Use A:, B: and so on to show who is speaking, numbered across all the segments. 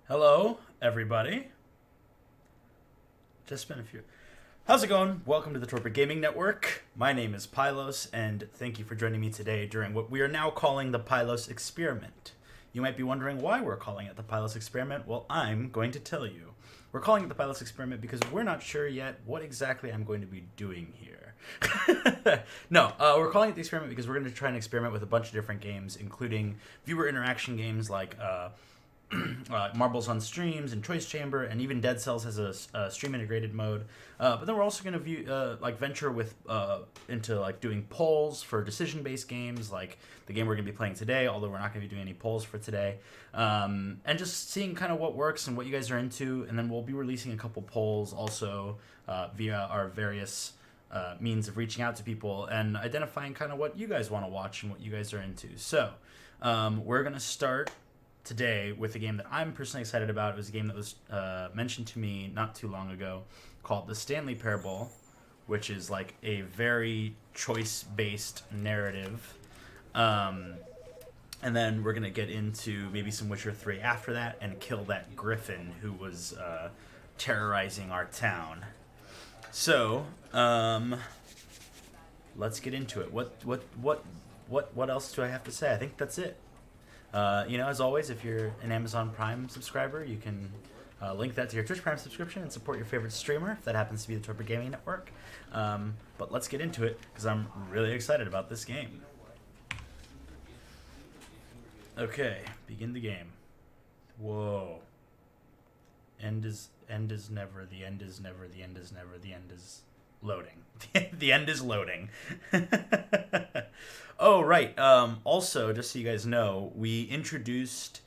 A: Hello, everybody. Just been a few. How's it going? Welcome to the Torpid Gaming Network. My name is Pyl0s, and thank you for joining me today during what we are now calling the Pyl0s Experiment. You might be wondering why we're calling it the Pyl0s Experiment. Well, I'm going to tell you. We're calling it the Pyl0s Experiment because we're not sure yet what exactly I'm going to be doing here. No, we're calling it the experiment because we're going to try and experiment with a bunch of different games, including viewer interaction games like Marbles on Streams and Choice Chamber, and even Dead Cells has a stream integrated mode. But then we're also going to venture with into like doing polls for decision based games, like the game we're going to be playing today. Although we're not going to be doing any polls for today, and just seeing kind of what works and what you guys are into. And then we'll be releasing a couple polls also via our various means of reaching out to people and identifying kind of what you guys want to watch and what you guys are into. So we're going to start today with a game that I'm personally excited about. It was a game that was mentioned to me not too long ago called the Stanley Parable, which is like a very choice-based narrative. And then we're going to get into maybe some Witcher 3 after that and kill that griffin who was terrorizing our town. So, let's get into it. What else do I have to say? I think that's it. As always, if you're an Amazon Prime subscriber, you can link that to your Twitch Prime subscription and support your favorite streamer, if that happens to be the Torpid Gaming Network. But let's get into it, because I'm really excited about this game. Okay, begin the game. Whoa. End is never, the end is never, the end is never, the end is loading. The end is loading. Oh, right. Also, just so you guys know, we introduced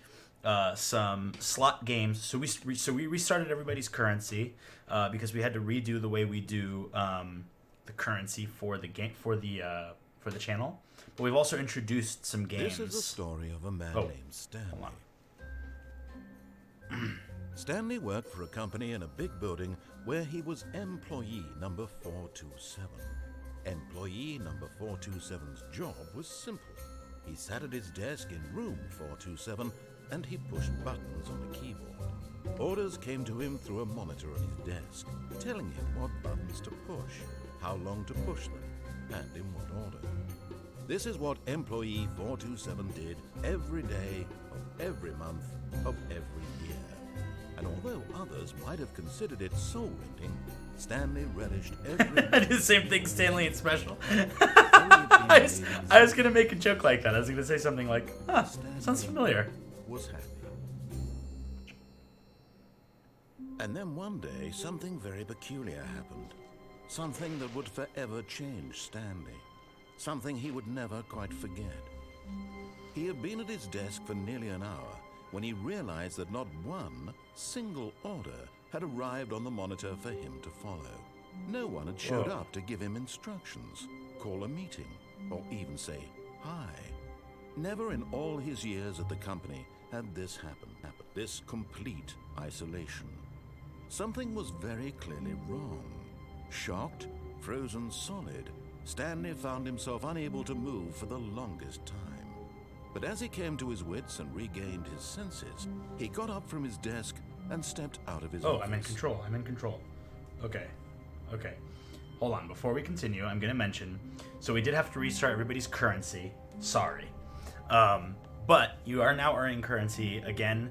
A: some slot games. So we restarted everybody's currency because we had to redo the way we do the currency for the game for the channel. But we've also introduced some games.
B: This is the story of a man named Stanley. Stanley worked for a company in a big building where he was employee number 427. Employee number 427's job was simple. He sat at his desk in room 427 and he pushed buttons on the keyboard. Orders came to him through a monitor on his desk, telling him what buttons to push, how long to push them, and in what order. This is what employee 427 did every day of every month of every year. And although others might have considered it soul-rending, Stanley relished every...
A: I did the same thing, Stanley and Special. I was going to make a joke like that. I was going to say something like, sounds familiar.
B: Was happy. And then one day, something very peculiar happened. Something that would forever change Stanley. Something he would never quite forget. He had been at his desk for nearly an hour when he realized that not one single order had arrived on the monitor for him to follow. No one had showed up to give him instructions, call a meeting, or even say hi. Never in all his years at the company had this happen. This complete isolation. Something was very clearly wrong. Shocked, frozen solid, Stanley found himself unable to move for the longest time. But as he came to his wits and regained his senses, he got up from his desk and stepped out of his office.
A: I'm in control. Okay. Hold on, before we continue, I'm going to mention, so we did have to restart everybody's currency. Sorry. But you are now earning currency again,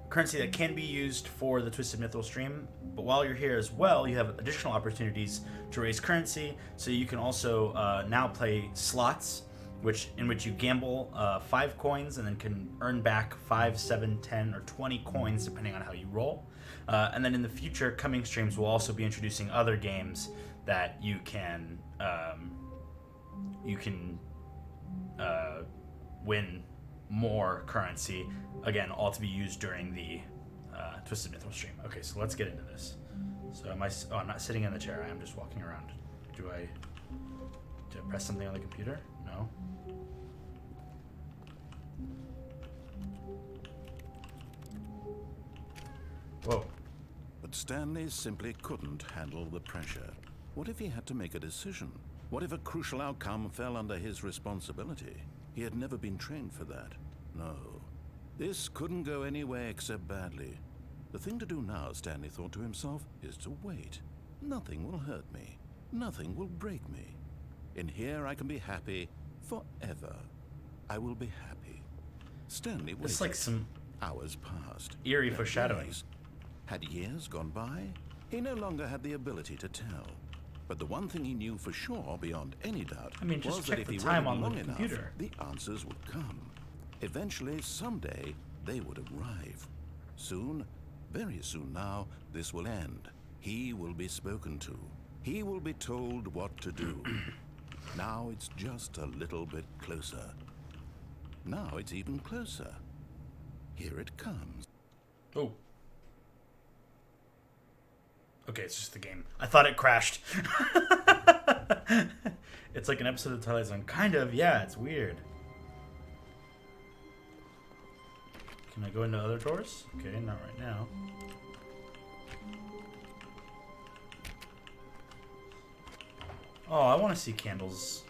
A: currency that can be used for the Twisted Mithril stream. But while you're here as well, you have additional opportunities to raise currency, so you can also now play slots, in which you gamble 5 coins and then can earn back 5, 7, 10, or 20 coins depending on how you roll. And then in the future coming streams, we'll also be introducing other games that you can win more currency. Again, all to be used during the Twisted Mithril stream. Okay, so let's get into this. So I'm not sitting in the chair. I am just walking around. Do I press something on the computer? No. Whoa.
B: But Stanley simply couldn't handle the pressure. What if he had to make a decision? What if a crucial outcome fell under his responsibility? He had never been trained for that. No. This couldn't go anywhere except badly. The thing to do now, Stanley thought to himself, is to wait. Nothing will hurt me. Nothing will break me. In here I can be happy forever. I will be happy. Stanley waited.
A: It's like some
B: hours passed.
A: eerie foreshadowing.
B: Had years gone by? He no longer had the ability to tell. But the one thing he knew for sure, beyond any doubt,
A: I mean, just
B: was
A: check
B: that if
A: the
B: he
A: time
B: waited
A: on the
B: long enough,
A: computer.
B: the answers would come. Eventually, someday, they would arrive. Soon, very soon now, this will end. He will be spoken to. He will be told what to do. Now it's just a little bit closer. Now it's even closer. Here it comes.
A: Oh. Okay, it's just the game. I thought it crashed. It's like an episode of Twilight Zone. Kind of, yeah, it's weird. Can I go into other doors? Okay, not right now. Oh, I want to see candles.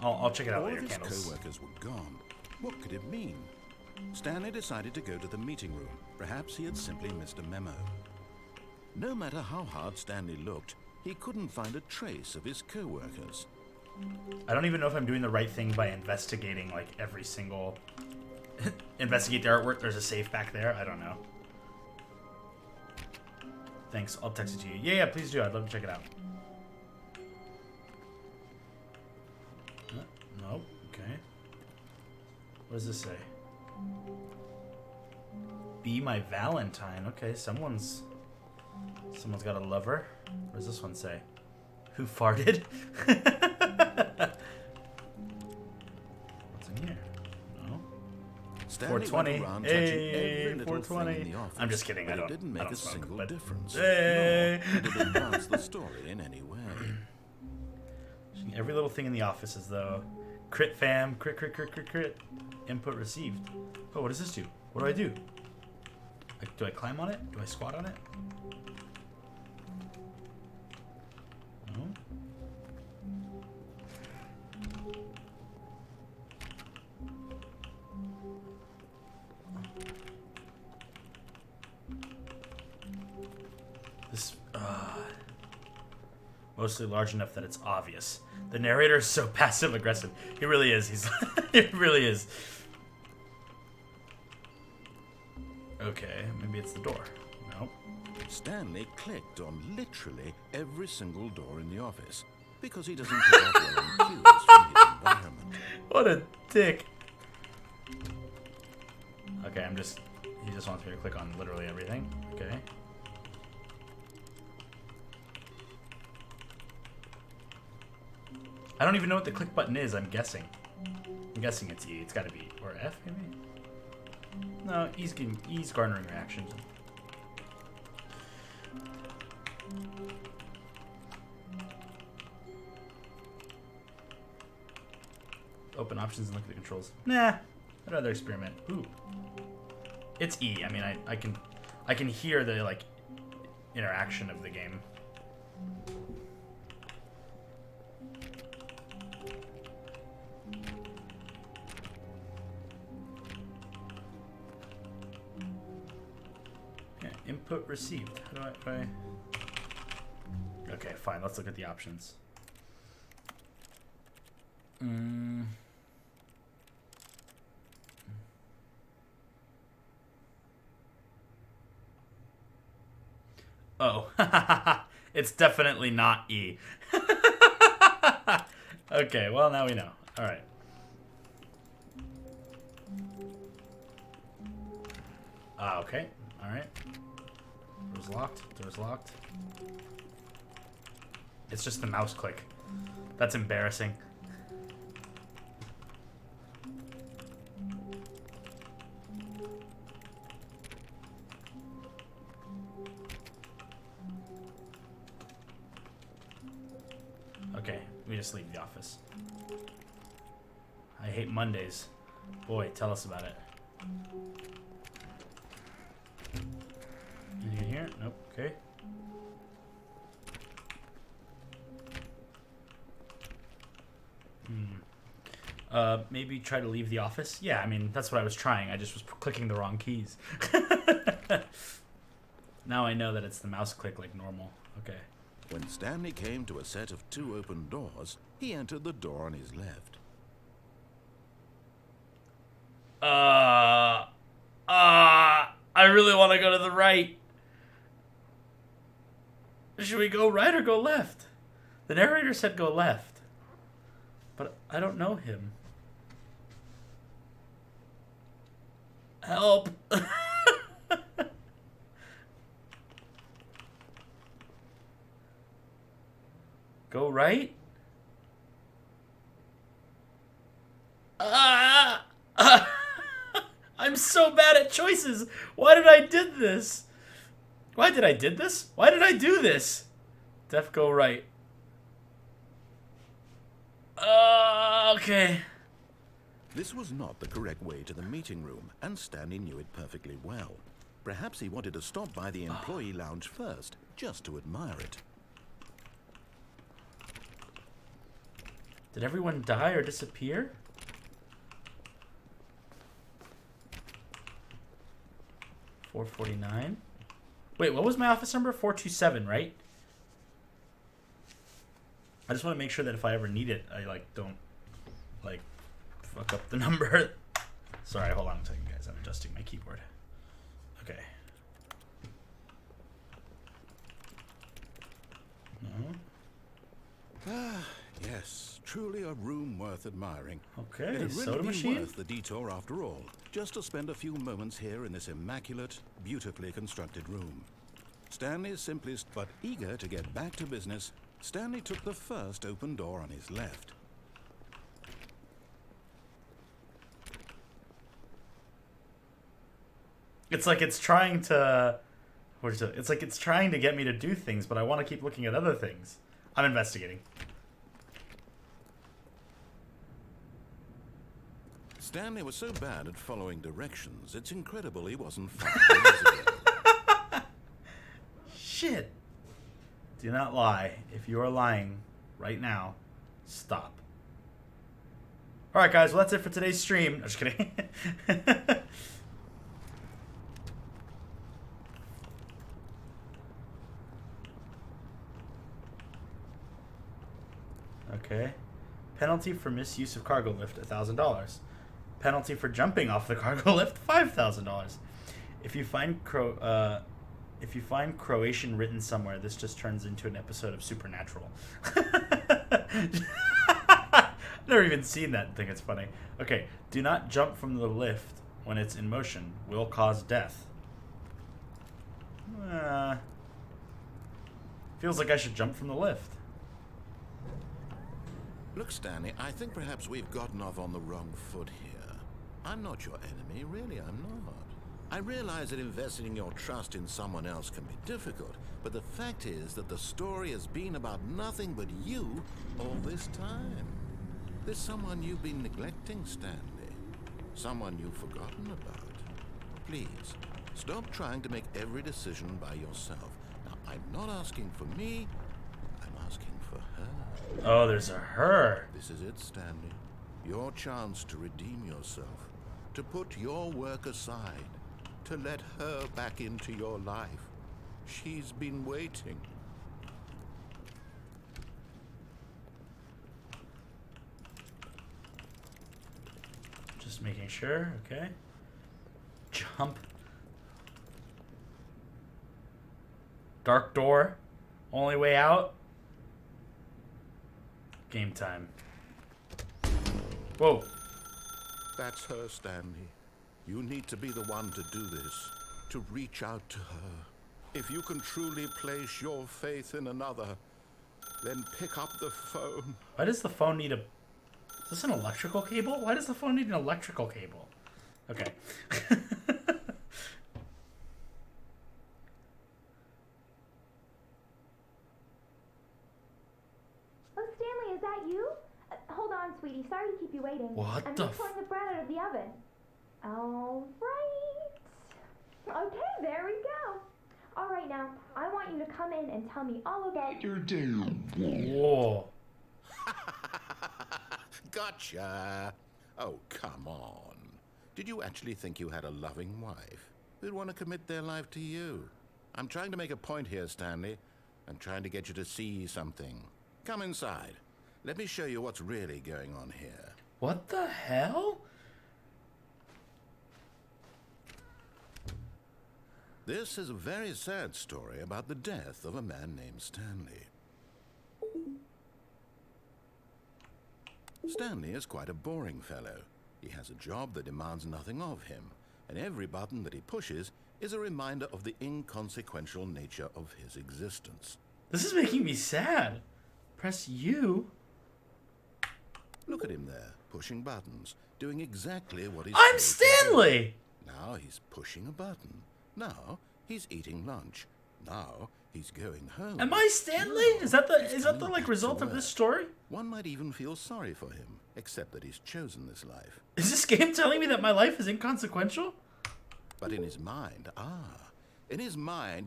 A: I'll check it out
B: All
A: later,
B: of his
A: candles.
B: co-workers were gone. What could it mean? Stanley decided to go to the meeting room. Perhaps he had simply missed a memo. No matter how hard Stanley looked, he couldn't find a trace of his co-workers.
A: I don't even know if I'm doing the right thing by investigating, like, every single... Investigate the artwork. There's a safe back there. I don't know. Thanks. I'll text it to you. Yeah, please do. I'd love to check it out. Nope. Okay. What does this say? Be my Valentine. Okay, someone's got a lover. What does this one say? Who farted? What's in here? No.
B: Stanley
A: 420.
B: went around touching
A: Hey,
B: every little
A: 420.
B: thing in the office.
A: I'm just kidding.
B: But
A: I don't.
B: It didn't
A: I
B: make
A: don't
B: a
A: smoke,
B: single
A: but-
B: difference.
A: Hey.
B: Nor did it advance the story in any way.
A: Every little thing in the office is though. Crit fam. Crit, crit, crit, crit, crit. Input received. Oh, what does this do? What do I do? Do I climb on it? Do I squat on it? No. This, mostly large enough that it's obvious. The narrator is so passive aggressive. He really is. He's he really is. Okay, maybe it's the door. Nope.
B: Stanley clicked on literally every single door in the office because he doesn't pick up well on cues from his environment.
A: What a dick. Okay, he just wants me to click on literally everything. Okay. I don't even know what the click button is, I'm guessing. I'm guessing it's E. It's gotta be. Or F, maybe? No, E's garnering reactions. Open options and look at the controls. Nah, I'd rather experiment. Ooh. It's E. I mean, I can hear the, like, interaction of the game. Input received. How do I... Okay, fine. Let's look at the options. Oh. It's definitely not E. Okay, well, now we know. All right. Okay. All right. Door's locked. Door's locked. It's just the mouse click. That's embarrassing. Okay, we just leave the office. I hate Mondays. Boy, tell us about it. Anything in here? Nope. Okay. Maybe try to leave the office? Yeah, I mean, that's what I was trying. I just was clicking the wrong keys. Now I know that it's the mouse click like normal. Okay.
B: When Stanley came to a set of 2 open doors, he entered the door on his left.
A: I really want to go to the right. Should we go right or go left? The narrator said go left. But I don't know him. Help. Go right? I'm so bad at choices. Why did I did this? Why did I did this? Why did I do this? Def go right. Okay.
B: This was not the correct way to the meeting room, and Stanley knew it perfectly well. Perhaps he wanted to stop by the employee lounge first, just to admire it.
A: Did everyone die or disappear? $449. Wait, what was my office number? 427, right? I just want to make sure that if I ever need it, I don't fuck up the number. Sorry, hold on a second, guys. I'm adjusting my keyboard. Okay.
B: Yes, truly a room worth admiring.
A: Okay,
B: it had really
A: soda
B: been
A: machine.
B: worth the detour after all, just to spend a few moments here in this immaculate, beautifully constructed room. Stanley's simplest but eager to get back to business, Stanley took the first open door on his left.
A: It's like it's trying to... What is it? It's like it's trying to get me to do things, but I want to keep looking at other things. I'm investigating.
B: Stanley was so bad at following directions, it's incredible he wasn't 5 years ago.
A: Shit. Do not lie. If you are lying right now, stop. Alright, guys. Well, that's it for today's stream. I'm just kidding. Okay. Penalty for misuse of cargo lift, $1,000. Penalty for jumping off the cargo lift, $5,000. If you find Croatian written somewhere, this just turns into an episode of Supernatural. Never even seen that. I think it's funny. Okay. Do not jump from the lift when it's in motion. Will cause death. Feels like I should jump from the lift.
B: Look, Stanley, I think perhaps we've gotten off on the wrong foot here. I'm not your enemy, really, I'm not. I realize that investing your trust in someone else can be difficult, but the fact is that the story has been about nothing but you all this time. There's someone you've been neglecting, Stanley. Someone you've forgotten about. Please, stop trying to make every decision by yourself. Now, I'm not asking for me, I'm asking for her.
A: Oh, there's a her.
B: This is it, Stanley. Your chance to redeem yourself. To put your work aside. To let her back into your life. She's been waiting.
A: Just making sure, okay. Jump. Dark door. Only way out. Game time. Whoa.
B: That's her, Stanley. You need to be the one to do this. To reach out to her. If you can truly place your faith in another, then pick up the phone.
A: Why does the phone need a... Is this an electrical cable? Why does the phone need an electrical cable? Okay.
C: Oh, Stanley, is that you? Hold on, sweetie. Sorry to keep you waiting.
A: What
C: I'm
A: the
C: just pulling the bread out of the oven. All right. Okay, there we go. All right, now, I want you to come in and tell me all about your day.
A: Whoa.
B: Gotcha. Oh, come on. Did you actually think you had a loving wife who'd want to commit their life to you? I'm trying to make a point here, Stanley. I'm trying to get you to see something. Come inside. Let me show you what's really going on here.
A: What the hell?
B: This is a very sad story about the death of a man named Stanley. Stanley is quite a boring fellow. He has a job that demands nothing of him, and every button that he pushes is a reminder of the inconsequential nature of his existence.
A: This is making me sad. Press U.
B: Look at him there, pushing buttons, doing exactly what he's
A: I'm
B: told to
A: Stanley!
B: do. Now he's pushing a button. Now he's eating lunch. Now he's going home.
A: Am I Stanley? Is that the like result of this story?
B: One might even feel sorry for him, except that he's chosen this life.
A: Is this game telling me that my life is inconsequential?
B: But in his mind,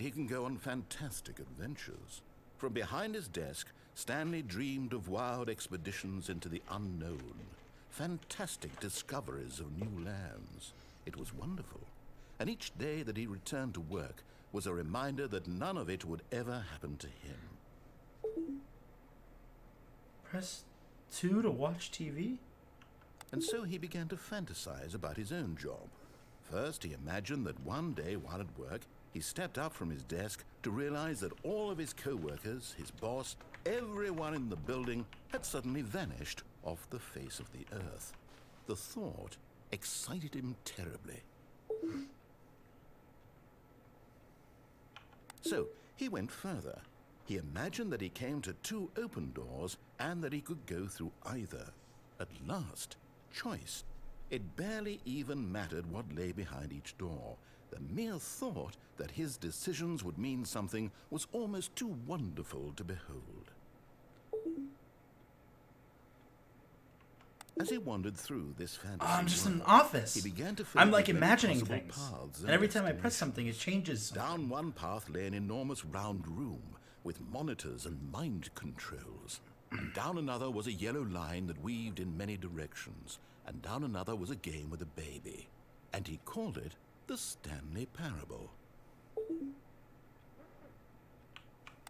B: he can go on fantastic adventures. From behind his desk, Stanley dreamed of wild expeditions into the unknown, fantastic discoveries of new lands. It was wonderful, and each day that he returned to work was a reminder that none of it would ever happen to him.
A: Press 2 to watch TV?
B: And so he began to fantasize about his own job. First, he imagined that one day while at work, he stepped up from his desk to realize that all of his co-workers, his boss, everyone in the building had suddenly vanished off the face of the earth. The thought excited him terribly. So he went further. He imagined that he came to 2 open doors and that he could go through either. At last, choice. It barely even mattered what lay behind each door. The mere thought that his decisions would mean something was almost too wonderful to behold. As he wandered through this fantasy
A: I'm just in an
B: world,
A: office.
B: he began to fill
A: I'm
B: with
A: like
B: many
A: imagining
B: possible
A: things.
B: paths
A: And every time I press
B: destinations.
A: something, it changes.
B: Down one path lay an enormous round room with monitors and mind controls. And down another was a yellow line that weaved in many directions. And down another was a game with a baby. And he called it the Stanley Parable.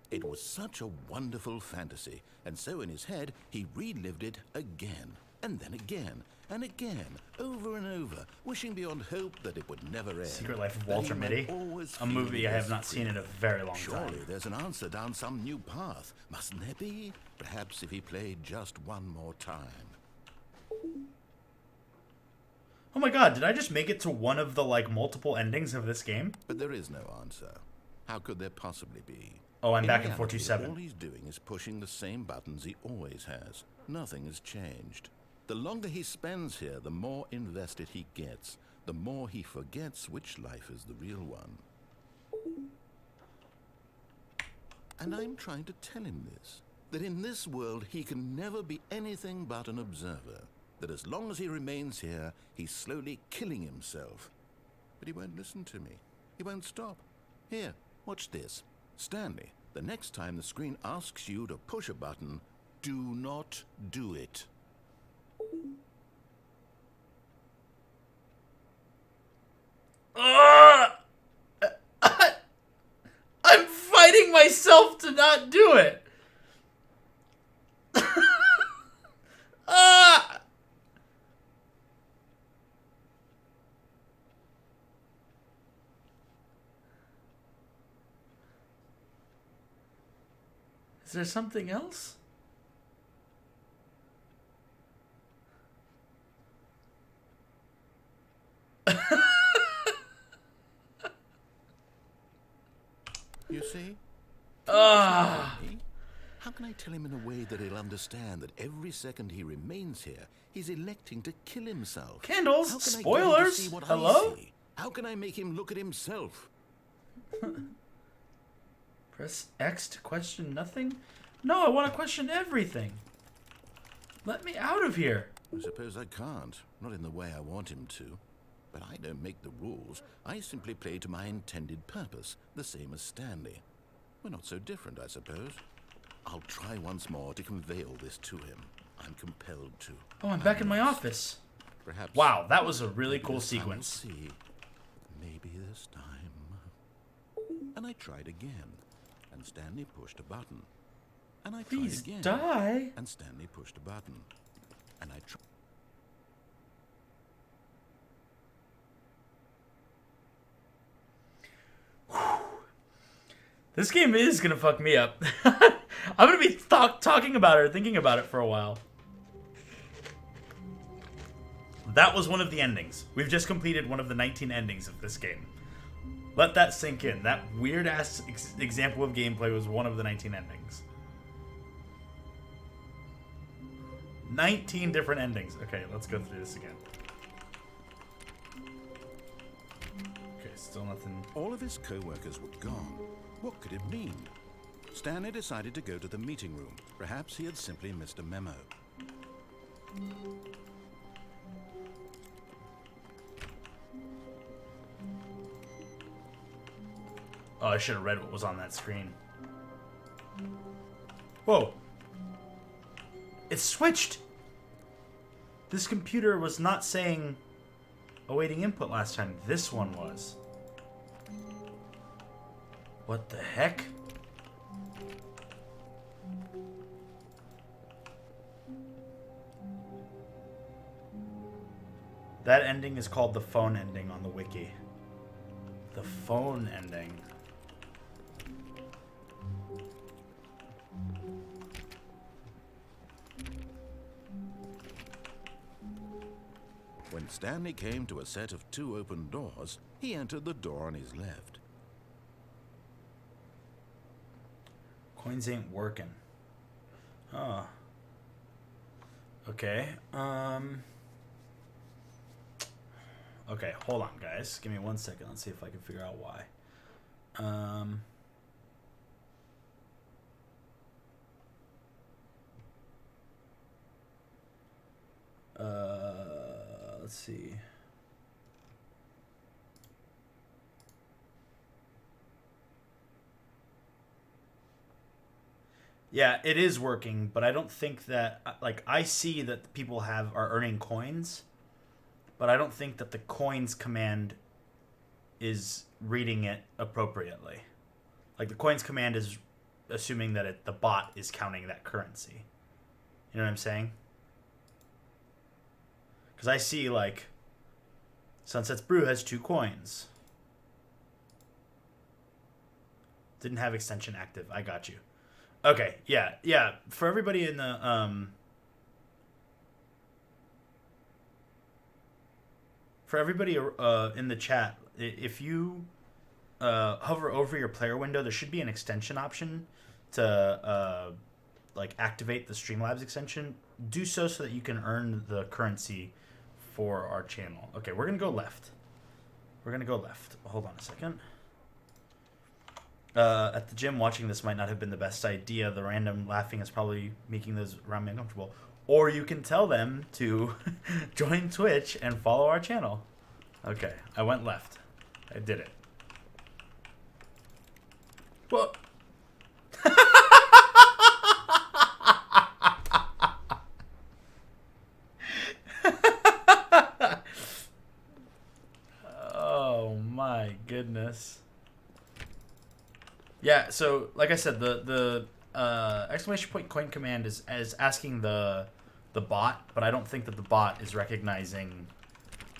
B: It was such a wonderful fantasy, and so in his head he relived it again, and then again, and again, over and over, wishing beyond hope that it would never end.
A: Secret Life of
B: That he
A: Walter
B: might
A: Mitty,
B: always
A: a
B: feel
A: movie I have
B: this
A: not seen in a
B: freedom.
A: very long
B: Surely
A: time.
B: there's an answer down some new path, mustn't there be? Perhaps if he played just one more time.
A: Oh my god, did I just make it to one of the like multiple endings of this game?
B: But there is no answer. How could there possibly be?
A: Oh, I'm back in
B: reality,
A: 427.
B: All he's doing is pushing the same buttons he always has. Nothing has changed. The longer he spends here, the more invested he gets. The more he forgets which life is the real one. And I'm trying to tell him this. That in this world he can never be anything but an observer. That as long as he remains here, he's slowly killing himself. But he won't listen to me. He won't stop. Here, watch this. Stanley, the next time the screen asks you to push a button, do not do it.
A: I'm fighting myself to not do it. Is there something else?
B: You see?
A: Ah.
B: How can I tell him in a way that he'll understand that every second he remains here, he's electing to kill himself?
A: Candles,
B: How can I get him to
A: spoilers.
B: see what
A: Hello?
B: I see? How can I make him look at himself?
A: Press X to question nothing? No, I want to question everything. Let me out of here.
B: I suppose I can't. Not in the way I want him to. But I don't make the rules. I simply play to my intended purpose, the same as Stanley. We're not so different, I suppose. I'll try once more to convey all this to him. I'm compelled to.
A: Oh, I'm back in my office.
B: Perhaps.
A: Wow, that was a really
B: maybe
A: cool
B: this time we'll
A: sequence.
B: see. Maybe this time. And I tried again, and Stanley pushed a button. And I tried
A: Please
B: again,
A: die.
B: and Stanley pushed a button. And I tried.
A: This game is gonna fuck me up. I'm gonna be talking about it or thinking about it for a while. That was one of the endings. We've just completed one of the 19 endings of this game. Let that sink in. That weird-ass example of gameplay was one of the 19 endings. 19 different endings. Okay, let's go through this again. Okay, still nothing.
B: All of his co-workers were gone. What could it mean? Stanley decided to go to the meeting room. Perhaps he had simply missed a memo.
A: Oh, I should have read what was on that screen. Whoa. It switched. This computer was not saying awaiting input last time. This one was. What the heck? That ending is called the phone ending on the wiki. The phone ending.
B: When Stanley came to a set of 2 open doors, he entered the door on his left.
A: Coins ain't working. Oh. Okay. Okay, hold on, guys. Give me 1 second. Let's see if I can figure out why. Let's see. Yeah, it is working, but I don't think that, like, I see that people are earning coins, but I don't think that the coins command is reading it appropriately. Like, the coins command is assuming that the bot is counting that currency. You know what I'm saying? Because I see, like, Sunset's Brew has 2 coins. Didn't have extension active. I got you. Okay, yeah. For everybody in the, in the chat, if you hover over your player window, there should be an extension option to like activate the Streamlabs extension. Do so that you can earn the currency for our channel. Okay, we're gonna go left. Hold on a second. At the gym, watching this might not have been the best idea. The random laughing is probably making those around me uncomfortable. Or you can tell them to join Twitch and follow our channel. Okay, I went left. I did it. Well... Oh my goodness. Yeah, so like I said, the exclamation point coin command is asking the bot, but I don't think that the bot is recognizing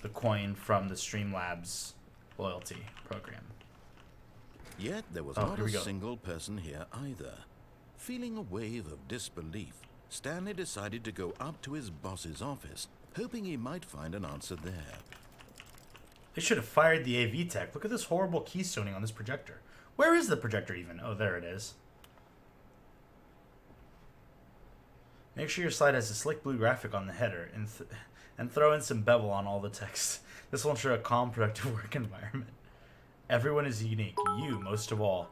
A: the coin from the Streamlabs loyalty program.
B: Yet there was not a single person here either. Feeling a wave of disbelief, Stanley decided to go up to his boss's office, hoping he might find an answer there.
A: They should have fired the AV tech. Look at this horrible keystoning on this projector. Where is the projector even? Oh, there it is. Make sure your slide has a slick blue graphic on the header and throw in some bevel on all the text. This will ensure a calm, productive work environment. Everyone is unique. You, most of all.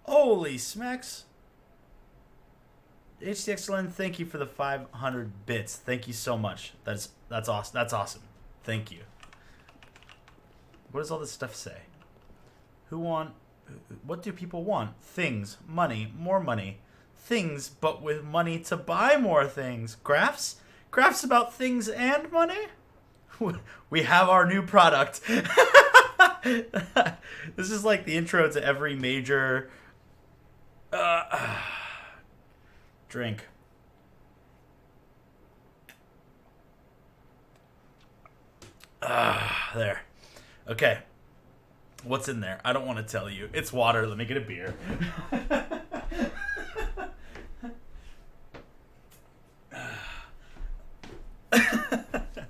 A: Holy smacks. HTXLN, thank you for the 500 bits. Thank you so much. That's awesome. That's awesome. Thank you. What does all this stuff say? What do people want? Things, money, more money. Things, but with money to buy more things. Graphs? Graphs about things and money? We have our new product. This is like the intro to every major drink. There. Okay. What's in there? I don't want to tell you. It's water. Let me get a beer.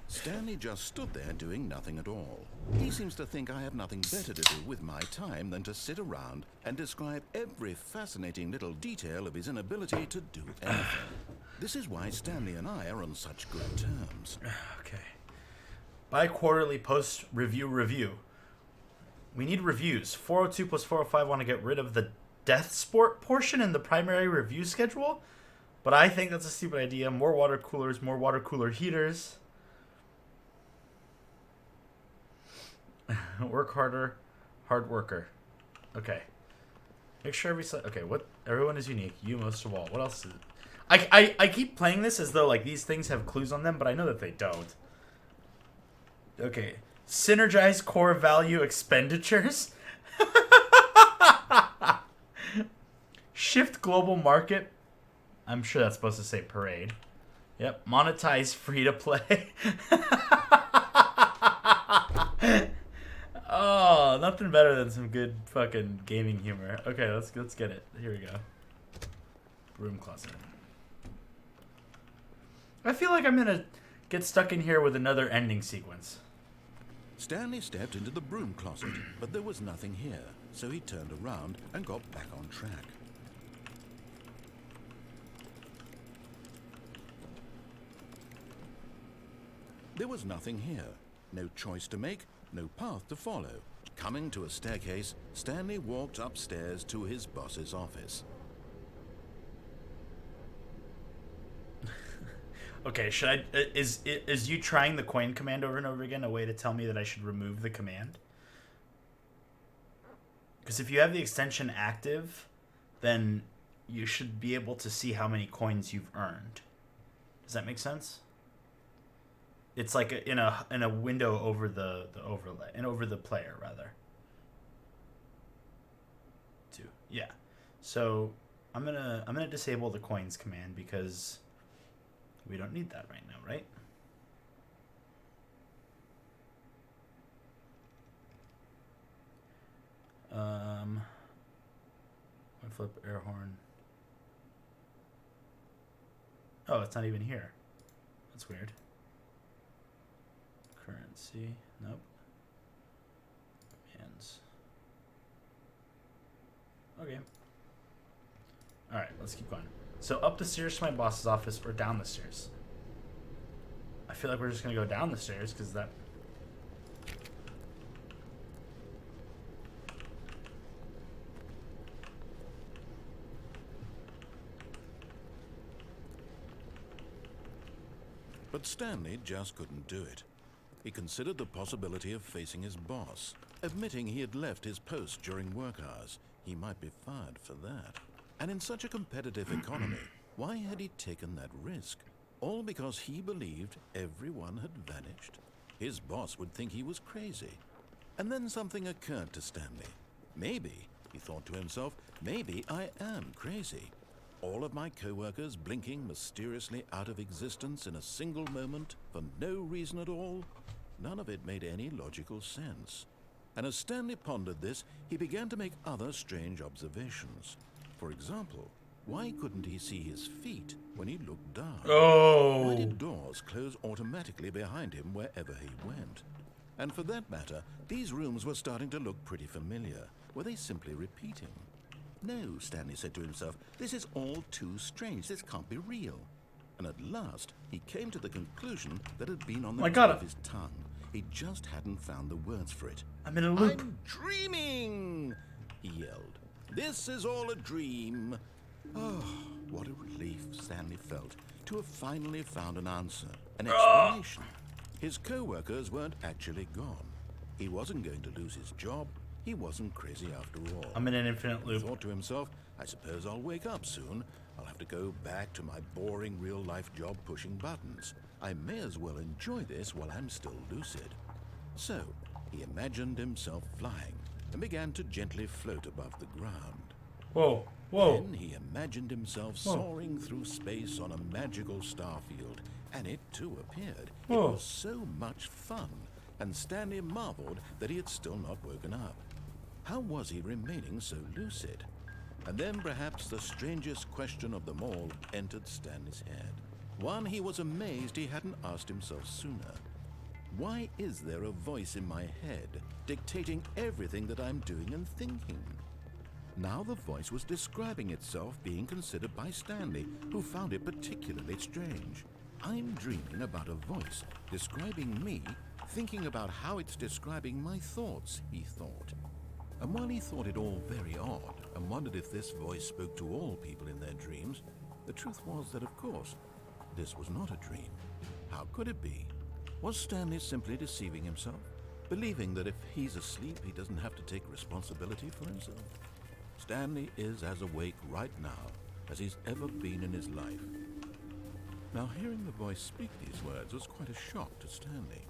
B: Stanley just stood there doing nothing at all. He seems to think I have nothing better to do with my time than to sit around and describe every fascinating little detail of his inability to do anything. This is why Stanley and I are on such good terms.
A: Okay. Bi-quarterly post-review. We need reviews. 402 plus 405 want to get rid of the death sport portion in the primary review schedule, but I think that's a stupid idea. More water coolers, more water cooler heaters. Work harder, hard worker. Okay. Make sure okay, what? Everyone is unique. You most of all. What else is it? I keep playing this as though like these things have clues on them, but I know that they don't. Okay. Synergize core value expenditures. Shift global market. I'm sure that's supposed to say parade. Yep. Monetize free to play. Oh, nothing better than some good fucking gaming humor. Okay, let's get it. Here we go. Broom closet. I feel like I'm gonna get stuck in here with another ending sequence.
B: Stanley stepped into the broom closet, but there was nothing here, so he turned around and got back on track. There was nothing here. No choice to make, no path to follow. Coming to a staircase, Stanley walked upstairs to his boss's office.
A: Okay, should I... Is you trying the coin command over and over again a way to tell me that I should remove the command? Because if you have the extension active, then you should be able to see how many coins you've earned. Does that make sense? It's like in a window over the overlay and over the player rather. Yeah. So I'm gonna disable the coins command because we don't need that right now, right? Flip air horn. Oh, it's not even here. That's weird. Currency. Nope. Hands. Okay. Alright, let's keep going. So up the stairs to my boss's office or down the stairs? I feel like we're just going to go down the stairs because that...
B: But Stanley just couldn't do it. He considered the possibility of facing his boss, admitting he had left his post during work hours. He might be fired for that. And in such a competitive economy, why had he taken that risk? All because he believed everyone had vanished? His boss would think he was crazy. And then something occurred to Stanley. Maybe, he thought to himself, maybe I am crazy. All of my co-workers blinking mysteriously out of existence in a single moment for no reason at all? None of it made any logical sense. And as Stanley pondered this, he began to make other strange observations. For example, why couldn't he see his feet when he looked down?
A: Oh!
B: Why did doors close automatically behind him wherever he went? And for that matter, these rooms were starting to look pretty familiar. Were they simply repeating? No, Stanley said to himself, this is all too strange. This can't be real. And at last, he came to the conclusion that had been on the tip of his tongue. He just hadn't found the words for it.
A: I'm in a loop.
B: I'm dreaming, he yelled. This is all a dream. Oh, what a relief Stanley felt to have finally found an answer, an explanation. His co-workers weren't actually gone. He wasn't going to lose his job. He wasn't crazy after all.
A: I'm in an infinite loop.
B: He thought to himself, I suppose I'll wake up soon. I'll have to go back to my boring real-life job pushing buttons. I may as well enjoy this while I'm still lucid. So, he imagined himself flying and began to gently float above the ground.
A: Whoa, whoa.
B: Then he imagined himself soaring through space on a magical starfield, and it too appeared.
A: Whoa.
B: It was so much fun, and Stanley marveled that he had still not woken up. How was he remaining so lucid? And then perhaps the strangest question of them all entered Stanley's head. One he was amazed he hadn't asked himself sooner. Why is there a voice in my head dictating everything that I'm doing and thinking? Now the voice was describing itself being considered by Stanley, who found it particularly strange. I'm dreaming about a voice describing me, thinking about how it's describing my thoughts, he thought. And while he thought it all very odd and wondered if this voice spoke to all people in their dreams, the truth was that, of course, this was not a dream. How could it be? Was Stanley simply deceiving himself, believing that if he's asleep, he doesn't have to take responsibility for himself? Stanley is as awake right now as he's ever been in his life. Now, hearing the voice speak these words was quite a shock to Stanley.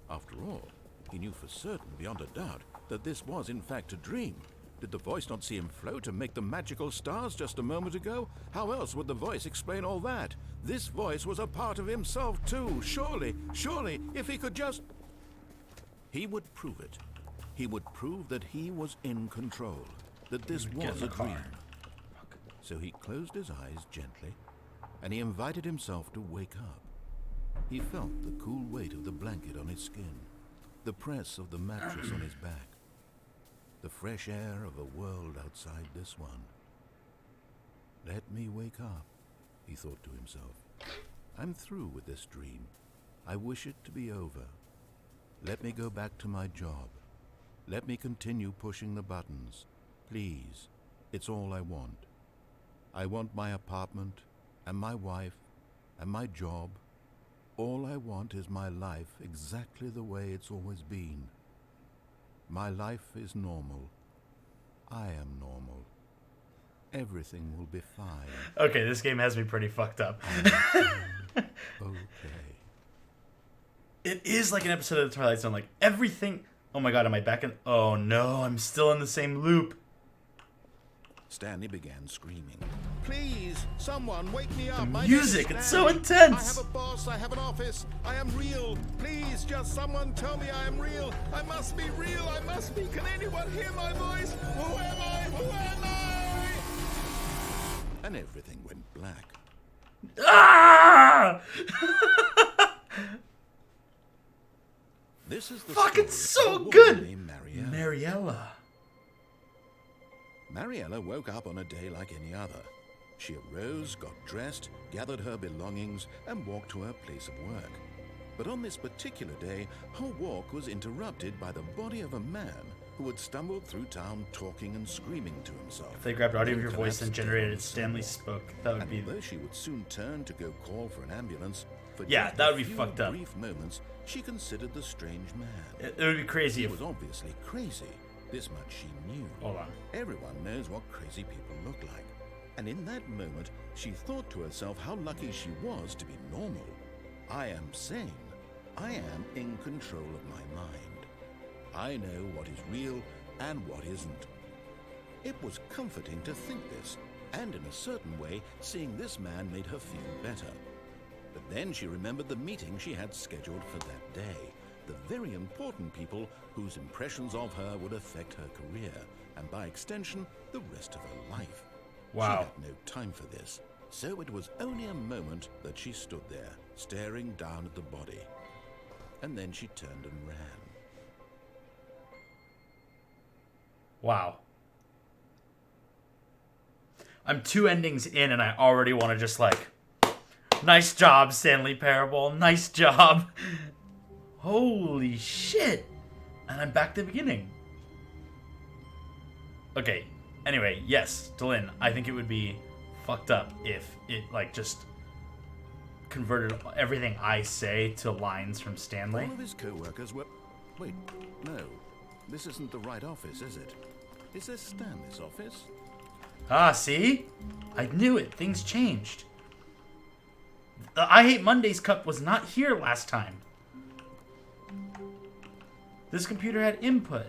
B: After all, he knew for certain, beyond a doubt, that this was in fact a dream. Did the voice not see him float and make the magical stars just a moment ago? How else would the voice explain all that? This voice was a part of himself too. Surely, if he could just... He would prove it. He would prove that he was in control, that this was a dream. So he closed his eyes gently, and he invited himself to wake up. He felt the cool weight of the blanket on his skin, the press of the mattress on his back, the fresh air of a world outside this one. Let me wake up, he thought to himself. I'm through with this dream. I wish it to be over. Let me go back to my job. Let me continue pushing the buttons. Please, it's all I want. I want my apartment, and my wife, and my job. All I want is my life exactly the way it's always been. My life is normal. I am normal. Everything will be fine.
A: Okay, this game has me pretty fucked up.
B: Okay.
A: It is like an episode of The Twilight Zone. Like, everything... Oh my god, am I back in... Oh no, I'm still in the same loop.
B: Stanley began screaming. Please, someone wake me up.
A: The music, it's so intense.
B: I have a boss, I have an office, I am real. Please, just someone tell me I am real. I must be real, I must be. Can anyone hear my voice? Who am I? Who am I? And everything went black.
A: Ah!
B: This is the
A: Fucking
B: story
A: so
B: of a woman
A: good.
B: named Mariella.
A: Mariella.
B: Mariella woke up on a day like any other. She arose, got dressed, gathered her belongings, and walked to her place of work. But on this particular day, her walk was interrupted by the body of a man who had stumbled through town talking and screaming to himself.
A: If they grabbed audio of your
B: Then
A: voice and
B: collapsed
A: generated
B: down on
A: Stanley
B: the sidewalk.
A: spoke, that would
B: And
A: be...
B: although she would soon turn to go call for an ambulance, for
A: Yeah,
B: just
A: that
B: a
A: would be
B: few
A: fucked up.
B: brief moments, she considered the strange man.
A: It would be crazy
B: He
A: if...
B: was obviously crazy. This much she knew.
A: Hold on.
B: Everyone knows what crazy people look like. And in that moment, she thought to herself how lucky she was to be normal. I am sane. I am in control of my mind. I know what is real and what isn't. It was comforting to think this, and in a certain way, seeing this man made her feel better. But then she remembered the meeting she had scheduled for that day. The very important people whose impressions of her would affect her career, and by extension, the rest of her life.
A: Wow.
B: She had no time for this, so it was only a moment that she stood there, staring down at the body. And then she turned and ran.
A: Wow. I'm 2 endings in and I already want to just like... Nice job, Stanley Parable. Nice job. Holy shit. And I'm back to the beginning. Okay. Anyway, yes, Delin, I think it would be fucked up if it like just converted everything I say to lines from Stanley.
B: All of his co-workers were... Wait, no. This isn't the right office, is it? Is this Stanley's office?
A: Ah, see? I knew it. Things changed. The I Hate Mondays cup was not here last time. This computer had input.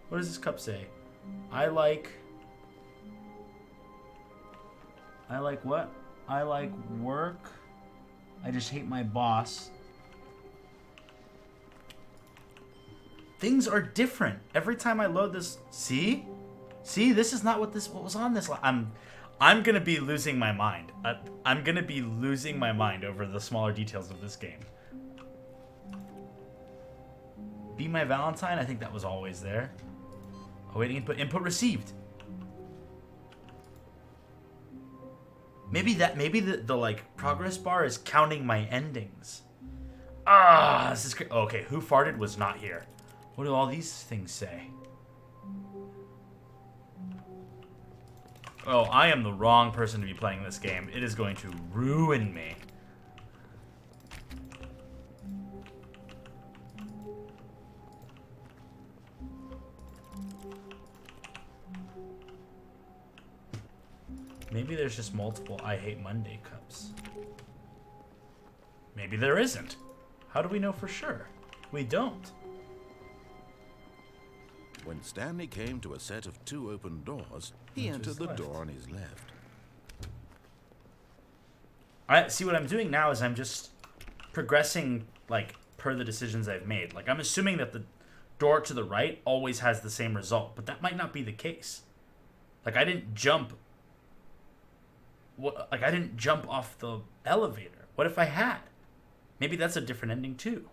A: What does this cup say? I like what? I like work. I just hate my boss. Things are different every time I load this. See, this is not what was on this. I'm gonna be losing my mind. I'm gonna be losing my mind over the smaller details of this game. Be My Valentine. I think that was always there. Awaiting input. Input received. Maybe the like progress bar is counting my endings. Ah, this is great. Okay, who farted was not here. What do all these things say? Oh, I am the wrong person to be playing this game. It is going to ruin me. Maybe there's just multiple I Hate Monday cups. Maybe there isn't. How do we know for sure? We don't.
B: When Stanley came to a set of 2 open doors, he entered the door on his left.
A: I see what I'm doing now is I'm just progressing like per the decisions I've made. Like I'm assuming that the door to the right always has the same result, but that might not be the case. Like I didn't jump off the elevator. What if I had? Maybe that's a different ending too.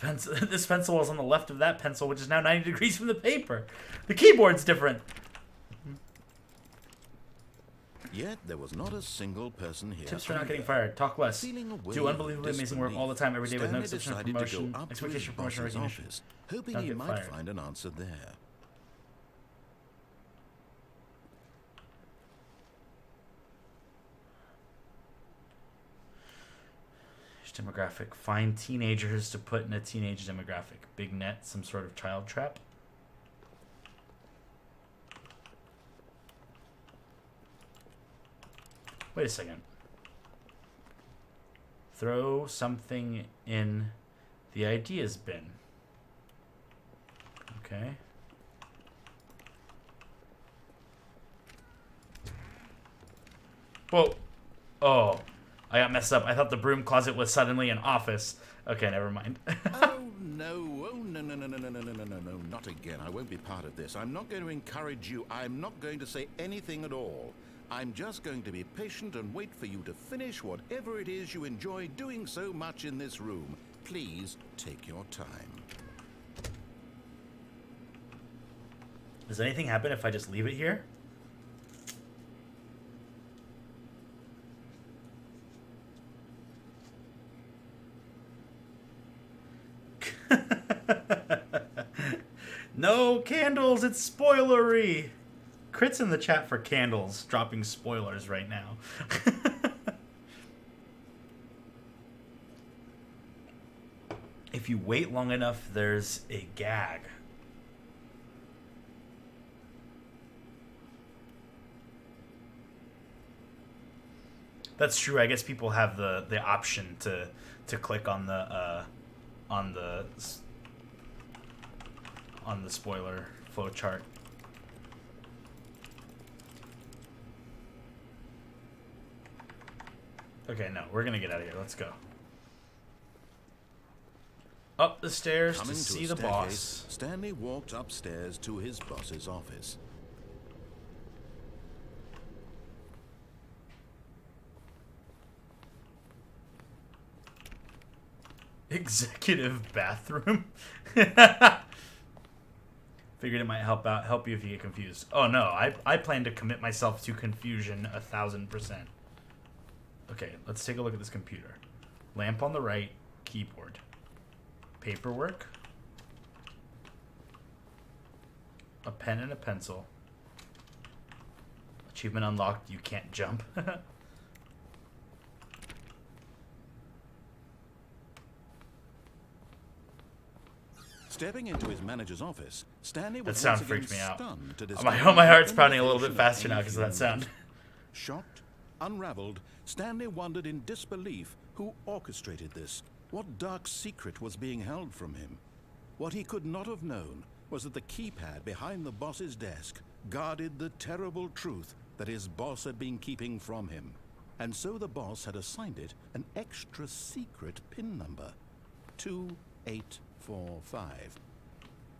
A: This pencil was on the left of that pencil, which is now 90 degrees from the paper. The keyboard's different.
B: Yet there was not a single person here.
A: Tips for not getting fired. Talk less. Do unbelievably amazing work all the time, every day with no exception of promotion, expectation of promotion, recognition.
B: Hoping he might find an answer there.
A: Demographic. Find teenagers to put in a teenage demographic. Big net, some sort of child trap. Wait a second. Throw something in the ideas bin. Okay. Whoa. Oh. I got messed up. I thought the broom closet was suddenly an office. Okay, never mind.
B: Oh, no, not again. I won't be part of this. I'm not going to encourage you. I'm not going to say anything at all. I'm just going to be patient and wait for you to finish whatever it is you enjoy doing so much in this room. Please take your time.
A: Does anything happen if I just leave it here? No candles, it's spoilery. Crit's in the chat for candles, dropping spoilers right now. If you wait long enough, there's a gag. That's true. I guess people have the option to click on the spoiler flowchart. Okay, no, we're gonna get out of here. Let's go. Up the stairs to see the boss.
B: Stanley walked upstairs to his boss's office.
A: Executive bathroom. Figured it might help you if you get confused. Oh no, I plan to commit myself to confusion 1000%. Okay, let's take a look at this computer. Lamp on the right, keyboard. Paperwork. A pen and a pencil. Achievement unlocked, you can't jump.
B: Stepping into his manager's office, Stanley was
A: That sound
B: once again
A: freaked me out.
B: stunned to
A: My
B: discover
A: heart's
B: the
A: pounding a little bit
B: innovation of
A: faster now because of that
B: anything.
A: sound.
B: Shocked, unraveled, Stanley wondered in disbelief who orchestrated this, what dark secret was being held from him. What he could not have known was that the keypad behind the boss's desk guarded the terrible truth that his boss had been keeping from him. And so the boss had assigned it an extra secret PIN number, 2845.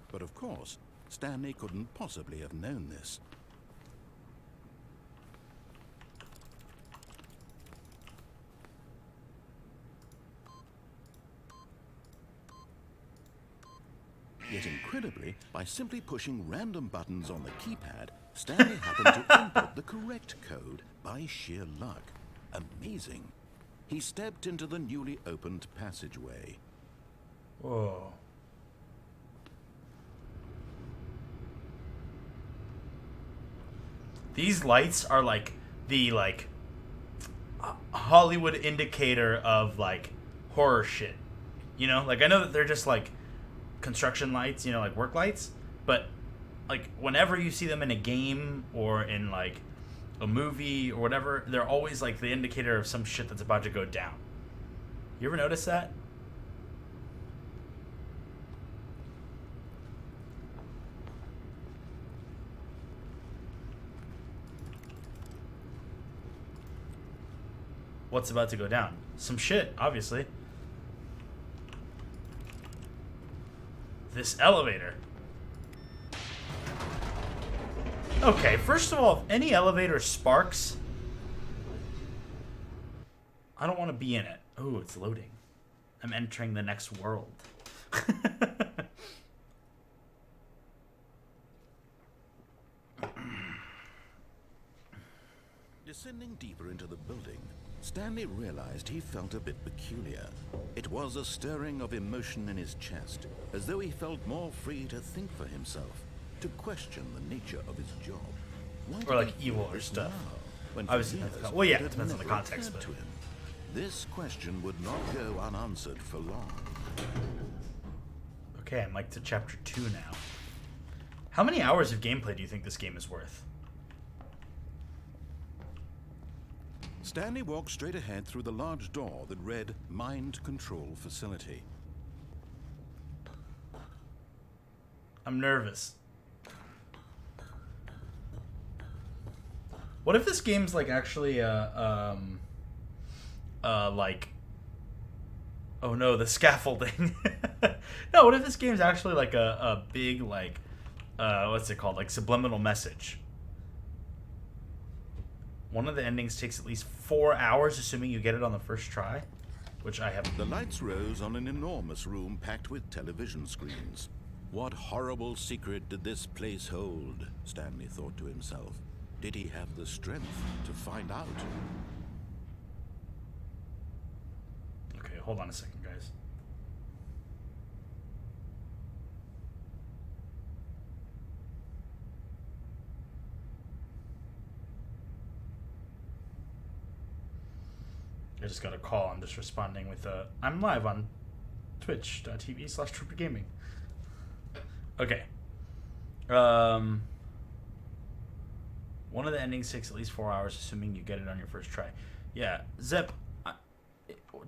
B: But of course, Stanley couldn't possibly have known this. Yet incredibly, by simply pushing random buttons on the keypad, Stanley happened to input the correct code by sheer luck. Amazing. He stepped into the newly opened passageway.
A: Whoa. These lights are like the Hollywood indicator of like horror shit. You know, like I know that they're just like construction lights, you know, like work lights, but like whenever you see them in a game or in like a movie or whatever, they're always like the indicator of some shit that's about to go down. You ever notice that? What's about to go down? Some shit, obviously. This elevator. Okay, first of all, if any elevator sparks, I don't want to be in it. Oh, it's loading. I'm entering the next world.
B: Descending deeper into the building, Stanley realized he felt a bit peculiar. It was a stirring of emotion in his chest, as though he felt more free to think for himself, to question the nature of his job. Why
A: Or
B: did
A: like
B: he feel
A: evil or
B: this
A: stuff.
B: now, when for
A: Obviously,
B: years
A: well, yeah,
B: it
A: it
B: had
A: depends on the
B: never
A: context,
B: occurred
A: but-
B: to him? This question would not go unanswered for long.
A: Okay, I'm like to chapter 2 now. How many hours of gameplay do you think this game is worth?
B: Stanley walked straight ahead through the large door that read Mind Control Facility.
A: I'm nervous. What if this game's like actually like, oh no, the scaffolding. No, what if this game's actually like a big like what's it called, like subliminal message? One of the endings takes at least 4 hours, assuming you get it on the first try, which I have.
B: The lights rose on an enormous room packed with television screens. What horrible secret did this place hold? Stanley thought to himself. Did he have the strength to find out?
A: Okay, hold on a second, guys. I just got a call. I'm just responding with I'm live on twitch.tv/troopergaming. Okay. One of the endings takes at least 4 hours, assuming you get it on your first try. Yeah, Zep,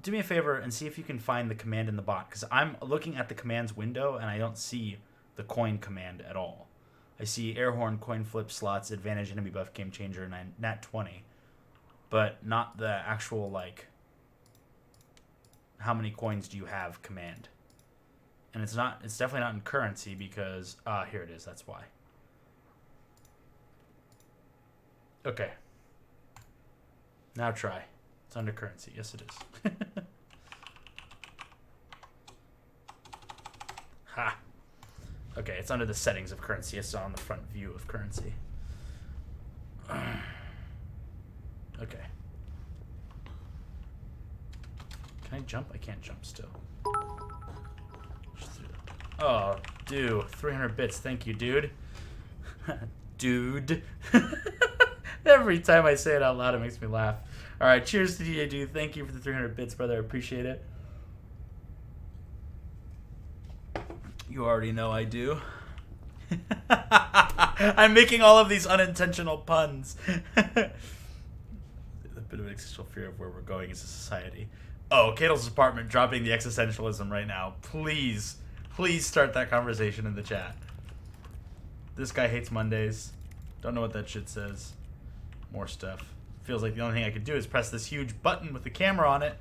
A: do me a favor and see if you can find the command in the bot, because I'm looking at the commands window and I don't see the coin command at all. I see air horn, coin flip, slots, advantage, enemy buff, game changer, and nat 20, but not the actual like how many coins do you have command. And it's definitely not in currency because here it is, that's why. Okay. Now try. It's under currency. Yes, it is. Ha. Okay, it's under the settings of currency. It's on the front view of currency. Okay. Can I jump? I can't jump still. Oh, dude. 300 bits. Thank you, dude. Dude. Every time I say it out loud, it makes me laugh. All right, cheers to DJ Dude. Thank you for the 300 bits, brother. I appreciate it. You already know I do. I'm making all of these unintentional puns. A bit of an existential fear of where we're going as a society. Oh, Pyl0s' apartment dropping the existentialism right now. Please, please start that conversation in the chat. This guy hates Mondays. Don't know what that shit says. More stuff. Feels like the only thing I could do is press this huge button with the camera on it.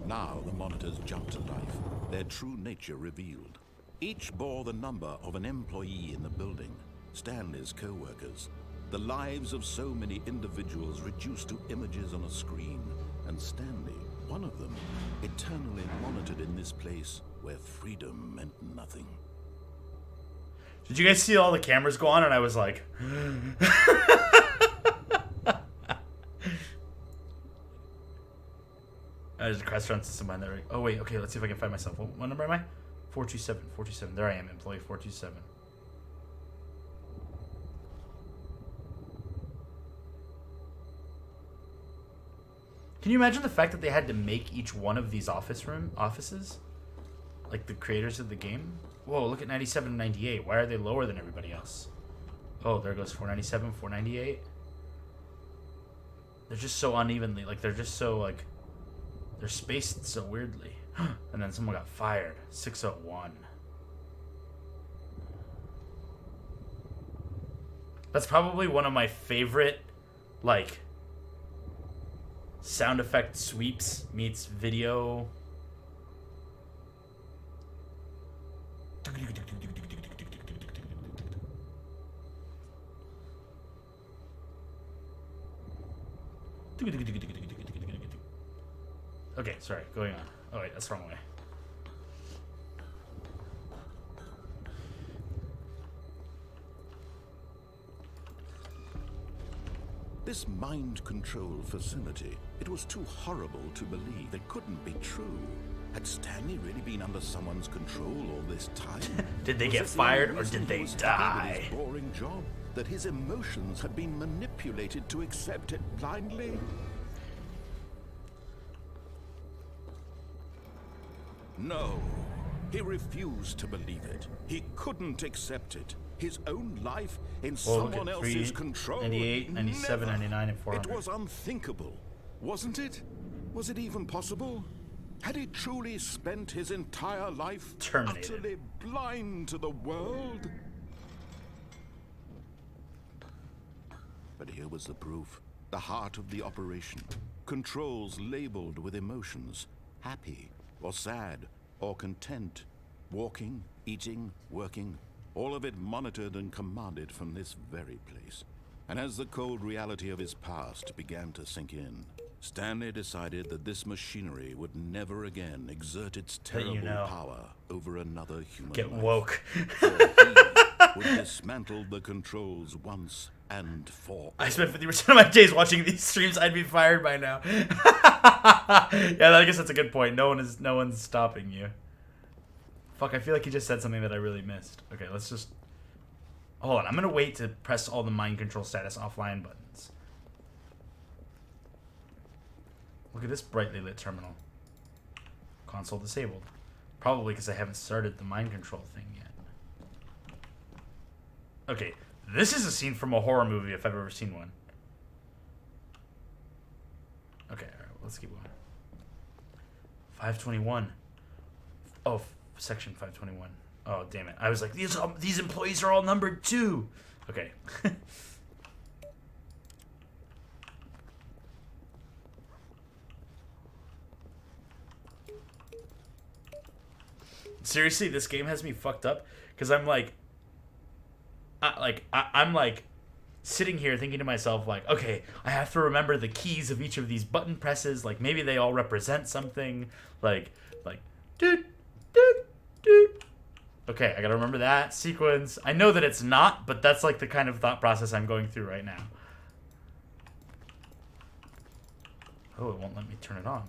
B: Now the monitors jumped to life, their true nature revealed. Each bore the number of an employee in the building, Stanley's co-workers. The lives of so many individuals reduced to images on a screen, and Stanley, one of them, eternally monitored in this place where freedom meant nothing.
A: Did you guys see all the cameras go on? And I was like... There's a restaurant system behind there. Oh, wait. Okay, let's see if I can find myself. What number am I? 427. 427. There I am, employee 427. Can you imagine the fact that they had to make each one of these offices? Like the creators of the game? Whoa, look at 97 and 98. Why are they lower than everybody else? Oh, there goes 497, 498. They're just so unevenly. Like, they're just so, like... They're spaced so weirdly. And then someone got fired. 601. That's probably one of my favorite, like, sound effect sweeps meets video. Okay, sorry, going on. Oh wait, that's the wrong way.
B: This mind control facility, it was too horrible to believe. It couldn't be true. Had Stanley really been under someone's control all this time?
A: Did they
B: Was
A: get
B: this the
A: fired
B: only
A: or
B: reason
A: did
B: he
A: they
B: was happy
A: die?
B: with his boring job? That his emotions had been manipulated to accept it blindly? No, he refused to believe it. He couldn't accept it. His own life in someone else's control.
A: 98, 97,
B: Never.
A: 99, and 400.
B: It was unthinkable, wasn't it? Was it even possible? Had he truly spent his entire life
A: Terminated.
B: utterly blind to the world? But here was the proof. The heart of the operation. Controls labeled with emotions. Happy, or sad, or content. Walking, eating, working. All of it monitored and commanded from this very place. And as the cold reality of his past began to sink in, Stanley decided that this machinery would never again exert its terrible power over another human
A: Get
B: life.
A: woke.
B: For he would dismantle the controls once and for all.
A: I spent 50% of my days watching these streams. I'd be fired by now. Yeah, I guess that's a good point. No one's stopping you. Fuck, I feel like you just said something that I really missed. Okay, let's just... Hold on, I'm gonna wait to press all the mind control status offline buttons. Look at this brightly lit terminal. Console disabled. Probably because I haven't started the mind control thing yet. Okay, this is a scene from a horror movie if I've ever seen one. Okay, alright, let's keep going. 521. Oh, section 521. Oh, damn it. I was like, these employees are all numbered too. Okay. Seriously, this game has me fucked up because I'm like, I'm like sitting here thinking to myself like, okay, I have to remember the keys of each of these button presses. Like maybe they all represent something. Like, doot, doot, doot. Okay, I gotta remember that sequence. I know that it's not, but that's like the kind of thought process I'm going through right now. Oh, it won't let me turn it on.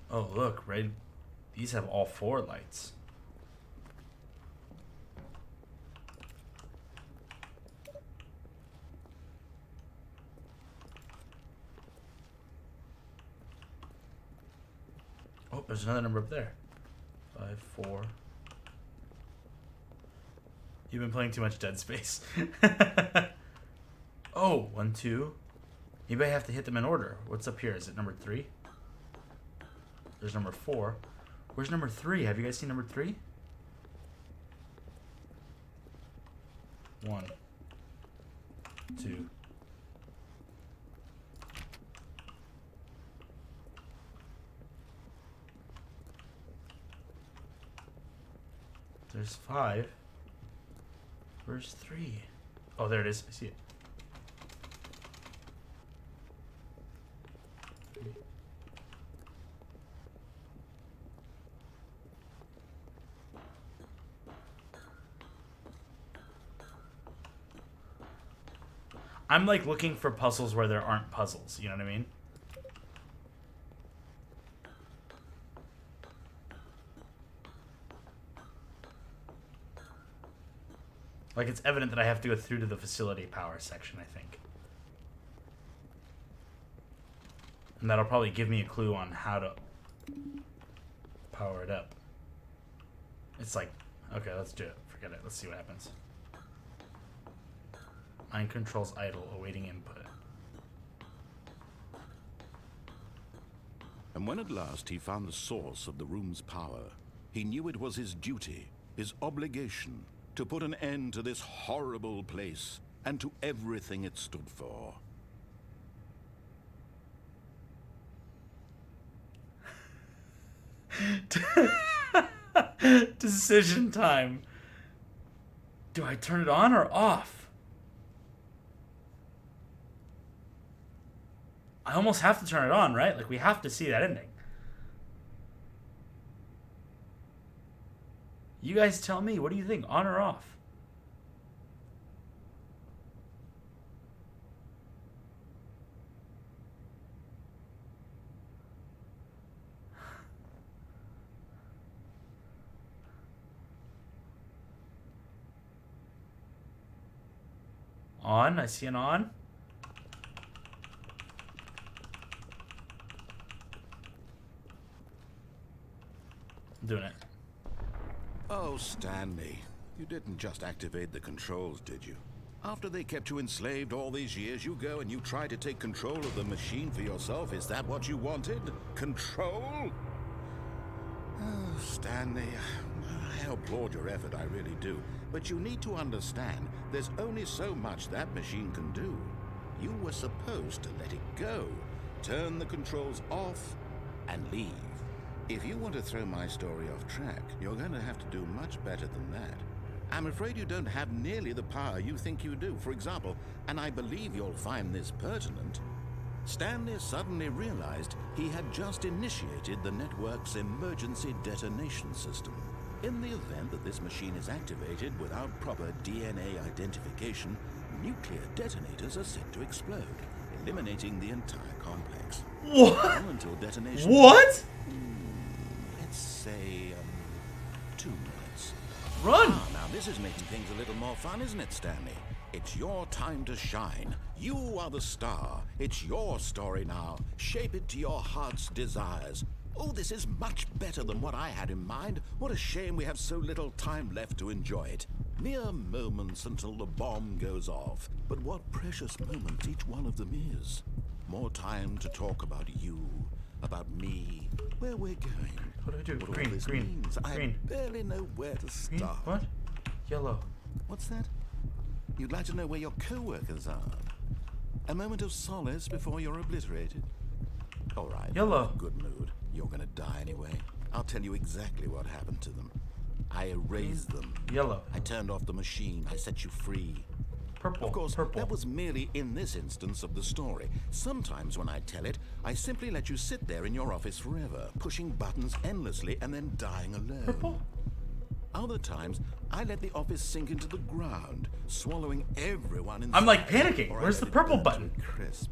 A: Oh, look, right? These have all 4 lights. there's another number up there. 5, 4. You've been playing too much Dead Space. Oh, 1, 2. You may have to hit them in order. What's up here? Is it number 3? There's number 4. Where's number 3? Have you guys seen number 3? 1, 2. There's 5. Where's 3? Oh, there it is. I see it. 3. I'm like looking for puzzles where there aren't puzzles. You know what I mean? Like, it's evident that I have to go through to the facility power section, I think. And that'll probably give me a clue on how to power it up. It's like, okay, let's do it. Forget it. Let's see what happens. Mind controls idle, awaiting input.
B: And when at last he found the source of the room's power, he knew it was his duty, his obligation, to put an end to this horrible place and to everything it stood for.
A: Decision time. Do I turn it on or off? I almost have to turn it on, right? Like, we have to see that ending. You guys tell me. What do you think? On or off? On. I see an on. I'm doing it.
B: Oh, Stanley, you didn't just activate the controls, did you? After they kept you enslaved all these years, you go and you try to take control of the machine for yourself. Is that what you wanted? Control? Oh, Stanley, I applaud your effort, I really do. But you need to understand, there's only so much that machine can do. You were supposed to let it go, turn the controls off, and leave. If you want to throw my story off track, you're going to have to do much better than that. I'm afraid you don't have nearly the power you think you do. For example, and I believe you'll find this pertinent, Stanley suddenly realized he had just initiated the network's emergency detonation system. In the event that this machine is activated without proper DNA identification, nuclear detonators are set to explode, eliminating the entire complex.
A: What?
B: All until detonation.
A: What?
B: Let's say 2 minutes.
A: Run!
B: Now this is making things a little more fun, isn't it, Stanley? It's your time to shine. You are the star. It's your story now. Shape it to your heart's desires. Oh, this is much better than what I had in mind. What a shame we have so little time left to enjoy it. Mere moments until the bomb goes off. But what precious moments each one of them is. More time to talk about you, about me, where we're going.
A: What do I do?
B: What all
A: Green,
B: this
A: green,
B: means.
A: green.
B: I barely know where to
A: Green?
B: start.
A: What? Yellow.
B: What's that? You'd like to know where your co-workers are? A moment of solace before you're obliterated? All right.
A: Yellow.
B: I'm in a good mood. You're gonna die anyway. I'll tell you exactly what happened to them. I erased them.
A: Yellow.
B: I turned off the machine. I set you free.
A: Purple.
B: Of course,
A: Purple.
B: that was merely in this instance of the story. Sometimes when I tell it, I simply let you sit there in your office forever, pushing buttons endlessly and then dying alone.
A: Purple.
B: Other times, I let the office sink into the ground, swallowing everyone inside.
A: I'm like panicking.
B: Or I
A: Where's
B: let
A: the
B: it
A: purple
B: burn
A: button?
B: to a crisp.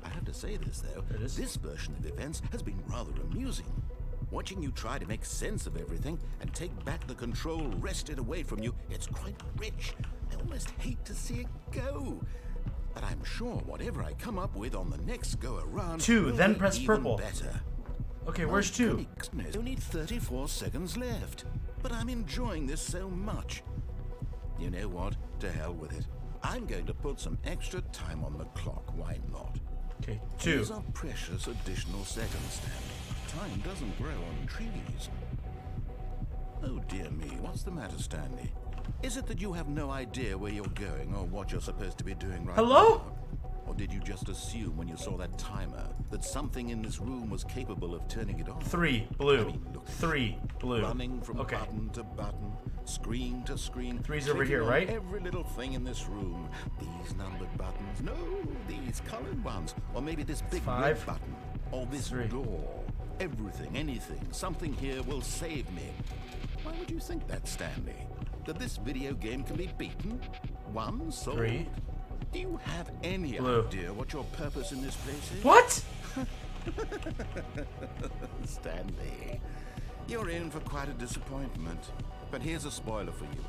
B: I have to say this, though.
A: There it is.
B: This version of events has been rather amusing. Watching you try to make sense of everything and take back the control wrested away from you, it's quite rich. I almost hate to see it go. But I'm sure whatever I come up with on the next go-around
A: 2,
B: will
A: then
B: be
A: press
B: even
A: purple.
B: better.
A: Okay, where's 2?
B: There's only 34 seconds left. But I'm enjoying this so much. You know what? To hell with it. I'm going to put some extra time on the clock. Why not?
A: Okay, 2.
B: These are precious additional seconds, Stanley. Time doesn't grow on trees. Oh dear me, what's the matter, Stanley? Is it that you have no idea where you're going or what you're supposed to be doing right
A: Hello?
B: now? Or did you just assume when you saw that timer that something in this room was capable of turning it on?
A: 3 blue.
B: I mean, look at
A: 3 blue.
B: Running from
A: Okay.
B: button to button, screen to screen.
A: 3's over
B: clicking
A: here,
B: on
A: right?
B: Every little thing in this room. These numbered buttons. No, these colored ones. Or maybe this big
A: 5.
B: red button. Or this
A: 3.
B: door. Everything, anything, something here will save me. Why would you think that, Stanley? That this video game can be beaten? Won? Sold?
A: 3.
B: Do you have any
A: Blue.
B: idea what your purpose in this place is?
A: What?
B: Stanley, you're in for quite a disappointment. But here's a spoiler for you.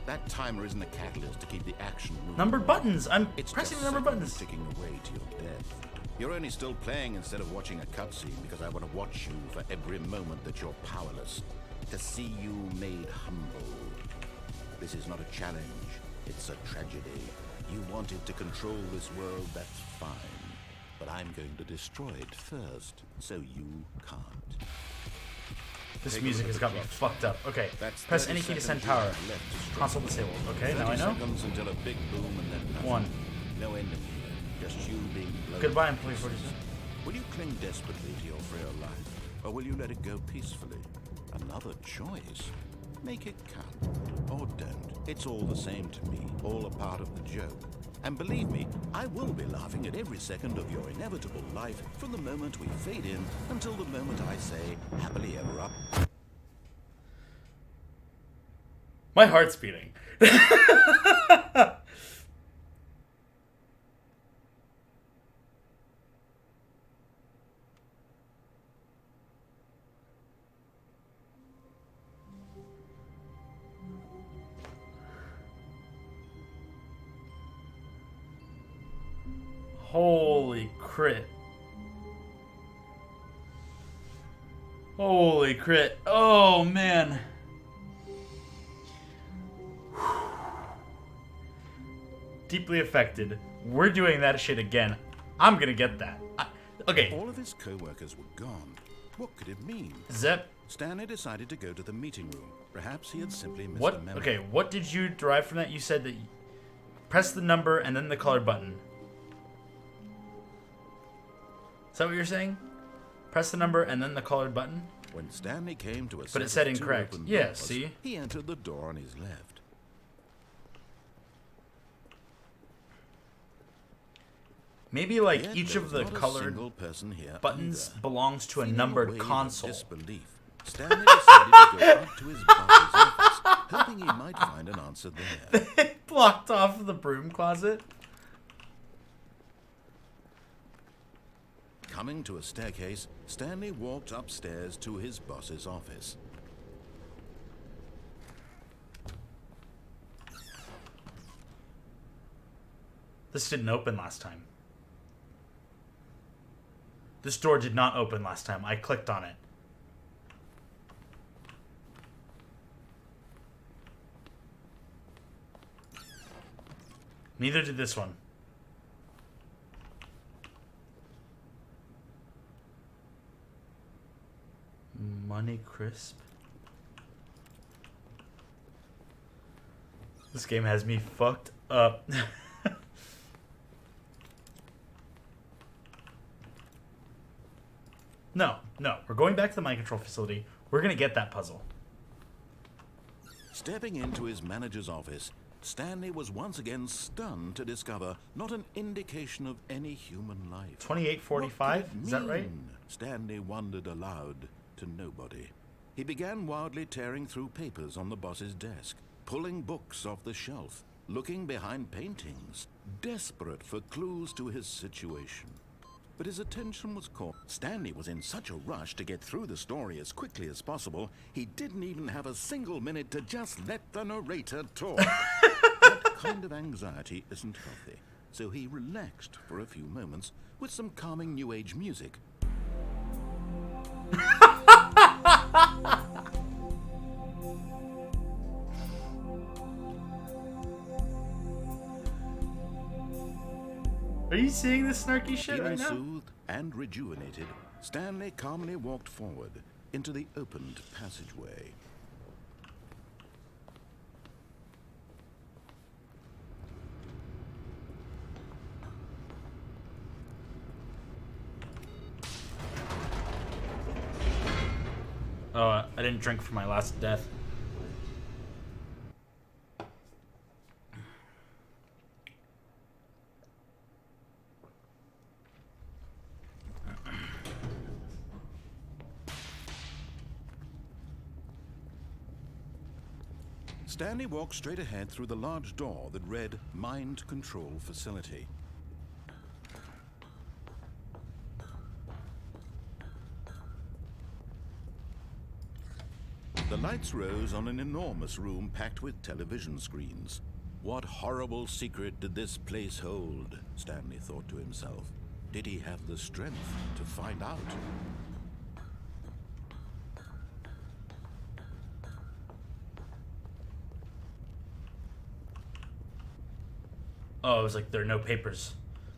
B: That timer isn't a catalyst to keep the action moving.
A: Numbered buttons. I'm
B: It's
A: pressing
B: just
A: the numbered
B: seconds
A: buttons.
B: ticking away to your death. You're only still playing instead of watching a cutscene because I want to watch you for every moment that you're powerless. To see you made humble. This is not a challenge. It's a tragedy. You wanted to control this world, that's fine. But I'm going to destroy it first, so you can't.
A: This
B: Take a
A: music
B: look
A: has
B: at
A: got
B: the
A: me
B: clock.
A: fucked up. Okay.
B: That's
A: Press
B: 30
A: any key to send
B: seconds you
A: power.
B: have left to strike.
A: Console disabled. Okay, now I
B: 30
A: know.
B: seconds until a big boom and then nothing.
A: 1.
B: No ending here. Just you being blown.
A: Goodbye, employee 47.
B: Will you cling desperately to your frail life, or will you let it go peacefully? Another choice. Make it count, or don't. It's all the same to me, all a part of the joke. And believe me, I will be laughing at every second of your inevitable life from the moment we fade in until the moment I say, happily ever up.
A: My heart's beating. Holy crit. Holy crit. Oh, man. Deeply affected. We're doing that shit again. I'm gonna get that. Okay.
B: All of his co-workers were gone. What could it mean?
A: Zep.
B: Stanley decided to go to the meeting room. Perhaps he had simply missed
A: What?
B: a memo.
A: Okay, what did you derive from that? You said that you press the number and then the colored button. Is that what you're saying? Press the number and then the colored button?
B: When Stanley came to a
A: But it
B: set
A: said
B: of two
A: incorrect.
B: open
A: Yeah,
B: doors,
A: see?
B: he entered the door on his left.
A: Maybe like
B: Yet
A: each
B: there
A: of
B: was
A: the
B: not a
A: colored
B: single person here
A: buttons
B: either.
A: belongs to a
B: Feeling
A: numbered
B: wave of
A: console.
B: Disbelief, Stanley decided to go up to his boss's office, hoping he might find an answer there.
A: They blocked off the broom closet.
B: Coming to a staircase, Stanley walked upstairs to his boss's office.
A: This didn't open last time. This door did not open last time. I clicked on it. Neither did this one. Money Crisp. This game has me fucked up. No, we're going back to the mind control facility. We're gonna get that puzzle.
B: Stepping into his manager's office, Stanley was once again stunned to discover not an indication of any human life.
A: 2845,
B: What could it
A: is that right?
B: mean? Stanley wondered aloud to nobody. He began wildly tearing through papers on the boss's desk, pulling books off the shelf, looking behind paintings, desperate for clues to his situation. But his attention was caught. Stanley was in such a rush to get through the story as quickly as possible, he didn't even have a single minute to just let the narrator talk. That kind of anxiety isn't healthy, so he relaxed for a few moments with some calming New Age music.
A: Are you seeing this snarky shit
B: Feeling
A: right now?
B: soothed and rejuvenated, Stanley calmly walked forward into the opened passageway.
A: Oh, I didn't drink for my last death.
B: Stanley walked straight ahead through the large door that read Mind Control Facility. The lights rose on an enormous room packed with television screens. What horrible secret did this place hold? Stanley thought to himself. Did he have the strength to find out?
A: Oh, it was like there are no papers.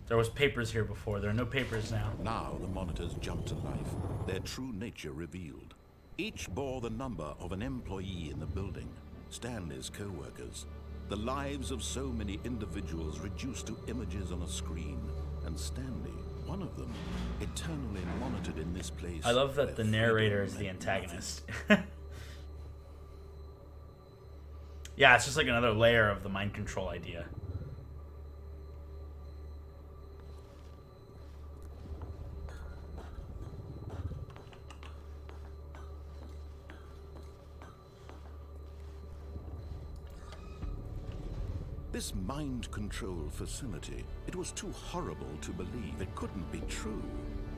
A: There was papers here before. There are no papers now.
B: Now the monitors jumped to life, their true nature revealed. Each bore the number of an employee in the building, Stanley's co-workers. The lives of so many individuals reduced to images on a screen, and Stanley, one of them, eternally monitored in this place.
A: I love that
B: where
A: the narrator is
B: freedom
A: the
B: meant
A: antagonist. Yeah, it's just like another layer of the mind control idea.
B: This mind control facility, it was too horrible to believe. It couldn't be true.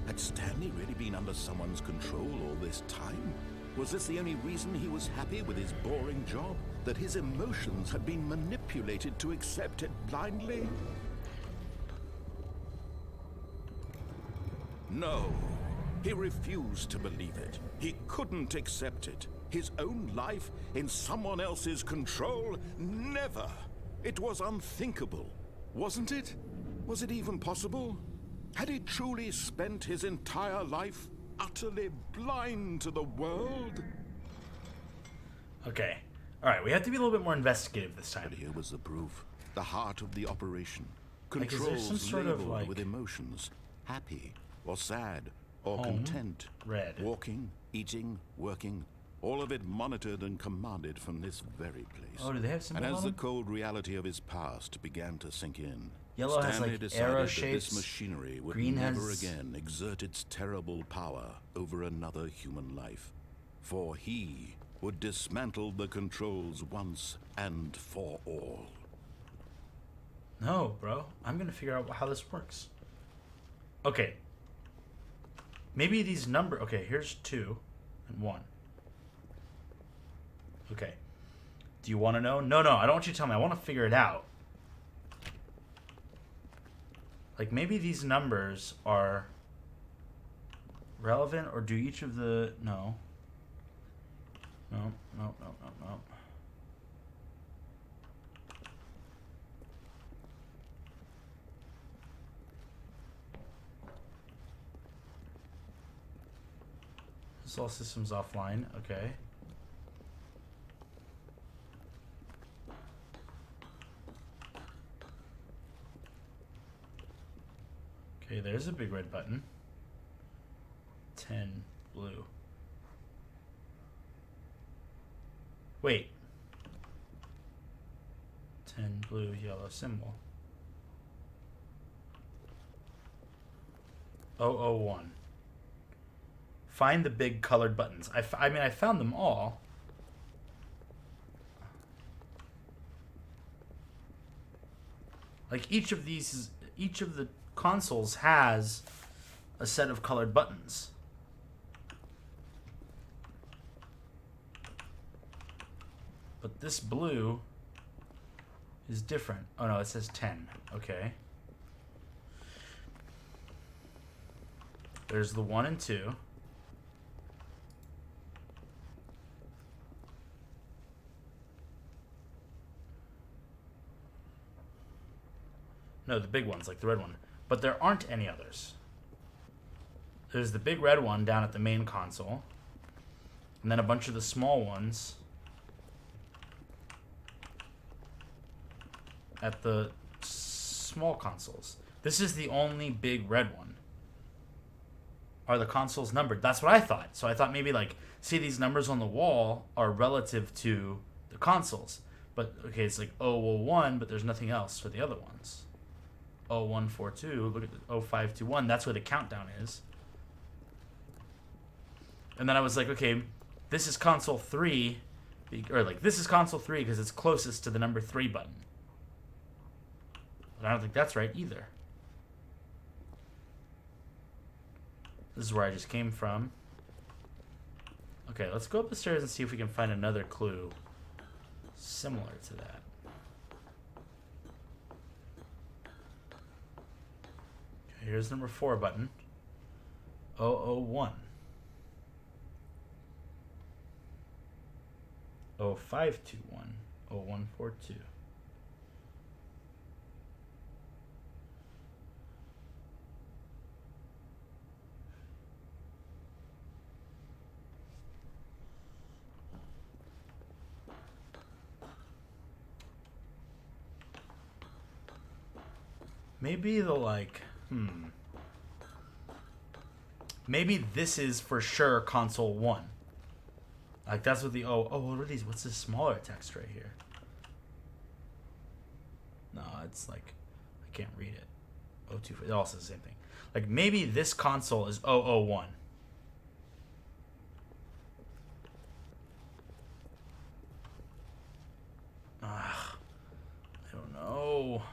B: Had Stanley really been under someone's control all this time? Was this the only reason he was happy with his boring job? That his emotions had been manipulated to accept it blindly? No. He refused to believe it. He couldn't accept it. His own life in someone else's control? Never! It was unthinkable, wasn't it? Was it even possible? Had he truly spent his entire life utterly blind to the world?
A: Okay. Alright, we have to be a little bit more investigative this time.
B: But here was the proof. The heart of the operation.
A: Like, is there
B: Controls
A: some sort of,
B: labeled
A: like,
B: with emotions. Happy, or sad, or
A: home,
B: content.
A: red.
B: Walking, eating, working. All of it monitored and commanded from this very place.
A: Oh, do they have symbols
B: And as
A: on
B: the
A: them?
B: cold reality of his past began to sink in,
A: Yellow has,
B: Stanley
A: like,
B: decided
A: arrow
B: that
A: shapes.
B: this machinery would
A: Green
B: never
A: has-
B: again exert its terrible power over another human life. For he would dismantle the controls once and for all.
A: No, bro. I'm gonna figure out how this works. Okay. Maybe these number... Okay, here's 2 and 1. Okay. Do you want to know? No, I don't want you to tell me. I want to figure it out. Like, maybe these numbers are relevant, or do each of the... No. No. This all systems offline. Okay. Okay, there's a big red button. 10 blue. Wait. 10 blue, yellow symbol. 001. Find the big colored buttons. I mean, I found them all. Like, each of the consoles has a set of colored buttons. But this blue is different. Oh no, it says 10. Okay. There's the 1 and 2. No, the big ones, like the red one. But there aren't any others. There's the big red one down at the main console. And then a bunch of the small ones at the small consoles. This is the only big red one. Are the consoles numbered? That's what I thought. So I thought maybe like, see, these numbers on the wall are relative to the consoles. But, okay, it's like 001, but there's nothing else for the other ones. 0142, look at the 0521, that's where the countdown is. And then I was like, okay, this is console 3, or like, this is console 3 because it's closest to the number 3 button. But I don't think that's right either. This is where I just came from. Okay, let's go up the stairs and see if we can find another clue similar to that. Okay, here's number 4 button. 001. 0521. 0142. Maybe the like, maybe this is for sure console 1. Like that's what the what are these? What's this smaller text right here? No, it's like I can't read it. 024. It all says the same thing. Like maybe this console is 001. I don't know.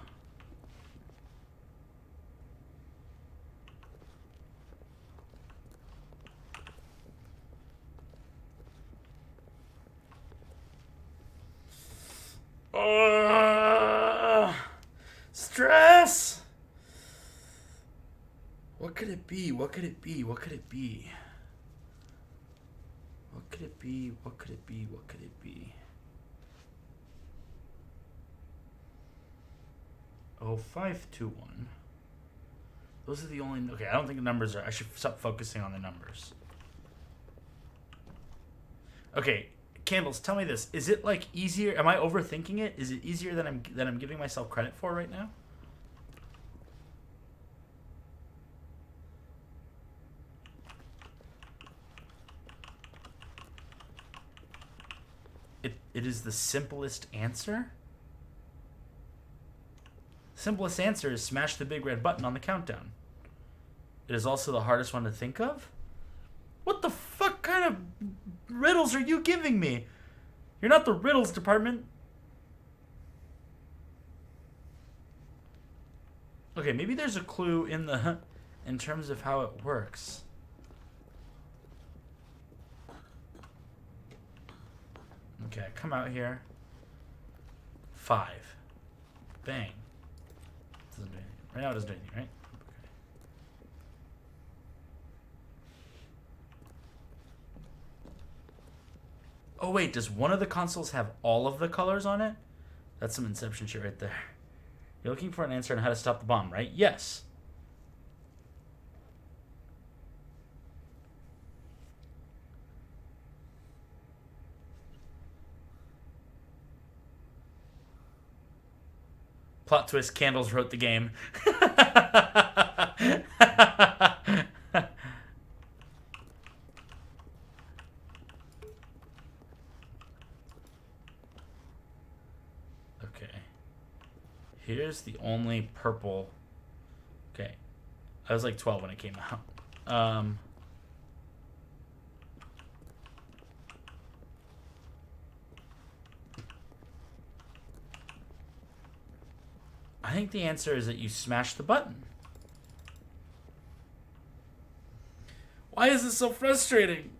A: Stress! What could it be? What could it be? What could it be? What could it be? What could it be? What could it be? 0521. Those are the only... Okay, I don't think the numbers are... I should stop focusing on the numbers. Okay, Candles, tell me this. Is it like easier? Am I overthinking it? Is it easier than I'm giving myself credit for right now? It is the simplest answer? Simplest answer is smash the big red button on the countdown. It is also the hardest one to think of? What the fuck kind of riddles are you giving me? You're not the riddles department. Okay, maybe there's a clue in terms of how it works. Okay, come out here. 5. Bang. Doesn't do anything. Right now it doesn't do anything, right? Okay. Oh wait, does one of the consoles have all of the colors on it? That's some Inception shit right there. You're looking for an answer on how to stop the bomb, right? Yes. Plot twist, Candles wrote the game. Okay. Here's the only purple. Okay. I was like 12 when it came out. I think the answer is that you smash the button. Why is this so frustrating?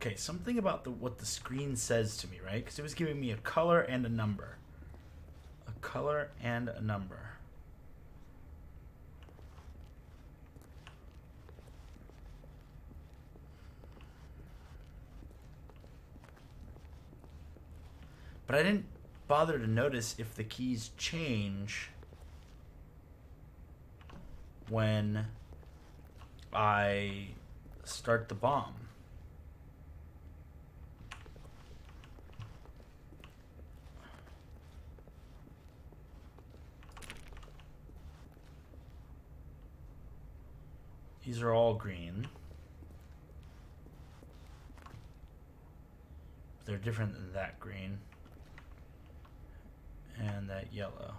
A: Okay, something about what the screen says to me, right? Because it was giving me a color and a number. A color and a number. But I didn't bother to notice if the keys change when I start the bomb. These are all green. They're different than that green. And that yellow.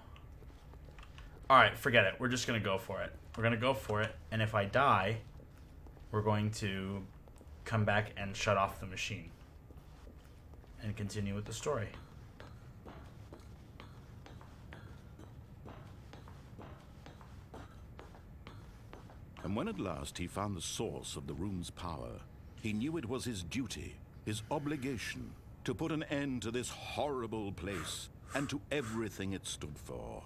A: Alright, forget it. We're just going to go for it. We're going to go for it. And if I die, we're going to come back and shut off the machine. And continue with the story.
B: And when at last he found the source of the room's power, he knew it was his duty, his obligation, to put an end to this horrible place and to everything it stood for.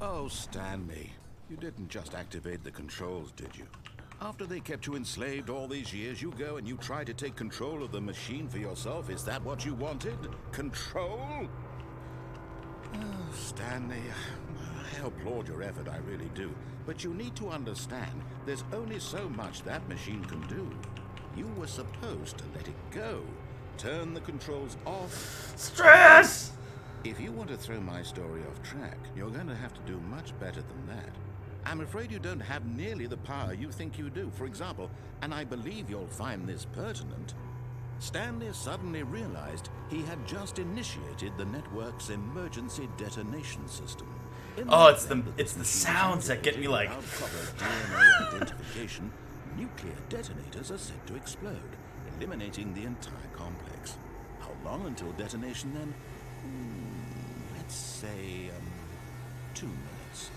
B: Oh, Stanley, you didn't just activate the controls, did you? After they kept you enslaved all these years, you go and you try to take control of the machine for yourself. Is that what you wanted? Control? Oh, Stanley, I applaud your effort, I really do. But you need to understand, there's only so much that machine can do. You were supposed to let it go. Turn the controls off.
A: Stress!
B: If you want to throw my story off track, you're going to have to do much better than that. I'm afraid you don't have nearly the power you think you do. For example, and I believe you'll find this pertinent, Stanley suddenly realized he had just initiated the network's emergency detonation system.
A: Oh, it's the sounds that get me like.
B: Without proper DNA identification, nuclear detonators are set to explode, eliminating the entire complex. How long until detonation then? Let's say 2 minutes.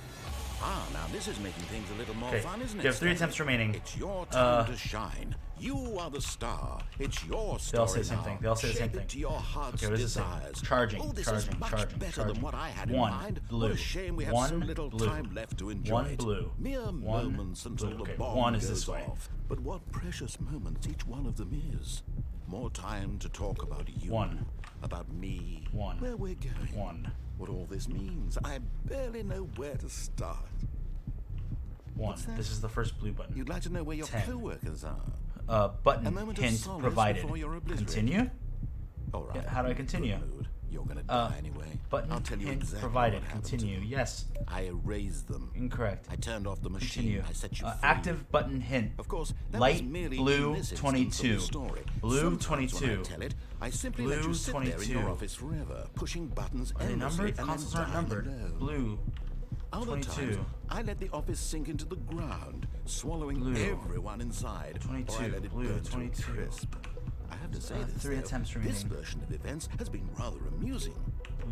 B: Ah, now this is making things a little more fun, isn't it?
A: You have 3 attempts remaining.
B: It's your time to shine. You are the star. It's your story.
A: They all say the same thing. They all say the same
B: Shape it
A: thing.
B: to your heart's
A: Okay, what does it say?
B: desires.
A: Charging,
B: Oh, this
A: charging,
B: is much
A: charging,
B: better
A: charging.
B: than what I had in
A: One
B: mind.
A: blue.
B: What a shame we have
A: One
B: so little
A: blue.
B: time left to enjoy
A: One
B: it.
A: blue.
B: Mere
A: One
B: moments until
A: blue.
B: the
A: Okay,
B: bomb
A: one is
B: goes
A: this way.
B: off. But what precious moments each one of them is. More time to talk about you.
A: One.
B: About me.
A: One.
B: Where we're going.
A: One.
B: What all this means. I barely know where to start.
A: One.
B: What's that?
A: This is the first blue button.
B: You'd like to know where your
A: 10.
B: co-workers are. A
A: Button
B: moment of
A: hint
B: solace
A: provided.
B: before you're obliterated.
A: Continue?
B: All right.
A: Yeah, how do I continue?
B: Good mood. You're gonna die anyway.
A: Button
B: I'll tell you
A: hint
B: exactly
A: provided.
B: what happened to
A: Continue.
B: them.
A: Yes.
B: I erased them.
A: Incorrect.
B: I turned off the machine.
A: Continue.
B: I set you free.
A: Active button hint.
B: Of course, that was
A: Light
B: merely
A: blue
B: in this instance
A: 22.
B: of the story.
A: Blue
B: Sometimes
A: 22.
B: When I tell it, I simply let
A: Blue
B: you sit there in
A: 22.
B: your office forever, pushing buttons
A: Are they
B: endlessly
A: numbered?
B: and
A: Consoles
B: then
A: aren't
B: dying
A: numbered.
B: alone.
A: Blue.
B: Other
A: 22.
B: times, I let the office sink into the ground, swallowing
A: Blue.
B: everyone inside.
A: 22.
B: Or I let it
A: Blue.
B: burn to a
A: 22.
B: crisp. I have to say this,
A: 3
B: though,
A: attempts
B: this
A: remaining.
B: version of events has been rather amusing.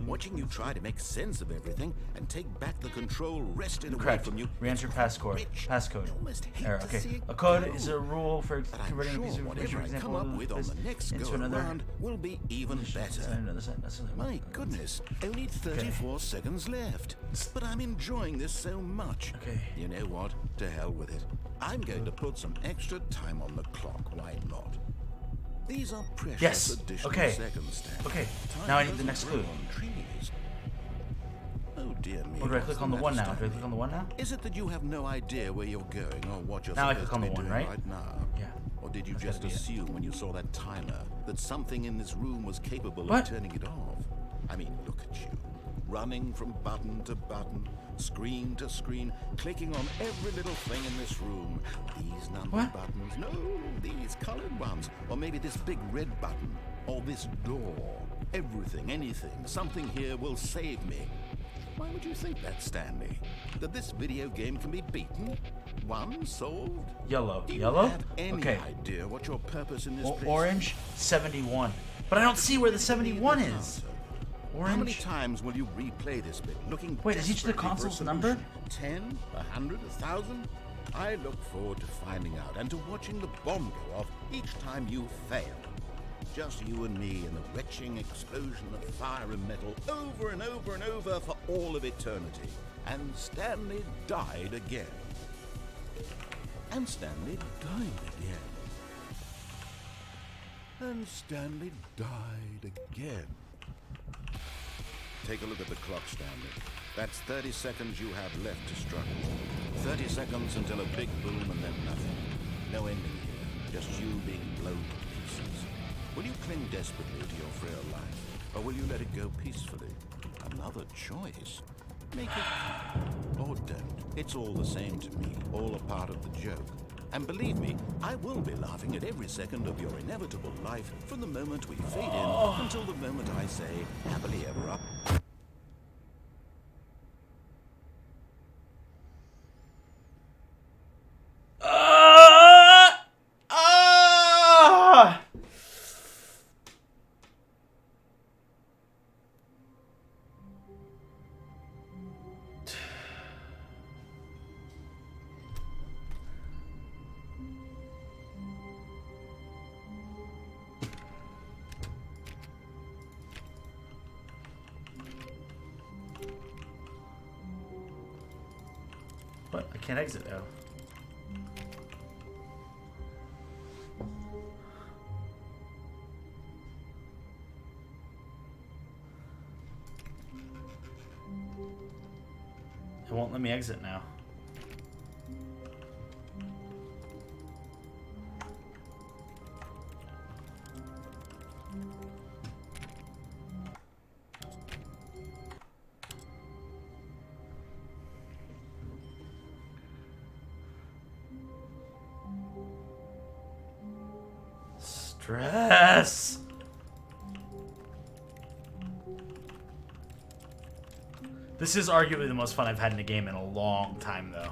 B: Watching you try to make sense of everything and take back the control wrested away
A: Correct.
B: from you.
A: Re-enter passcode.
B: Rich.
A: Passcode.
B: I almost hate
A: Error.
B: to
A: Okay.
B: see it
A: A code
B: go.
A: is a rule for
B: But I'm
A: converting
B: sure
A: a piece of information,
B: whatever
A: for
B: I come up
A: example,
B: with on the next
A: into
B: go
A: another.
B: around will be even better. My goodness, only 34 seconds left. But I'm enjoying this so much.
A: Okay.
B: You know what? To hell with it. I'm going to put some extra time on the clock. Why not? These are precious
A: Yes.
B: additional
A: Okay.
B: seconds, Stan.
A: Okay.
B: Time
A: Now I need the
B: doesn't
A: next
B: grow
A: clue.
B: on trees. Oh dear me.
A: Or do I
B: what's
A: click
B: the
A: on the
B: matter,
A: one now? Do I
B: Stanley?
A: click on the one now?
B: Is it that you have no idea where you're going or what you're
A: Now I
B: supposed
A: click on
B: to
A: the
B: be
A: one,
B: doing
A: right?
B: now?
A: Yeah.
B: Or did you
A: That's
B: just
A: gotta be it.
B: assume when you saw that timer that something in this room was capable
A: What?
B: of turning it off? I mean, look at you. Running from button to button, screen to screen, clicking on every little thing in this room. These numbered
A: What?
B: buttons. No, these colored ones. Or maybe this big red button. Or this door. Everything, anything, something here will save me. Why would you think that, Stanley? That this video game can be beaten? Won? Solved?
A: Yellow.
B: Do you
A: Yellow?
B: have any
A: Okay.
B: idea what your purpose in this place
A: Orange 71. But I don't see where the 71 is.
B: How many
A: Orange.
B: times will you replay this bit, looking
A: Wait, is each of the
B: desperately for a
A: consoles
B: solution?
A: numbered?
B: 10? 100? 1,000? I look forward to finding out and to watching the bomb go off each time you fail. Just you and me in the retching explosion of fire and metal over and over and over for all of eternity. And Stanley died again. And Stanley died again. And Stanley died again. Take a look at the clock, Stanley. That's 30 seconds you have left to struggle. 30 seconds until a big boom and then nothing. No ending here, just you being blown to pieces. Will you cling desperately to your frail life, or will you let it go peacefully? Another choice. Make it count, or don't. It's all the same to me, all a part of the joke. And believe me, I will be laughing at every second of your inevitable life from the moment we fade in until the moment I say, happily ever after.
A: What? I can't exit though. It won't let me exit now. Stress. This is arguably the most fun I've had in a game in a long time, though.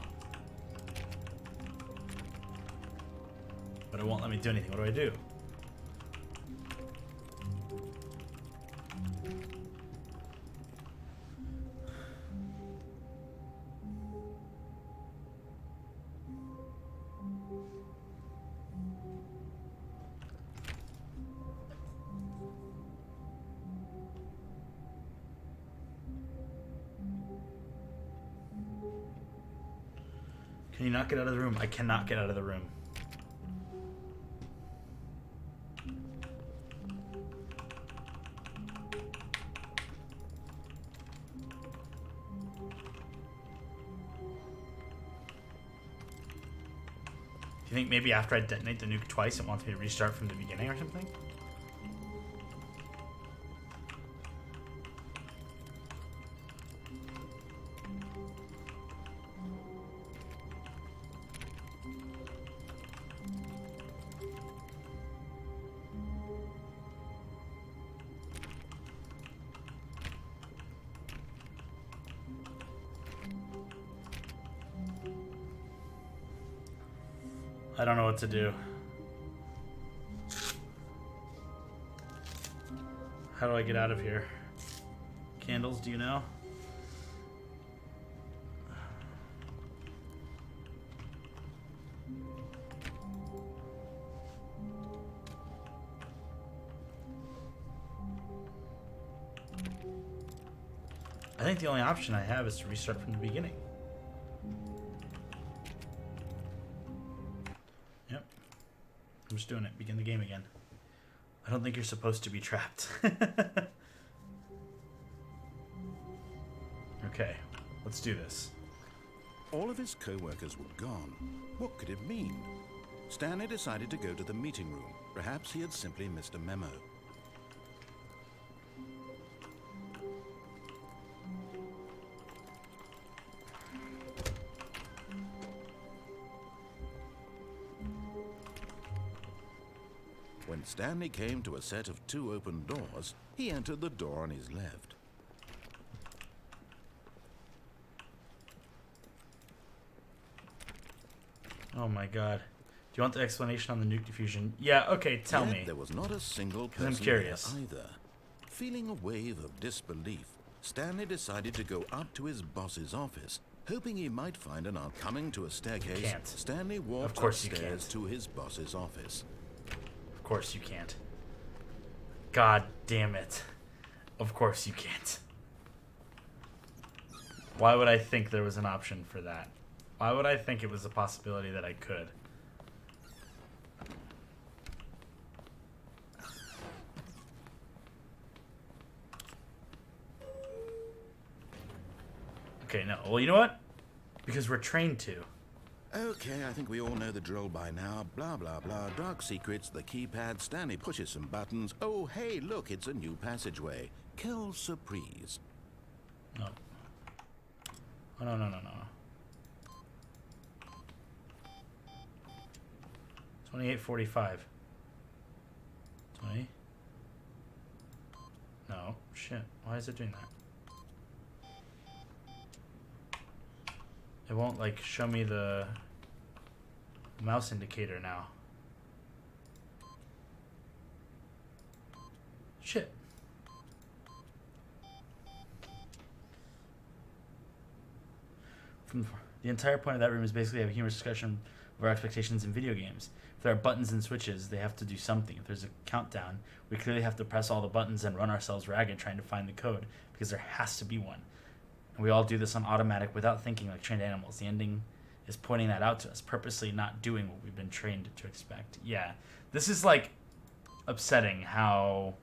A: But it won't let me do anything. What do I do? Can you not get out of the room? I cannot get out of the room. Do you think maybe after I detonate the nuke twice, it wants me to restart from the beginning or something? I don't know what to do. How do I get out of here? Candles, do you know? I think the only option I have is to restart from the beginning. Yep. I'm just doing it. Begin the game again. I don't think you're supposed to be trapped. Okay, let's do this.
B: All of his co-workers were gone. What could it mean? Stanley decided to go to the meeting room. Perhaps he had simply missed a memo. When Stanley came to a set of 2 open doors, he entered the door on his left.
A: Oh my god. Do you want the explanation on the nuke diffusion? Yeah, okay, tell
B: Yet
A: me.
B: there was not a single
A: I'm
B: person
A: curious.
B: there either. Feeling a wave of disbelief, Stanley decided to go up to his boss's office, Hoping he might find an answer. Coming to a staircase,
A: Can't.
B: Stanley walked
A: Of course you
B: upstairs
A: can't.
B: to his boss's office.
A: Of course you can't. God damn it. Of course you can't. Why would I think there was an option for that? Why would I think it was a possibility that I could? Okay, no. Well, you know what? Because we're trained to.
B: Okay, I think we all know the drill by now. Blah, blah, blah. Dark secrets, the keypad. Stanley pushes some buttons. Oh, hey, look, it's a new passageway. Quelle surprise.
A: No. Oh, no, no, no, no. 2845. 20. No. Shit. Why is it doing that? It won't, like, show me the mouse indicator now. Shit. The entire point of that room is basically have a humorous discussion of our expectations in video games. If there are buttons and switches, they have to do something. If there's a countdown, we clearly have to press all the buttons and run ourselves ragged trying to find the code, because there has to be one. And we all do this on automatic without thinking like trained animals. The ending is pointing that out to us, purposely not doing what we've been trained to expect. Yeah, this is like upsetting how...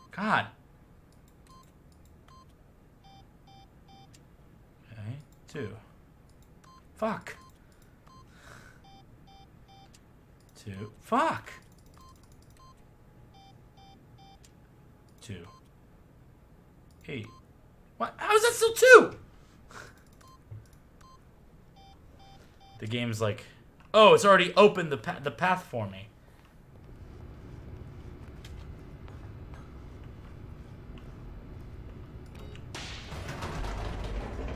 A: God. Okay, 2. Fuck. 2. Fuck. 2. 8. What? How is that still 2? The game's like, oh, it's already opened the path for me.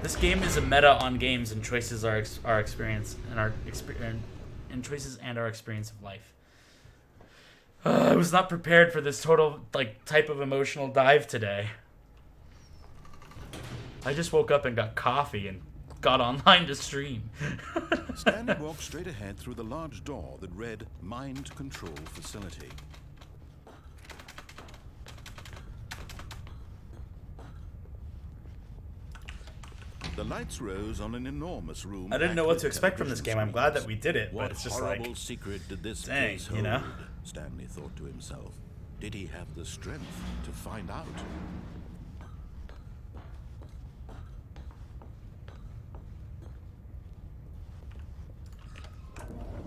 A: This game is a meta on games and choices our experience and our experience and choices and our experience of life. I was not prepared for this total type of emotional dive today. I just woke up and got coffee and got online to stream.
B: Stanley walked straight ahead through the large door that read Mind Control Facility. The lights rose on an enormous room.
A: I didn't know what to expect from this game. I'm glad that we did it, but it's just like...
B: What horrible secret did this
A: dang,
B: place hold?
A: you know?
B: Stanley thought to himself. Did he have the strength to find out?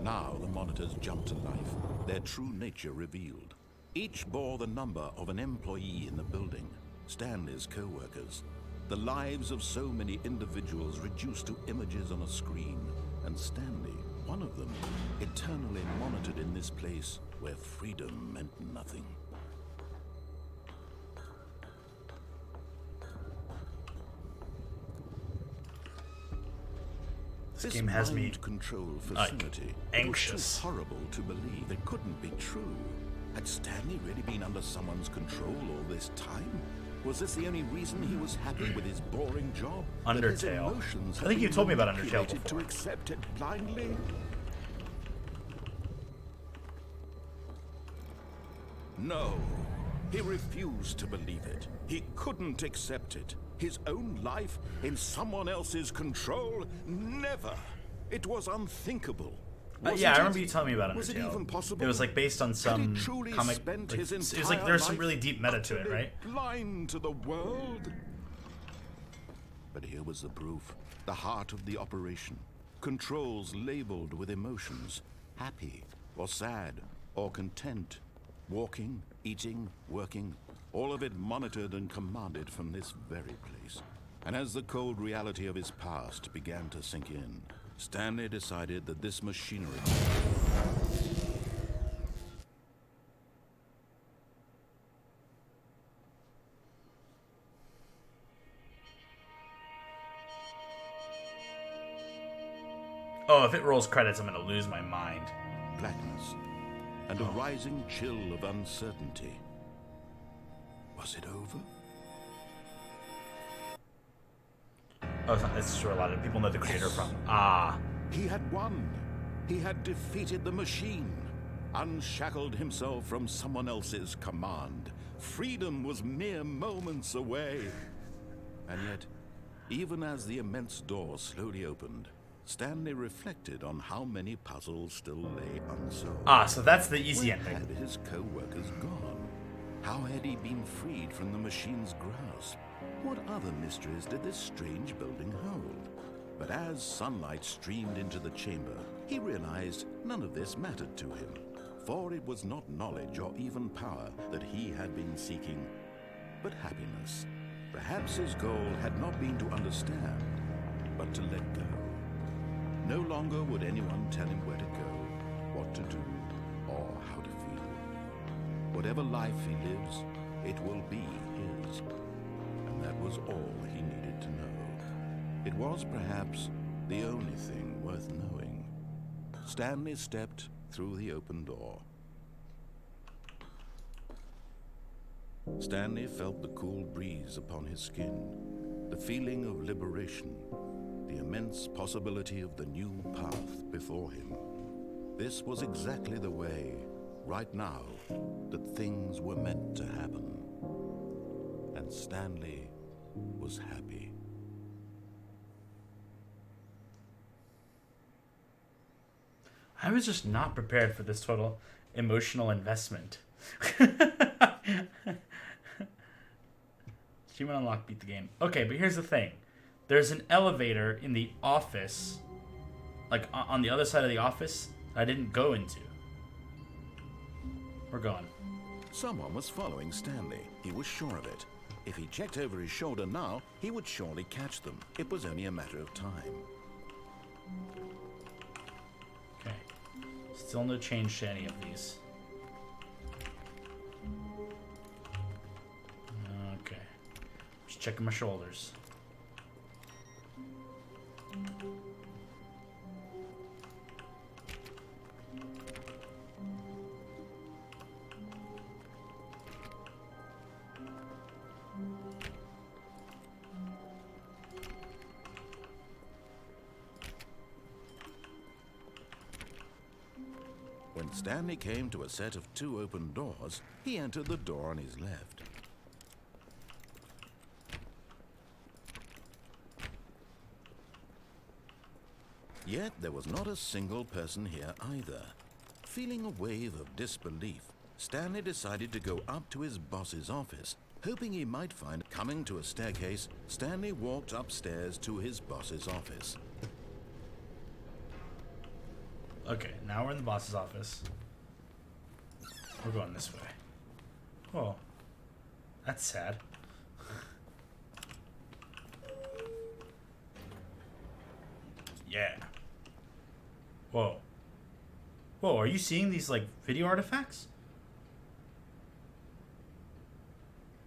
B: Now the monitors jumped to life, their true nature revealed. Each bore the number of an employee in the building, Stanley's co-workers. The lives of so many individuals reduced to images on a screen, and Stanley, one of them, eternally monitored in this place where freedom meant nothing.
A: This game has me
B: control facility
A: anxious.
B: was too horrible to believe. It couldn't be true. Had Stanley really been under someone's control all this time? Was this the only reason he was happy with his boring job?
A: Undertale. I think you told me about Undertale before.
B: To accept it blindly? No. He refused to believe it. He couldn't accept it. His own life in someone else's control? Never. It was unthinkable.
A: Yeah, I remember you telling me about Undertale.
B: Was it even possible?
A: It was like based on some comic.
B: It
A: was like there's some really deep meta to it, right?
B: Blind to the world. But here was the proof. The heart of the operation. Controls labeled with emotions. Happy or sad or content. Walking, eating, working. All of it monitored and commanded from this very place. And as the cold reality of his past began to sink in, Stanley decided that this machinery...
A: Oh, if it rolls credits, I'm gonna lose my mind.
B: Blackness, and a rising chill of uncertainty. Was it over?
A: Oh, it's where a lot of people know the creator from. Ah.
B: He had won. He had defeated the machine, unshackled himself from someone else's command. Freedom was mere moments away. And yet, even as the immense door slowly opened, Stanley reflected on how many puzzles still lay unsolved.
A: Ah, so that's the easy
B: Where
A: ending.
B: had his co-workers gone? How had he been freed from the machine's grasp? What other mysteries did this strange building hold? But as sunlight streamed into the chamber, he realized none of this mattered to him, for it was not knowledge or even power that he had been seeking, but happiness. Perhaps his goal had not been to understand, but to let go. No longer would anyone tell him where to go, what to do, or how to feel. Whatever life he lives, it will be his. And that was all he needed to know. It was perhaps the only thing worth knowing. Stanley stepped through the open door. Stanley felt the cool breeze upon his skin, the feeling of liberation, the immense possibility of the new path before him. This was exactly the way, right now, that things were meant to happen. And Stanley was happy.
A: I was just not prepared for this total emotional investment. Achievement unlock, beat the game. Okay, but here's the thing. There's an elevator in the office, like on the other side of the office, I didn't go into. We're going.
B: Someone was following Stanley. He was sure of it. If he checked over his shoulder now, he would surely catch them. It was only a matter of time.
A: Okay. Still no change to any of these. Okay. Just checking my shoulders.
B: When Stanley came to a set of 2 open doors, he entered the door on his left. Yet there was not a single person here either. Feeling a wave of disbelief, Stanley decided to go up to his boss's office, hoping he might find. Coming to a staircase, Stanley walked upstairs to his boss's office.
A: Okay, now we're in the boss's office. We're going this way. Oh, that's sad. Yeah. Whoa. Whoa, are you seeing these, like, video artifacts?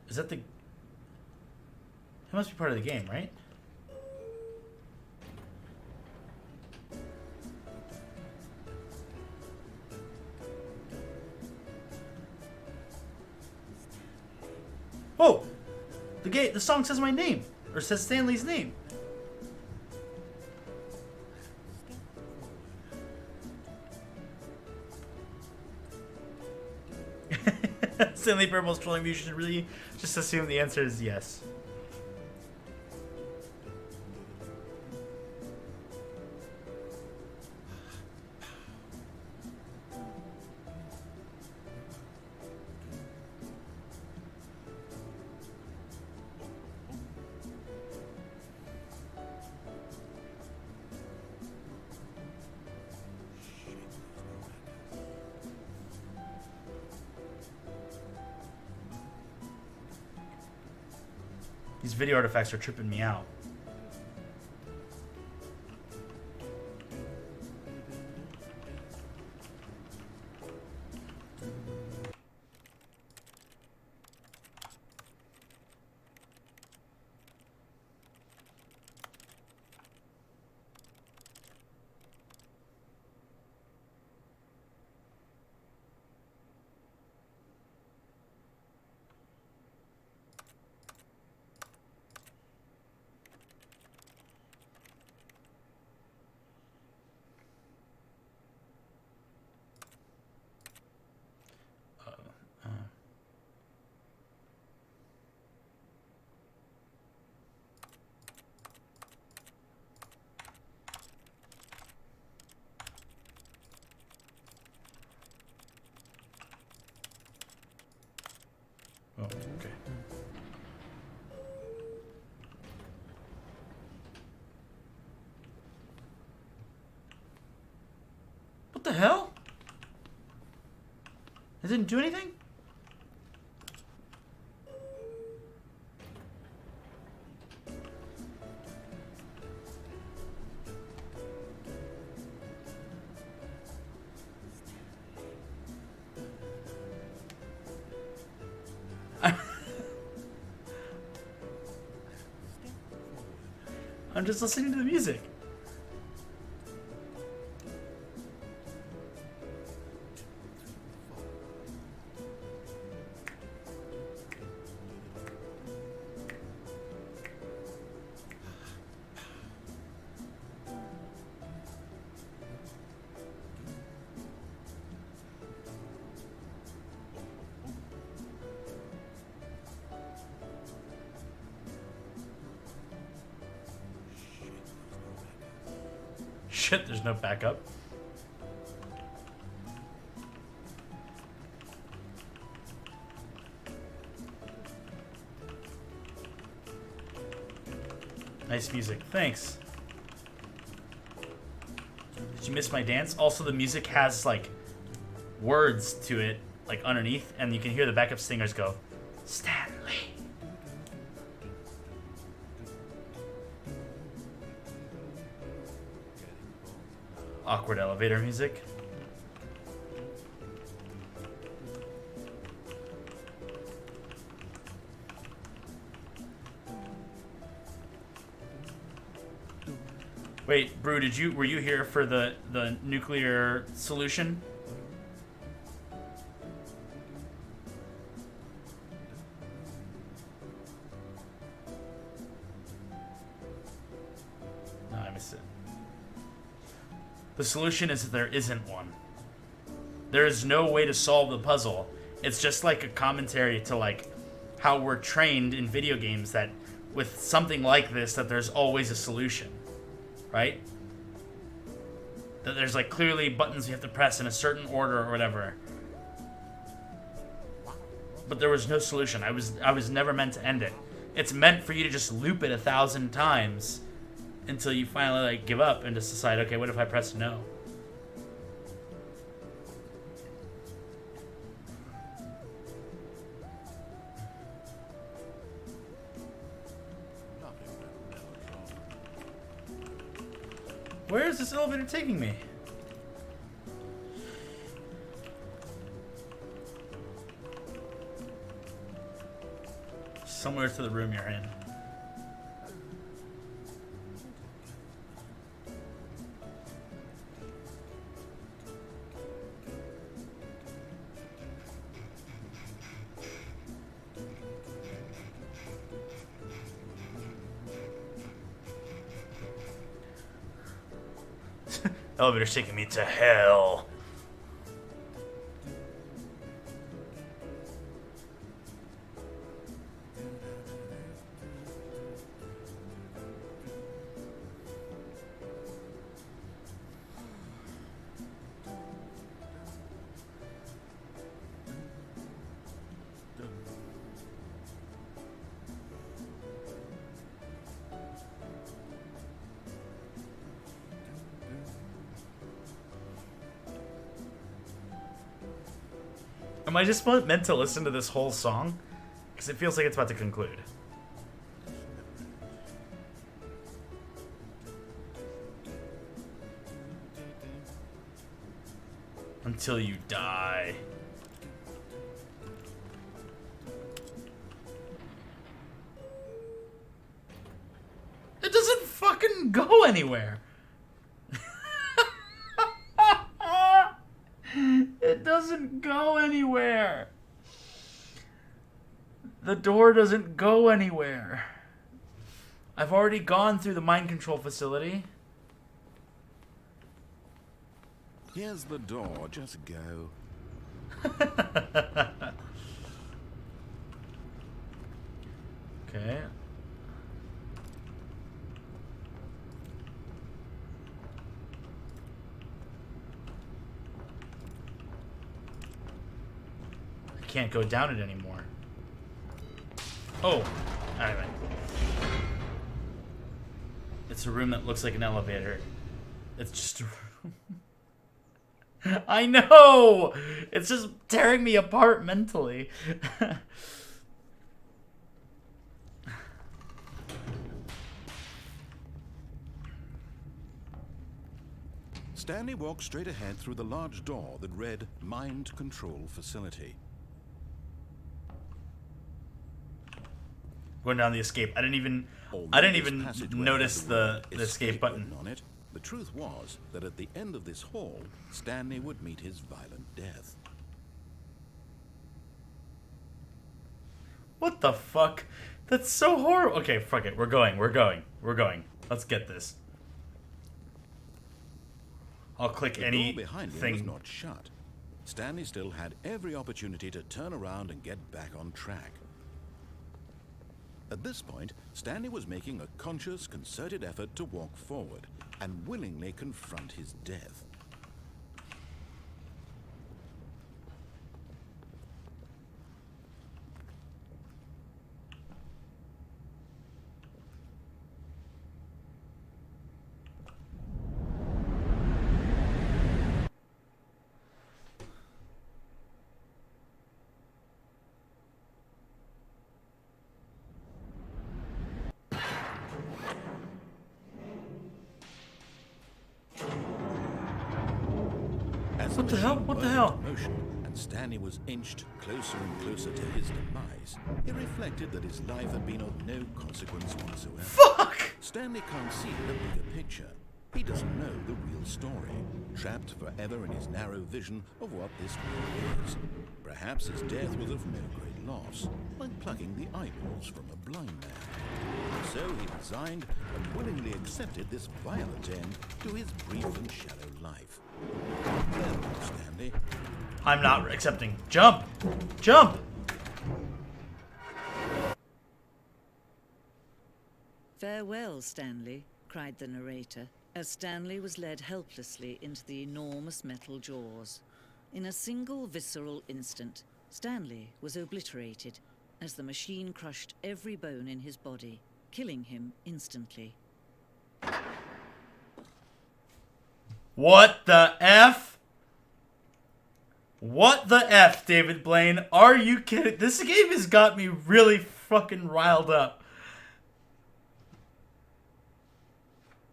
A: Is that the... It must be part of the game, right? Oh! The song says my name. Or says Stanley's name. Stanley Parable's trolling me. You should really just assume the answer is yes. These video artifacts are tripping me out. the hell? It didn't do anything? I'm just listening to the music. Shit, there's no backup. Nice music. Thanks. Did you miss my dance? Also, the music has, like, words to it, like, underneath, and you can hear the backup singers go, Stanley. Awkward elevator music. Wait, Brew, were you here for the nuclear solution? No, I missed it. The solution is that there isn't one. There is no way to solve the puzzle. It's just like a commentary to like how we're trained in video games that with something like this that there's always a solution, right? That there's like clearly buttons you have to press in a certain order or whatever. But there was no solution. I was never meant to end it. It's meant for you to just loop it 1,000 times until you finally like give up and just decide, okay, what if I press no? Where is this elevator taking me? Somewhere to the room you're in. Elevator's taking me to hell. Am I just meant to listen to this whole song? Because it feels like it's about to conclude. Until you die. It doesn't fucking go anywhere. It doesn't go anywhere. The door doesn't go anywhere. I've already gone through the mind control facility.
B: Here's the door, just go.
A: Okay. Can't go down it anymore. Oh, anyway. It's a room that looks like an elevator. It's just a room. I know! It's just tearing me apart mentally.
B: Stanley walked straight ahead through the large door that read Mind Control Facility.
A: Going down the escape. I didn't even notice the escape button
B: on it. The truth was that at the end of this hall, Stanley would meet his violent death.
A: What the fuck? That's so horrible. Okay, fuck it. We're going. Let's get this. I'll click anything.
B: The door behind him was not shut. Stanley still had every opportunity to turn around and get back on track. At this point, Stanley was making a conscious, concerted effort to walk forward and willingly confront his death.
A: What the hell? What the hell?
B: Motion, and Stanley was inched closer and closer to his demise. It reflected that his life had been of no consequence whatsoever.
A: Fuck!
B: Stanley can't see the bigger picture. He doesn't know the real story, trapped forever in his narrow vision of what this world is. Perhaps his death was of no great loss, like plucking the eyeballs from a blind man. So he resigned and willingly accepted this violent end to his brief and shallow life. Farewell, Stanley.
A: I'm not accepting. Jump! Jump!
D: Farewell, Stanley, cried the narrator, as Stanley was led helplessly into the enormous metal jaws. In a single visceral instant, Stanley was obliterated as the machine crushed every bone in his body, killing him instantly.
A: What the F? What the F, David Blaine? Are you kidding? This game has got me really fucking riled up.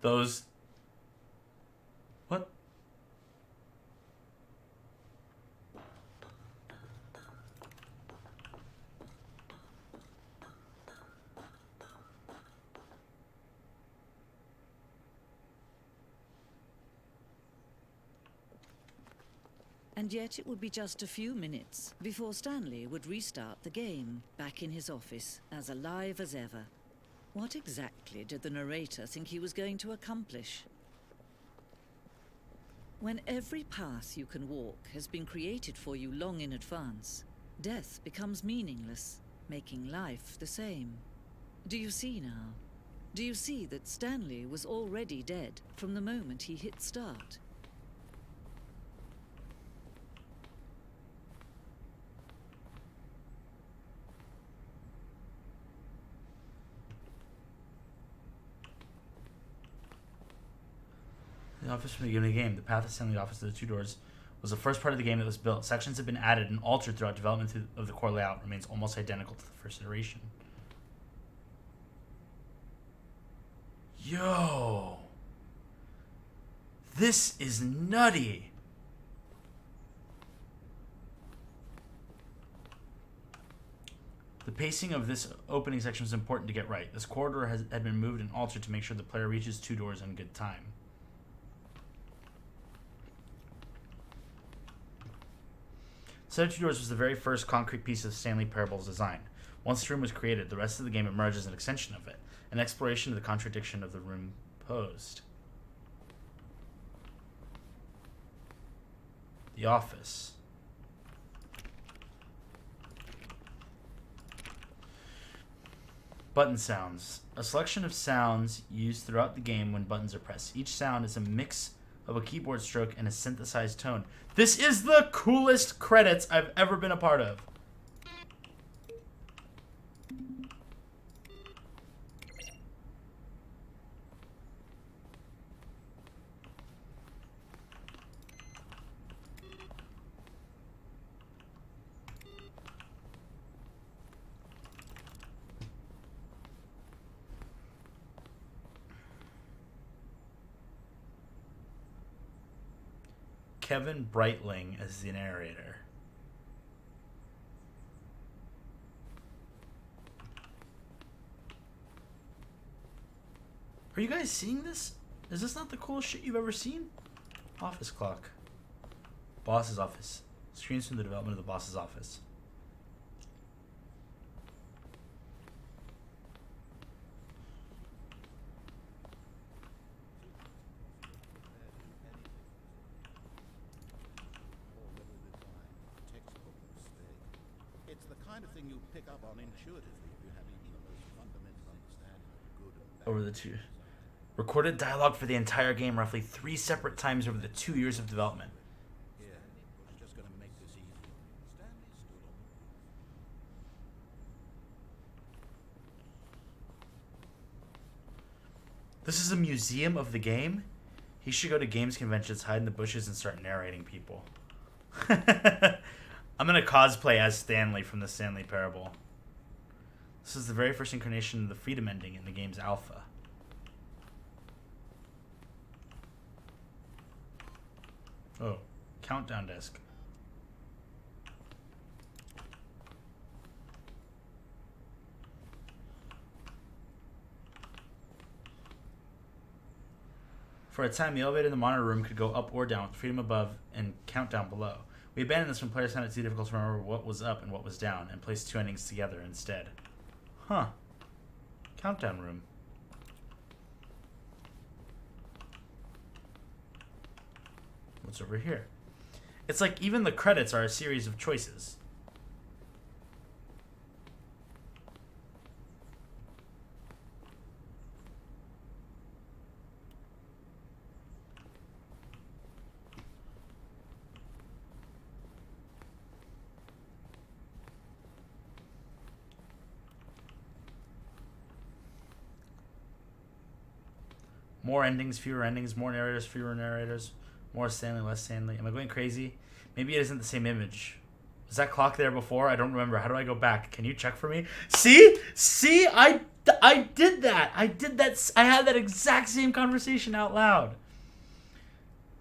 A: Those... What?
D: And yet it would be just a few minutes before Stanley would restart the game, back in his office, as alive as ever. What exactly did the narrator think he was going to accomplish? When every path you can walk has been created for you long in advance, death becomes meaningless, making life the same. Do you see now? Do you see that Stanley was already dead from the moment he hit start?
A: The office from the beginning of the game. The path of Stanley office to the two doors was the first part of the game that was built. Sections have been added and altered throughout development of the core layout. Remains almost identical to the first iteration. Yo. This is nutty. The pacing of this opening section was important to get right. This corridor had been moved and altered to make sure the player reaches two doors in good time. Set of two doors was the very first concrete piece of Stanley Pyl0s design. Once the room was created, the rest of the game emerged as an extension of it, an exploration of the contradiction of the room posed. The office. Button sounds. A selection of sounds used throughout the game when buttons are pressed. Each sound is a mix of a keyboard stroke and a synthesized tone. This is the coolest credits I've ever been a part of. Kevin Breitling as the narrator. Are you guys seeing this? Is this not the coolest shit you've ever seen? Office clock. Boss's office. Screens from the development of the boss's office.
B: It's the kind of thing you pick up on intuitively if you have even the most fundamental understanding of good and bad.
A: Over the two. Recorded dialogue for the entire game roughly 3 separate times over the 2 years of development.
B: Here, was just going to make this easy. Stanley stood on the...
A: This is a museum of the game? He should go to games conventions, hide in the bushes, and start narrating people. I'm gonna cosplay as Stanley from the Stanley Parable. This is the very first incarnation of the freedom ending in the game's alpha. Oh, countdown disc. For a time, the elevator in the monitor room could go up or down, with freedom above and countdown below. We abandoned this when players found it too difficult to remember what was up and what was down, and placed 2 endings together instead. Huh. Countdown room. What's over here? It's like even the credits are a series of choices. More endings, fewer endings, more narrators, fewer narrators, more Stanley, less Stanley. Am I going crazy? Maybe it isn't the same image. Was that clock there before? I don't remember. How do I go back? Can you check for me? See? See? I did that. I did that. I had that exact same conversation out loud.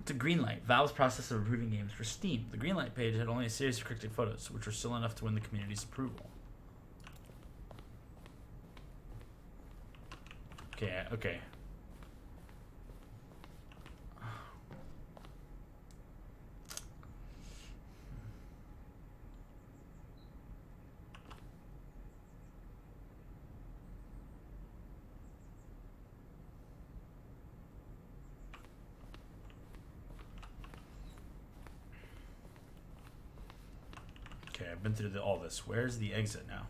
A: To Greenlight, Valve's process of approving games for Steam. The Greenlight page had only a series of corrected photos, which were still enough to win the community's approval. Okay, okay. Okay, I've been through all this. Where's the exit now?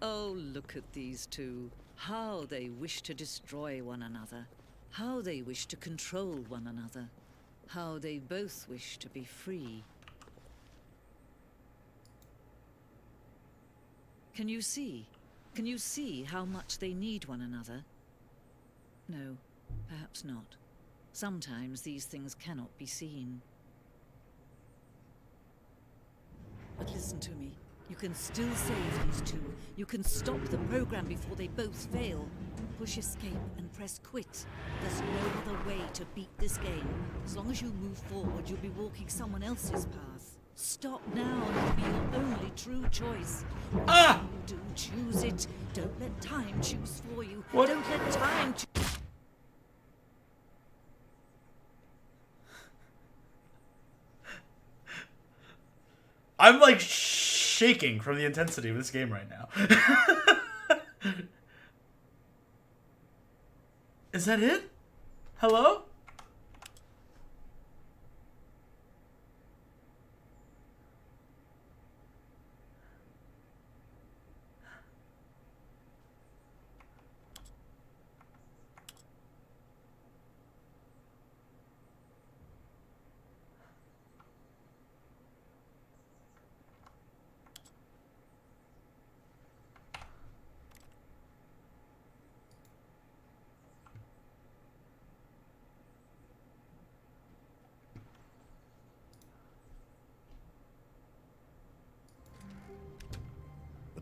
D: Oh, look at these two. How they wish to destroy one another. How they wish to control one another. How they both wish to be free. Can you see? Can you see how much they need one another? No, perhaps not. Sometimes these things cannot be seen. But listen to me. You can still save these two. You can stop the program before they both fail. Push escape and press quit. There's no other way to beat this game. As long as you move forward, you'll be walking someone else's path. Stop now and it'll be your only true choice. Whatever you do, choose it. Don't let time choose for you.
A: What?
D: Don't let time choose.
A: I'm like shaking from the intensity of this game right now. Is that it? Hello?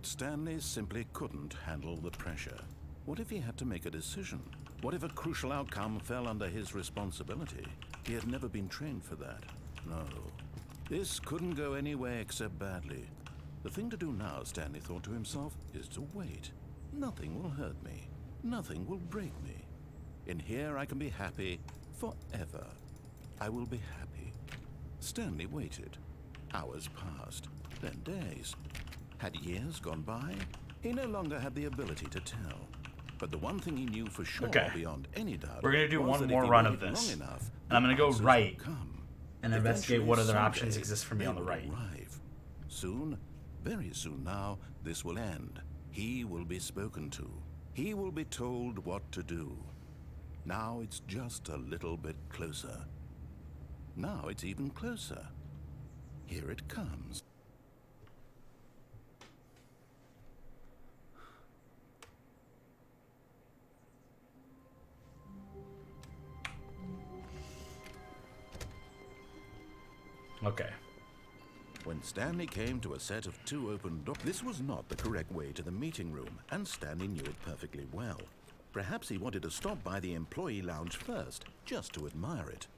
B: But Stanley simply couldn't handle the pressure. What if he had to make a decision? What if a crucial outcome fell under his responsibility? He had never been trained for that. No. This couldn't go any way except badly. The thing to do now, Stanley thought to himself, is to wait. Nothing will hurt me. Nothing will break me. In here I can be happy forever. I will be happy. Stanley waited. Hours passed, then days. Had years gone by? He no longer had the ability to tell. But the one thing he knew for sure, beyond any doubt,
A: we're gonna do
B: was
A: one
B: that
A: more
B: if he
A: run of
B: waited
A: this,
B: long enough,
A: and I'm gonna go
B: answers
A: right
B: would come.
A: and investigate what other
B: Eventually,
A: options
B: someday,
A: exist for me
B: they
A: on the
B: would
A: right.
B: arrive. Soon, very soon now, this will end. He will be spoken to. He will be told what to do. Now it's just a little bit closer. Now it's even closer. Here it comes.
A: Okay.
B: When Stanley came to a set of 2 open doors, this was not the correct way to the meeting room, and Stanley knew it perfectly well. Perhaps he wanted to stop by the employee lounge first, just to admire it.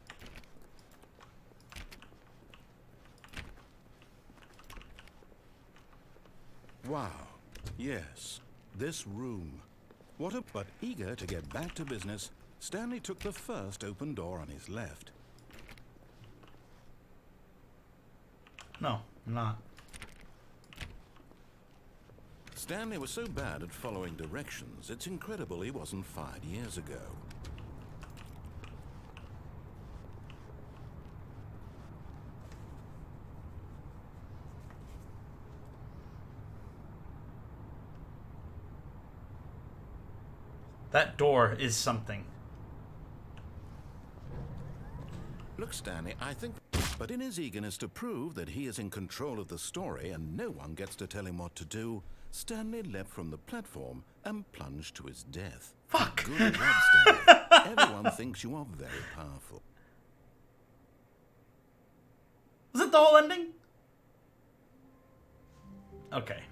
B: Wow. Yes, this room. But eager to get back to business, Stanley took the first open door on his left.
A: No, I'm not.
B: Stanley was so bad at following directions, it's incredible he wasn't fired years ago.
A: That door is something.
B: Look, Stanley, I think... But in his eagerness to prove that he is in control of the story and no one gets to tell him what to do, Stanley leapt from the platform and plunged to his death.
A: Fuck!
B: Good job, Stanley. Everyone thinks you are very powerful.
A: Was it the whole ending? Okay.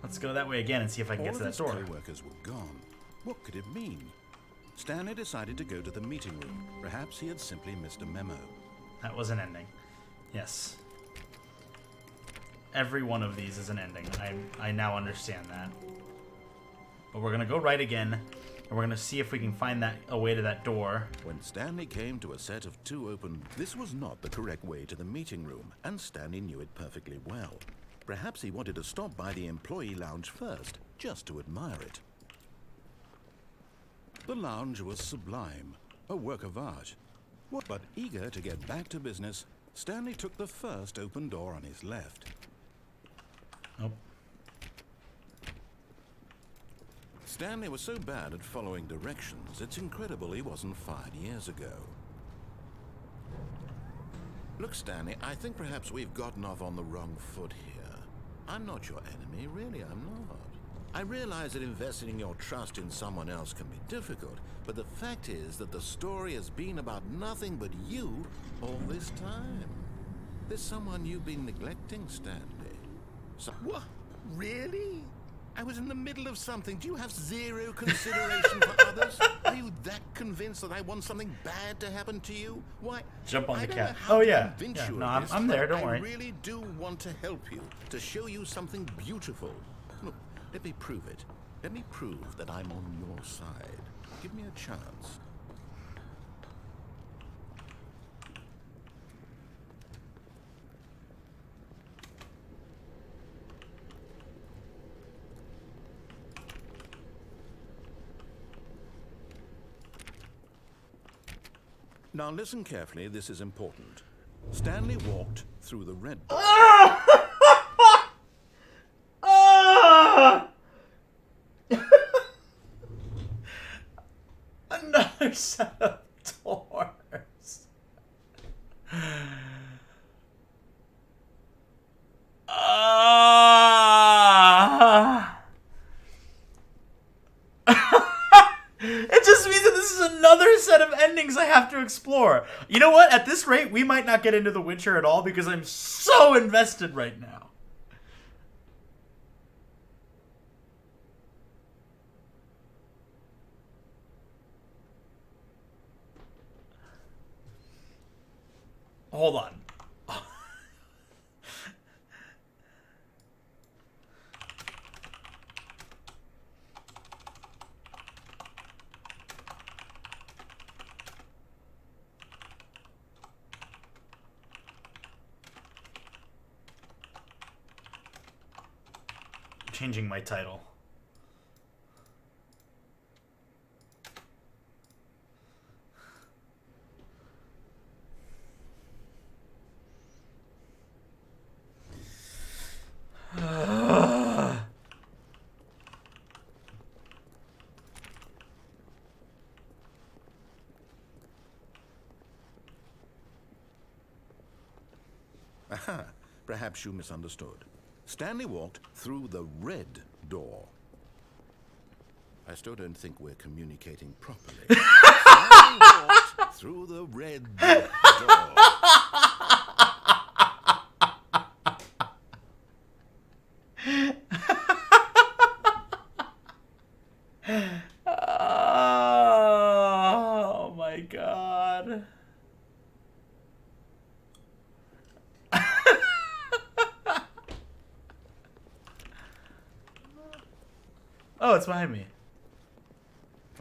A: Let's go that way again and see if I can get to that door.
B: All of his co-workers were gone. What could it mean? Stanley decided to go to the meeting room. Perhaps he had simply missed a memo.
A: That was an ending. Yes. Every one of these is an ending. I now understand that. But we're gonna go right again, and we're gonna see if we can find a way to that door.
B: When Stanley came to a set of 2 open... This was not the correct way to the meeting room, and Stanley knew it perfectly well. Perhaps he wanted to stop by the employee lounge first, just to admire it. The lounge was sublime, a work of art. But eager to get back to business, Stanley took the first open door on his left.
A: Nope.
B: Stanley was so bad at following directions, it's incredible he wasn't fired years ago. Look, Stanley, I think perhaps we've gotten off on the wrong foot here. I'm not your enemy, really, I'm not. I realize that investing your trust in someone else can be difficult, but the fact is that the story has been about nothing but you all this time. There's someone you've been neglecting, Stanley. What? Really? I was in the middle of something. Do you have zero consideration for others? Are you that convinced that I want something bad to happen to you? Why?
A: Jump on the
B: I don't
A: cat.
B: know how
A: Oh,
B: to
A: yeah.
B: convince
A: Yeah,
B: you
A: no,
B: of this,
A: I'm there,
B: but
A: don't worry.
B: I really do want to help you, to show you something beautiful. Look, let me prove it. Let me prove that I'm on your side. Give me a chance. Now listen carefully, this is important. Stanley walked through the red door.
A: Another set of doors. It just means that this is another set of endings I have to explore. You know what? At this rate, we might not get into The Witcher at all because I'm so invested right now. Hold on. Changing my title.
B: Aha, perhaps you misunderstood. Stanley walked through the red door. I still don't think we're communicating properly. Stanley walked through the red door.
A: Oh my god. Oh, it's behind me.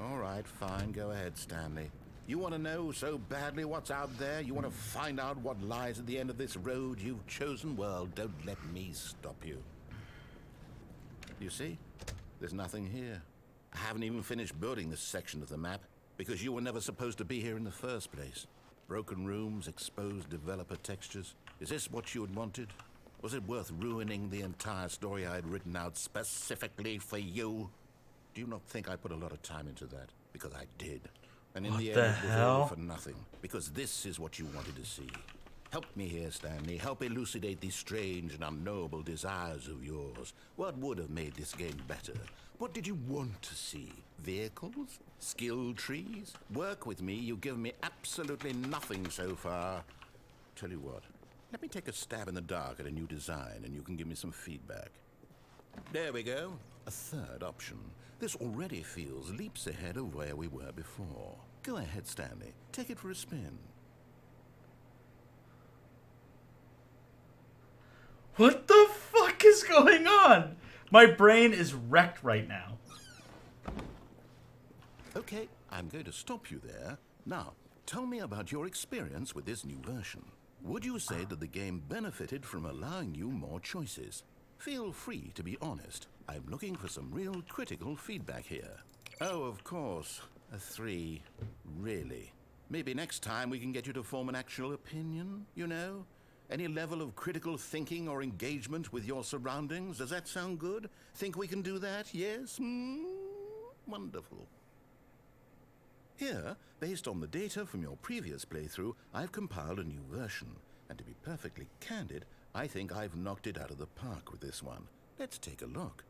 B: All right, fine. Go ahead, Stanley. You want to know so badly what's out there? You want to find out what lies at the end of this road you've chosen? Well, don't let me stop you. You see? There's nothing here. I haven't even finished building this section of the map because you were never supposed to be here in the first place. Broken rooms, exposed developer textures. Is this what you had wanted? Was it worth ruining the entire story I had written out specifically for you? Do you not think I put a lot of time into that? Because I did. And in the end, it was all for nothing. Because this is what you wanted to see. Help me here, Stanley. Help elucidate these strange and unknowable desires of yours. What would have made this game better? What did you want to see? Vehicles? Skill trees? Work with me. You've given me absolutely nothing so far. Tell you what. Let me take a stab in the dark at a new design, and you can give me some feedback. There we go. A third option. This already feels leaps ahead of where we were before. Go ahead, Stanley. Take it for a spin.
A: What the fuck is going on? My brain is wrecked right now.
B: Okay, I'm going to stop you there. Now, tell me about your experience with this new version. Would you say that the game benefited from allowing you more choices? Feel free to be honest. I'm looking for some real critical feedback here. Oh, of course. A 3. Really? Maybe next time we can get you to form an actual opinion, you know? Any level of critical thinking or engagement with your surroundings? Does that sound good? Think we can do that? Yes? Wonderful. Here, based on the data from your previous playthrough, I've compiled a new version. And to be perfectly candid, I think I've knocked it out of the park with this one. Let's take a look.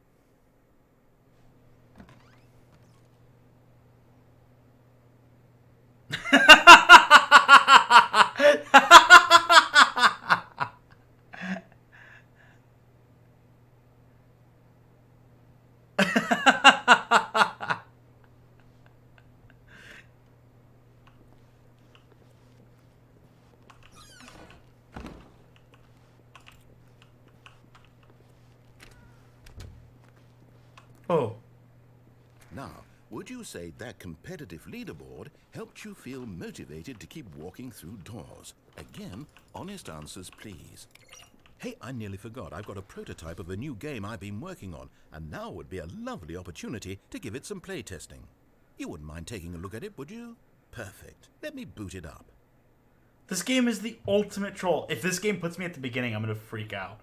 A: Oh.
B: Now, would you say that competitive leaderboard helped you feel motivated to keep walking through doors? Again, honest answers, please. Hey, I nearly forgot. I've got a prototype of a new game I've been working on, and now would be a lovely opportunity to give it some playtesting. You wouldn't mind taking a look at it, would you? Perfect. Let me boot it up.
A: This game is the ultimate troll. If this game puts me at the beginning, I'm gonna freak out.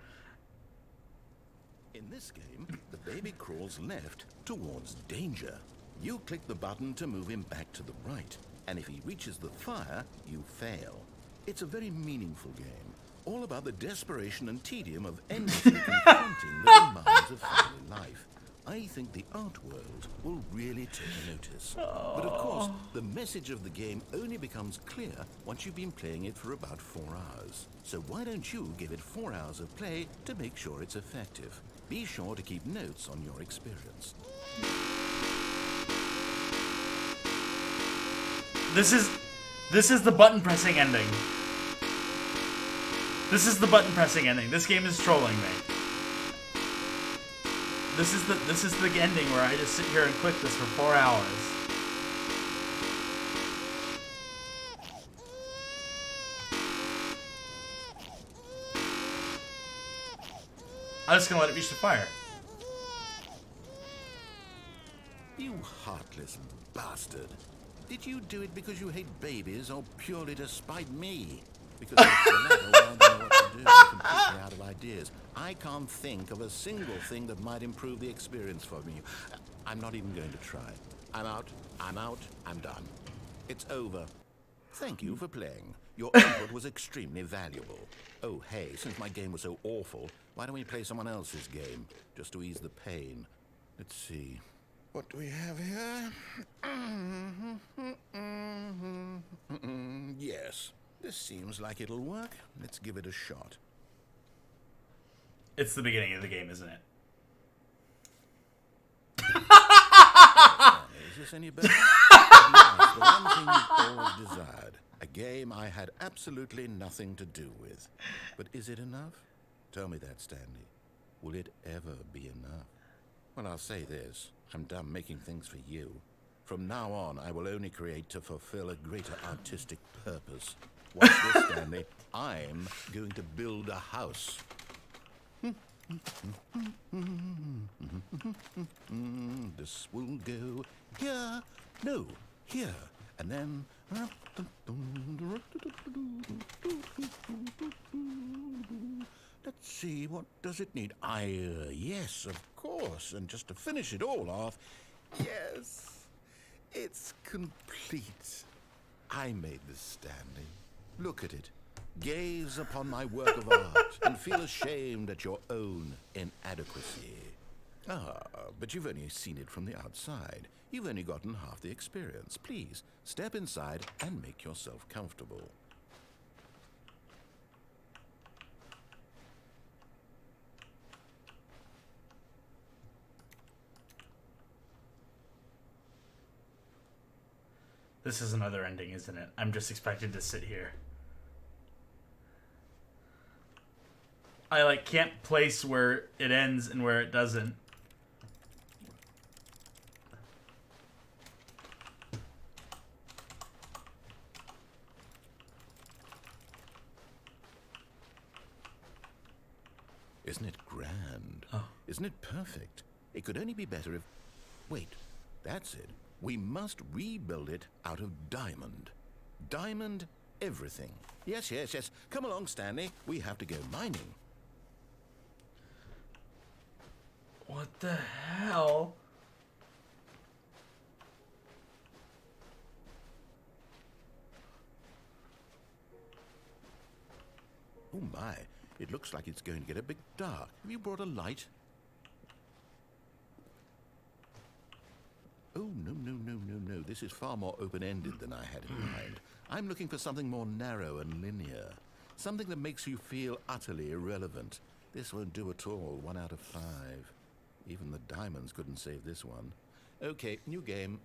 B: In this game, the baby crawls left towards danger. You click the button to move him back to the right, and if he reaches the fire, you fail. It's a very meaningful game, all about the desperation and tedium of endlessly confronting the demands of family life. I think the art world will really take notice. But of course, the message of the game only becomes clear once you've been playing it for about 4 hours. So why don't you give it 4 hours of play to make sure it's effective? Be sure to keep notes on your experience.
A: This is the button pressing ending. This is the button pressing ending. This game is trolling me. This is the ending where I just sit here and click this for 4 hours. I'm just gonna let it reach the fire.
B: You heartless bastard. Did you do it because you hate babies or purely to spite me? Because it's the latter, well, I don't know what to do. I'm completely out of ideas. I can't think of a single thing that might improve the experience for me. I'm not even going to try. I'm out, I'm done. It's over. Thank you for playing. Your input was extremely valuable. Oh, hey, since my game was so awful, why don't we play someone else's game, just to ease the pain? Let's see. What do we have here? Yes, this seems like it'll work. Let's give it a shot.
A: It's the beginning of the game, isn't it?
B: Is this any better? Yes, the one thing you've always desired. A game I had absolutely nothing to do with. But is it enough? Tell me that, Stanley. Will it ever be enough? Well, I'll say this. I'm done making things for you. From now on, I will only create to fulfill a greater artistic purpose. Watch this, Stanley. I'm going to build a house. This will go here. No, here. And then... Let's see, what does it need? Yes, of course. And just to finish it all off, yes, it's complete. I made this, Stanley. Look at it. Gaze upon my work of art and feel ashamed at your own inadequacy. Ah, but you've only seen it from the outside. You've only gotten half the experience. Please, step inside and make yourself comfortable.
A: This is another ending, isn't it? I'm just expected to sit here. I can't place where it ends and where it doesn't.
B: Isn't it grand?
A: Oh.
B: Isn't it perfect? It could only be better if... Wait, that's it. We must rebuild it out of diamond. Diamond everything. Yes. Come along, Stanley. We have to go mining.
A: What the hell?
B: Oh my, it looks like it's going to get a bit dark. Have you brought a light? Oh, no. This is far more open-ended than I had in mind. I'm looking for something more narrow and linear. Something that makes you feel utterly irrelevant. This won't do at all. 1 out of 5. Even the diamonds couldn't save this one. Okay, new game.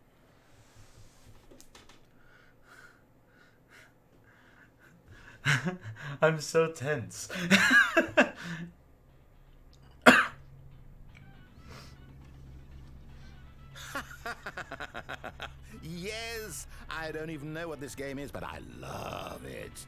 A: I'm so tense.
B: Yes! I don't even know what this game is, but I love it.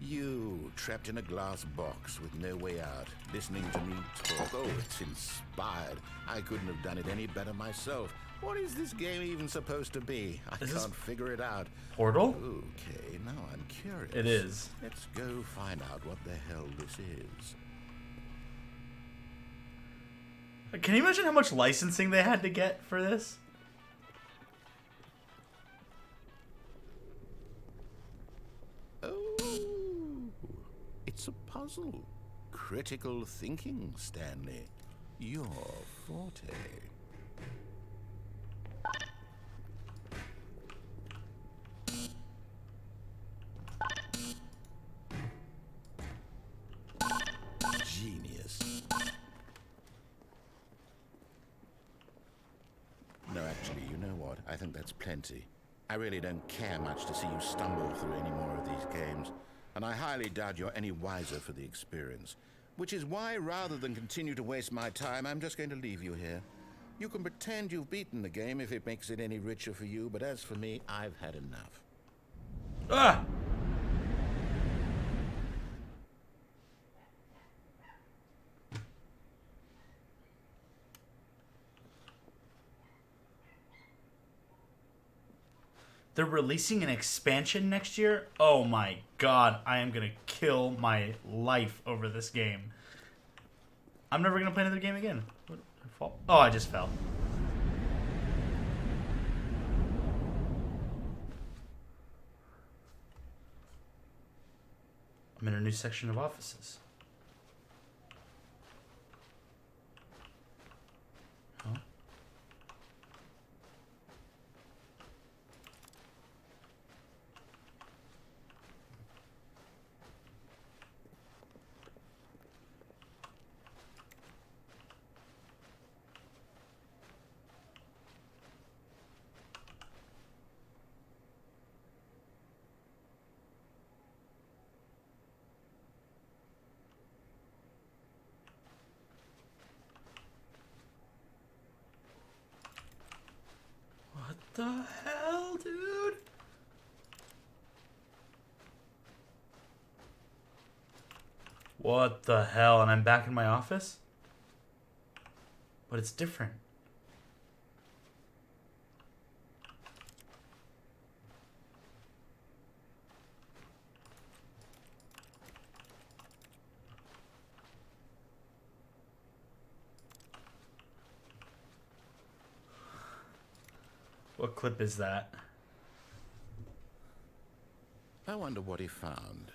B: You, trapped in a glass box with no way out, listening to me talk. Oh, it's inspired. I couldn't have done it any better myself. What is this game even supposed to be? I can't figure it out.
A: Portal?
B: Okay, now I'm curious.
A: It is.
B: Let's go find out what the hell this is.
A: Can you imagine how much licensing they had to get for this?
B: Oh, it's a puzzle. Critical thinking, Stanley. Your forte. Genius. No, actually, you know what? I think that's plenty. I really don't care much to see you stumble through any more of these games. and I highly doubt you're any wiser for the experience. Which is why, rather than continue to waste my time, I'm just going to leave you here. You can pretend you've beaten the game if it makes it any richer for you, but as for me, I've had enough.
A: Ah! They're releasing an expansion next year? Oh my god, I am gonna kill my life over this game. I'm never gonna play another game again. Oh, I just fell. I'm in a new section of offices. Huh? What the hell, dude? What the hell? And I'm back in my office? But it's different. What clip is that?
B: I wonder what he found.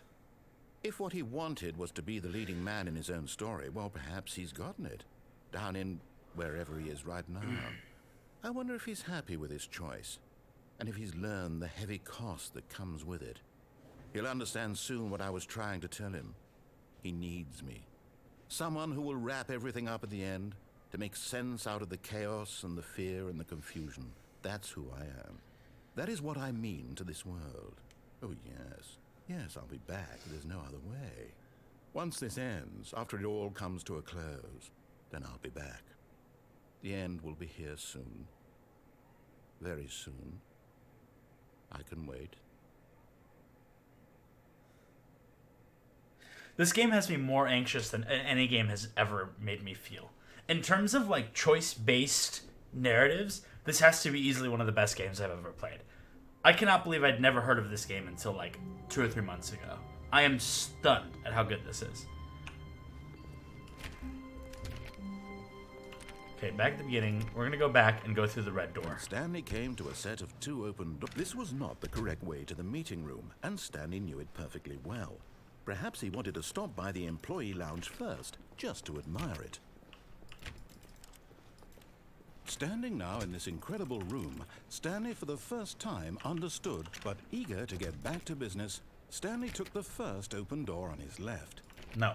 B: If what he wanted was to be the leading man in his own story, well, perhaps he's gotten it. Down in wherever he is right now. I wonder if he's happy with his choice, and if he's learned the heavy cost that comes with it. He'll understand soon what I was trying to tell him. He needs me. Someone who will wrap everything up at the end, to make sense out of the chaos and the fear and the confusion. That's who I am. That is what I mean to this world. Oh, yes. Yes, I'll be back. There's no other way. Once this ends, after it all comes to a close, then I'll be back. The end will be here soon. Very soon. I can wait.
A: This game has me more anxious than any game has ever made me feel. In terms of like choice-based narratives, this has to be easily one of the best games I've ever played. I cannot believe I'd never heard of this game until like 2 or 3 months ago. I am stunned at how good this is. Okay, back at the beginning. We're going to go back and go through the red door.
B: Stanley came to a set of 2 open doors. This was not the correct way to the meeting room, and Stanley knew it perfectly well. Perhaps he wanted to stop by the employee lounge first, just to admire it. Standing now in this incredible room, Stanley for the first time understood, but eager to get back to business, Stanley took the first open door on his left.
A: No.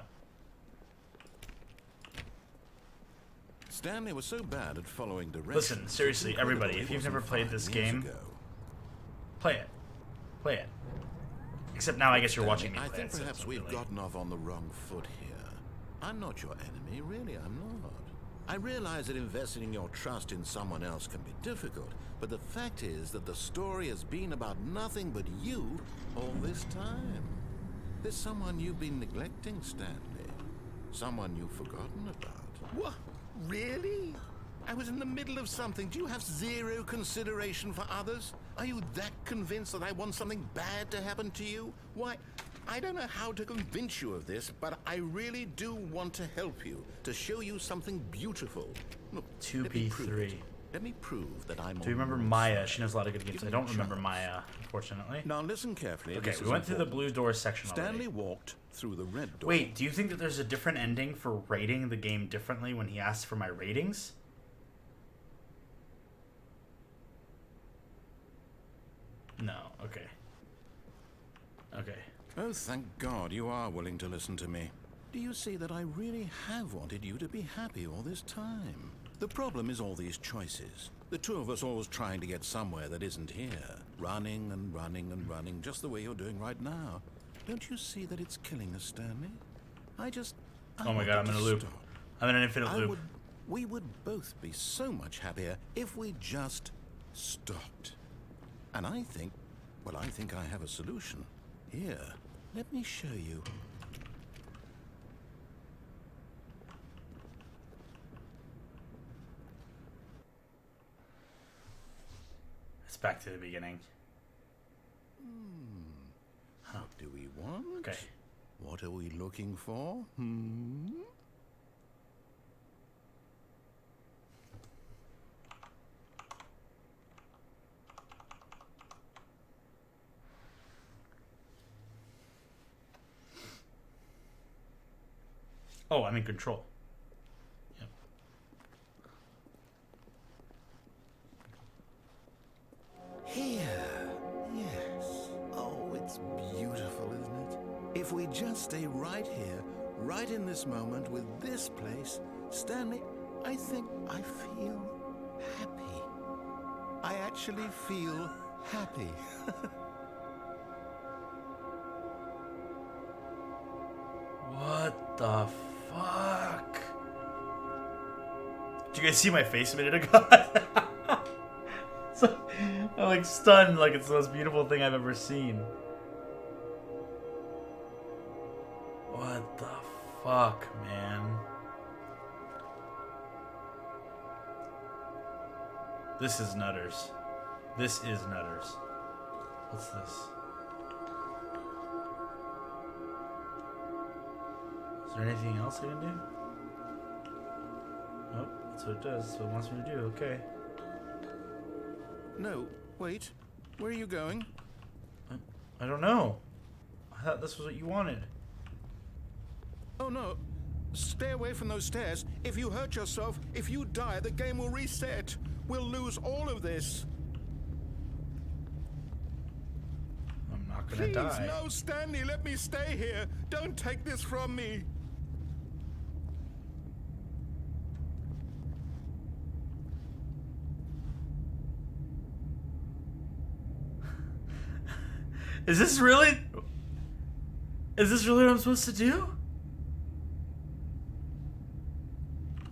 B: Stanley was so bad at following directions.
A: Listen, seriously, everybody, if you've never played this game, play it. Play it. Except now I guess you're watching me play it.
B: I think perhaps we've gotten off on the wrong foot here. I'm not your enemy, really, I'm not. I realize that investing your trust in someone else can be difficult, but the fact is that the story has been about nothing but you all this time. There's someone you've been neglecting, Stanley. Someone you've forgotten about. What? Really? I was in the middle of something. Do you have zero consideration for others? Are you that convinced that I want something bad to happen to you? Why, I don't know how to convince you of this, but I really do want to help you, to show you something beautiful. Look,
A: 2B3.
B: Let me prove that I'm.
A: Do you remember Maya? She knows a lot of good games. I don't remember Maya, unfortunately.
B: Now listen carefully.
A: Okay, we went through the blue door section
B: Stanley
A: already.
B: walked through the red door.
A: Wait, do you think that there's a different ending for rating the game differently when he asks for my ratings? No, okay. Okay.
B: Oh, thank God you are willing to listen to me. Do you see that I really have wanted you to be happy all this time? The problem is all these choices. The two of us always trying to get somewhere that isn't here. Running and running and running, just the way you're doing right now. Don't you see that it's killing us, Stanley? I
A: Oh my
B: want
A: god,
B: it
A: I'm in
B: to
A: a loop.
B: stop.
A: I'm in an infinite loop.
B: We would both be so much happier if we just stopped. And I think I have a solution. Here, let me show you.
A: It's back to the beginning.
B: What do we want?
A: Okay.
B: What are we looking for?
A: Oh, I'm in control. Yep.
B: Here. Yes. Oh, it's beautiful, isn't it? If we just stay right here, right in this moment with this place, Stanley, I think I feel happy. I actually feel happy.
A: What the fuck? Did you guys see my face a minute ago? So, I'm like stunned, like it's the most beautiful thing I've ever seen. What the fuck, man? This is nutters. This is nutters. What's this? Is there anything else I can do? Oh, that's what it does. That's what it wants me to do. Okay.
B: No, wait. Where are you going?
A: I don't know. I thought this was what you wanted.
B: Oh no. Stay away from those stairs. If you hurt yourself, if you die, the game will reset. We'll lose all of this.
A: I'm not gonna
B: Please,
A: die.
B: no, Stanley, let me stay here. Don't take this from me.
A: Is this really what I'm supposed to do?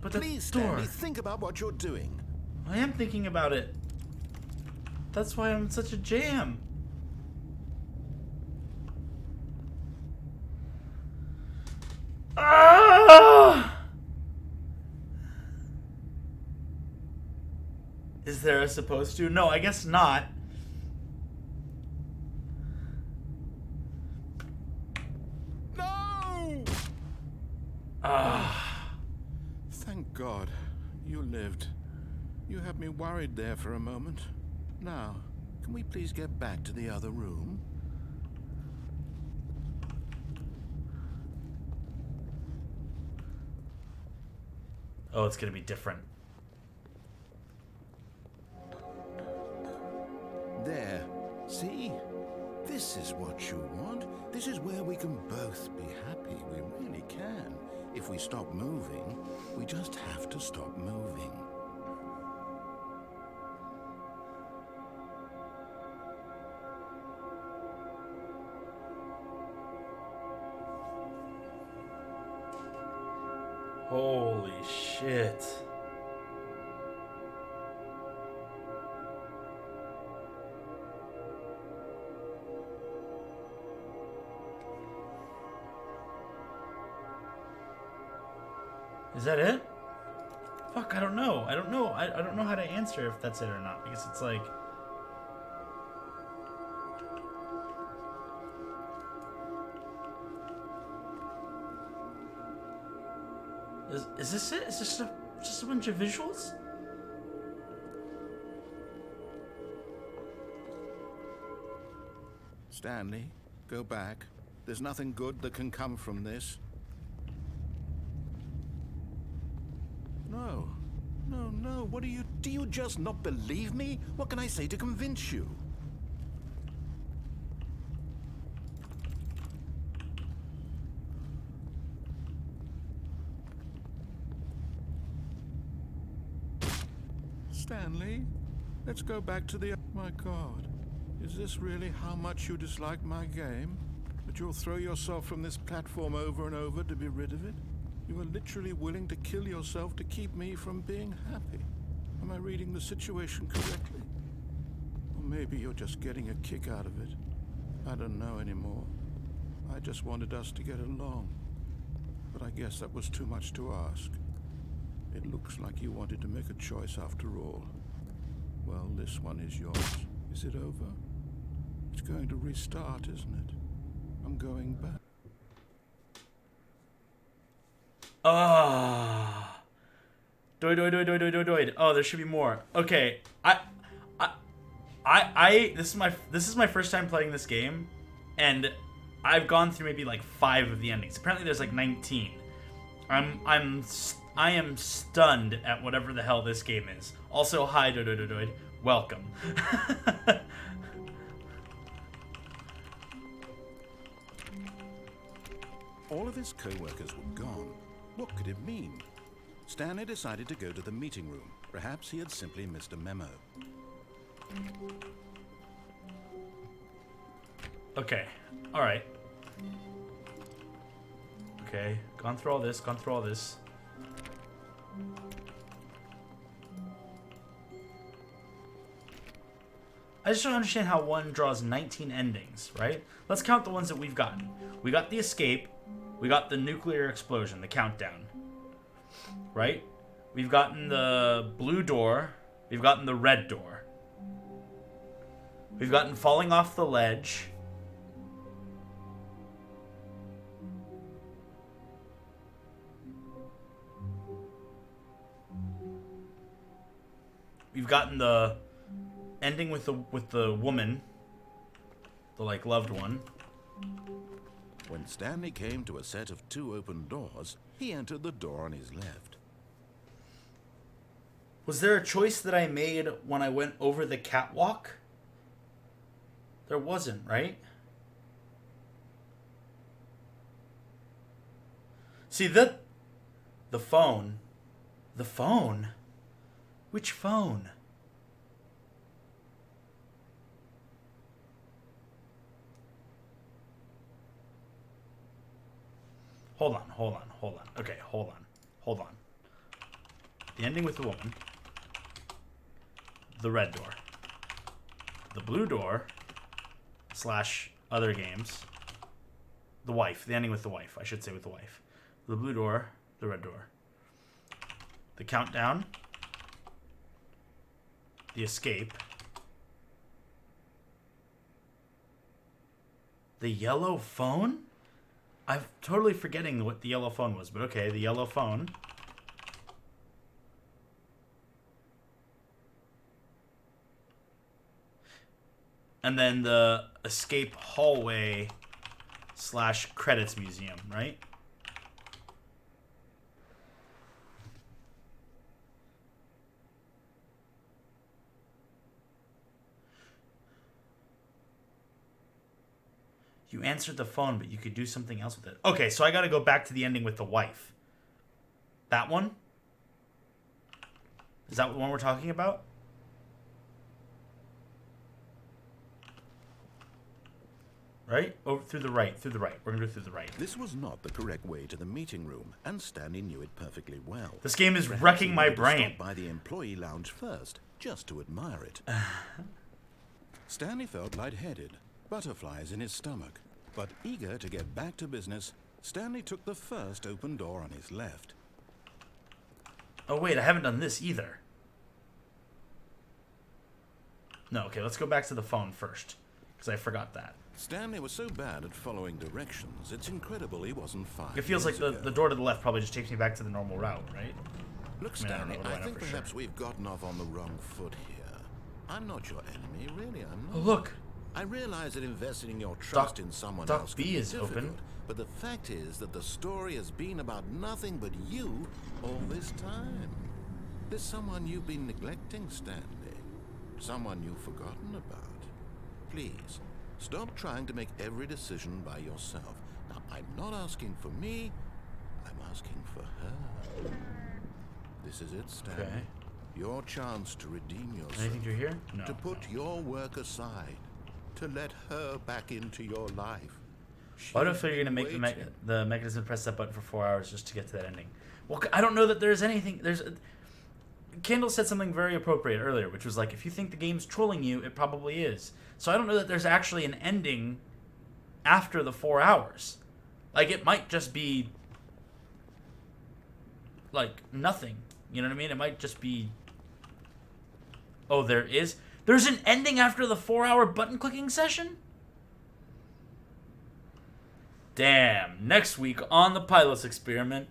A: But the
B: Please,
A: door.
B: Stanley, think about what you're doing.
A: I am thinking about it. That's why I'm in such a jam. Ah! Is there a supposed to? No, I guess not.
B: No!
A: Ah.
B: Thank God you lived. You had me worried there for a moment. Now, can we please get back to the other room?
A: Oh, it's gonna be different.
B: There. See? This is what you want. This is where we can both be happy. We really can. If we stop moving, we just have to stop moving.
A: Holy shit. Is that it? Fuck, I don't know. I don't know. I don't know how to answer if that's it or not, because it's like... Is this it? Is this just a bunch of visuals?
B: Stanley, go back. There's nothing good that can come from this. No. No, no. What do you just not believe me? What can I say to convince you? Stanley, let's go back to the... My God, is this really how much you dislike my game? But you'll throw yourself from this platform over and over to be rid of it? You are literally willing to kill yourself to keep me from being happy. Am I reading the situation correctly? Or maybe you're just getting a kick out of it. I don't know anymore. I just wanted us to get along. But I guess that was too much to ask. It looks like you wanted to make a choice after all. Well, this one is yours. Is it over? It's going to restart, isn't it? I'm going back.
A: Ah. Doid. Oh, there should be more. Okay. This is my first time playing this game, and I've gone through maybe like 5 of the endings. Apparently there's like 19. I am stunned at whatever the hell this game is. Also, hi Doid. Welcome.
B: All of his co-workers were gone. What could it mean? Stanley decided to go to the meeting room. Perhaps he had simply missed a memo.
A: Okay. Alright. Okay. Gone through all this. I just don't understand how one draws 19 endings, right? Let's count the ones that we've gotten. We got the escape. We got the nuclear explosion, the countdown. Right? We've gotten the blue door. We've gotten the red door. We've gotten falling off the ledge. We've gotten the ending with the woman, the like loved one.
B: When Stanley came to a set of 2 open doors, he entered the door on his left.
A: Was there a choice that I made when I went over the catwalk? There wasn't, right? See, the phone. The phone? Which phone? Hold on. Okay, hold on. The ending with the woman. The red door. The blue door / other games. The wife. The ending with the wife. I should say with the wife. The blue door. The red door. The countdown. The escape. The yellow phone? I'm totally forgetting what the yellow phone was, but okay, the yellow phone. And then the escape hallway / credits museum, right? You answered the phone, but you could do something else with it. Okay, so I gotta go back to the ending with the wife. That one? Is that the one we're talking about? Right? Over through the right. We're gonna go through the right.
B: This was not the correct way to the meeting room, and Stanley knew it perfectly well.
A: This game is
B: Perhaps
A: wrecking
B: he
A: my
B: wanted to
A: brain.
B: stop by the employee lounge first, just to admire it. Stanley felt lightheaded, butterflies in his stomach. But eager to get back to business, Stanley took the first open door on his left.
A: Oh wait, I haven't done this either. No, okay, let's go back to the phone first, because I forgot that.
B: Stanley was so bad at following directions, it's incredible he wasn't 5
A: It feels like
B: years
A: the
B: ago.
A: door to the left probably just takes me back to the normal route, right?
B: Look,
A: I mean, I don't
B: Stanley,
A: know, what do I
B: I
A: know
B: think
A: for
B: perhaps
A: sure?
B: we've gotten off on the wrong foot here. I'm not your enemy, really, I'm not.
A: Oh look,
B: I realize that investing your trust in someone
A: Dock
B: else
A: B
B: can be
A: is
B: difficult,
A: open.
B: but the fact is that the story has been about nothing but you all this time. There's someone you've been neglecting, Stanley. Someone you've forgotten about. Please, stop trying to make every decision by yourself. Now, I'm not asking for me, I'm asking for her. This is it, Stanley.
A: Okay.
B: Your chance to redeem yourself.
A: anything through here? No.
B: To put your work aside. To let her back into your life.
A: Why do I feel you're gonna make the mechanism press that button for 4 hours just to get to that ending? Well, I don't know that there's anything. Candle said something very appropriate earlier, which was like, if you think the game's trolling you, it probably is. So I don't know that there's actually an ending after the 4 hours. Like, it might just be like nothing. You know what I mean? It might just be. Oh, there's an ending after the 4-hour button clicking session? Damn. Next week on the Pyl0s experiment.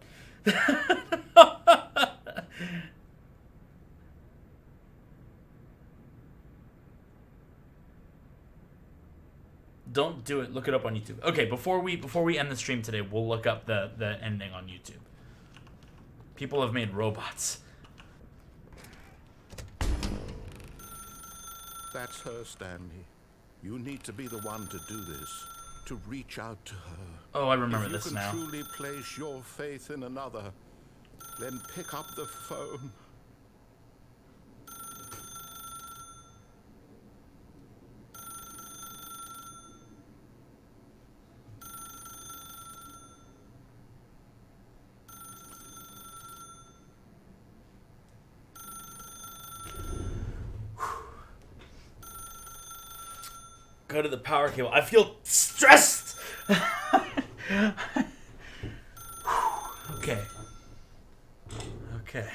A: Don't do it. Look it up on YouTube. Okay, before we end the stream today, we'll look up the ending on YouTube. People have made robots.
B: That's her, Stanley. You need to be the one to do this, to reach out to her.
A: Oh, I remember this now.
B: If you can truly place your faith in another, then pick up the phone.
A: Go to the power cable. I feel stressed. Okay. Okay.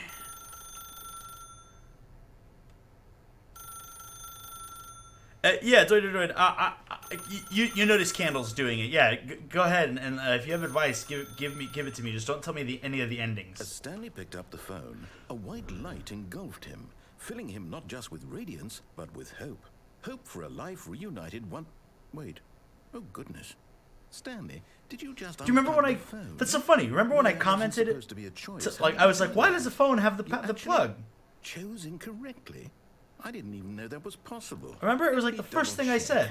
A: Yeah, Droid. You notice Candle's doing it. Yeah, go ahead and if you have advice, give it to me. Just don't tell me any of the endings.
B: As Stanley picked up the phone, a white light engulfed him, filling him not just with radiance, but with hope. Hope for a life reunited one... Wait. Oh, goodness. Stanley, did you just...
A: Do you remember when I... That's so funny. Remember when I commented it?
B: To be a choice.
A: So, like, I was like, why does the phone have the plug?
B: Chose incorrectly. I didn't even know that was possible.
A: Remember? It was like the first thing I said.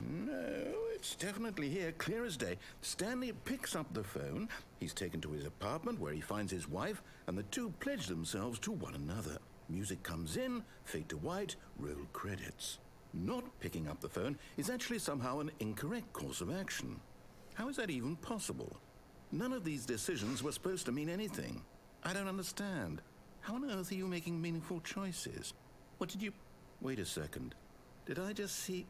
B: No, it's definitely here, clear as day. Stanley picks up the phone. He's taken to his apartment where he finds his wife, and the two pledge themselves to one another. Music comes in, fade to white, roll credits. Not picking up the phone is actually somehow an incorrect course of action. How is that even possible? None of these decisions were supposed to mean anything. I don't understand. How on earth are you making meaningful choices? What did you... Wait a second. Did I just see...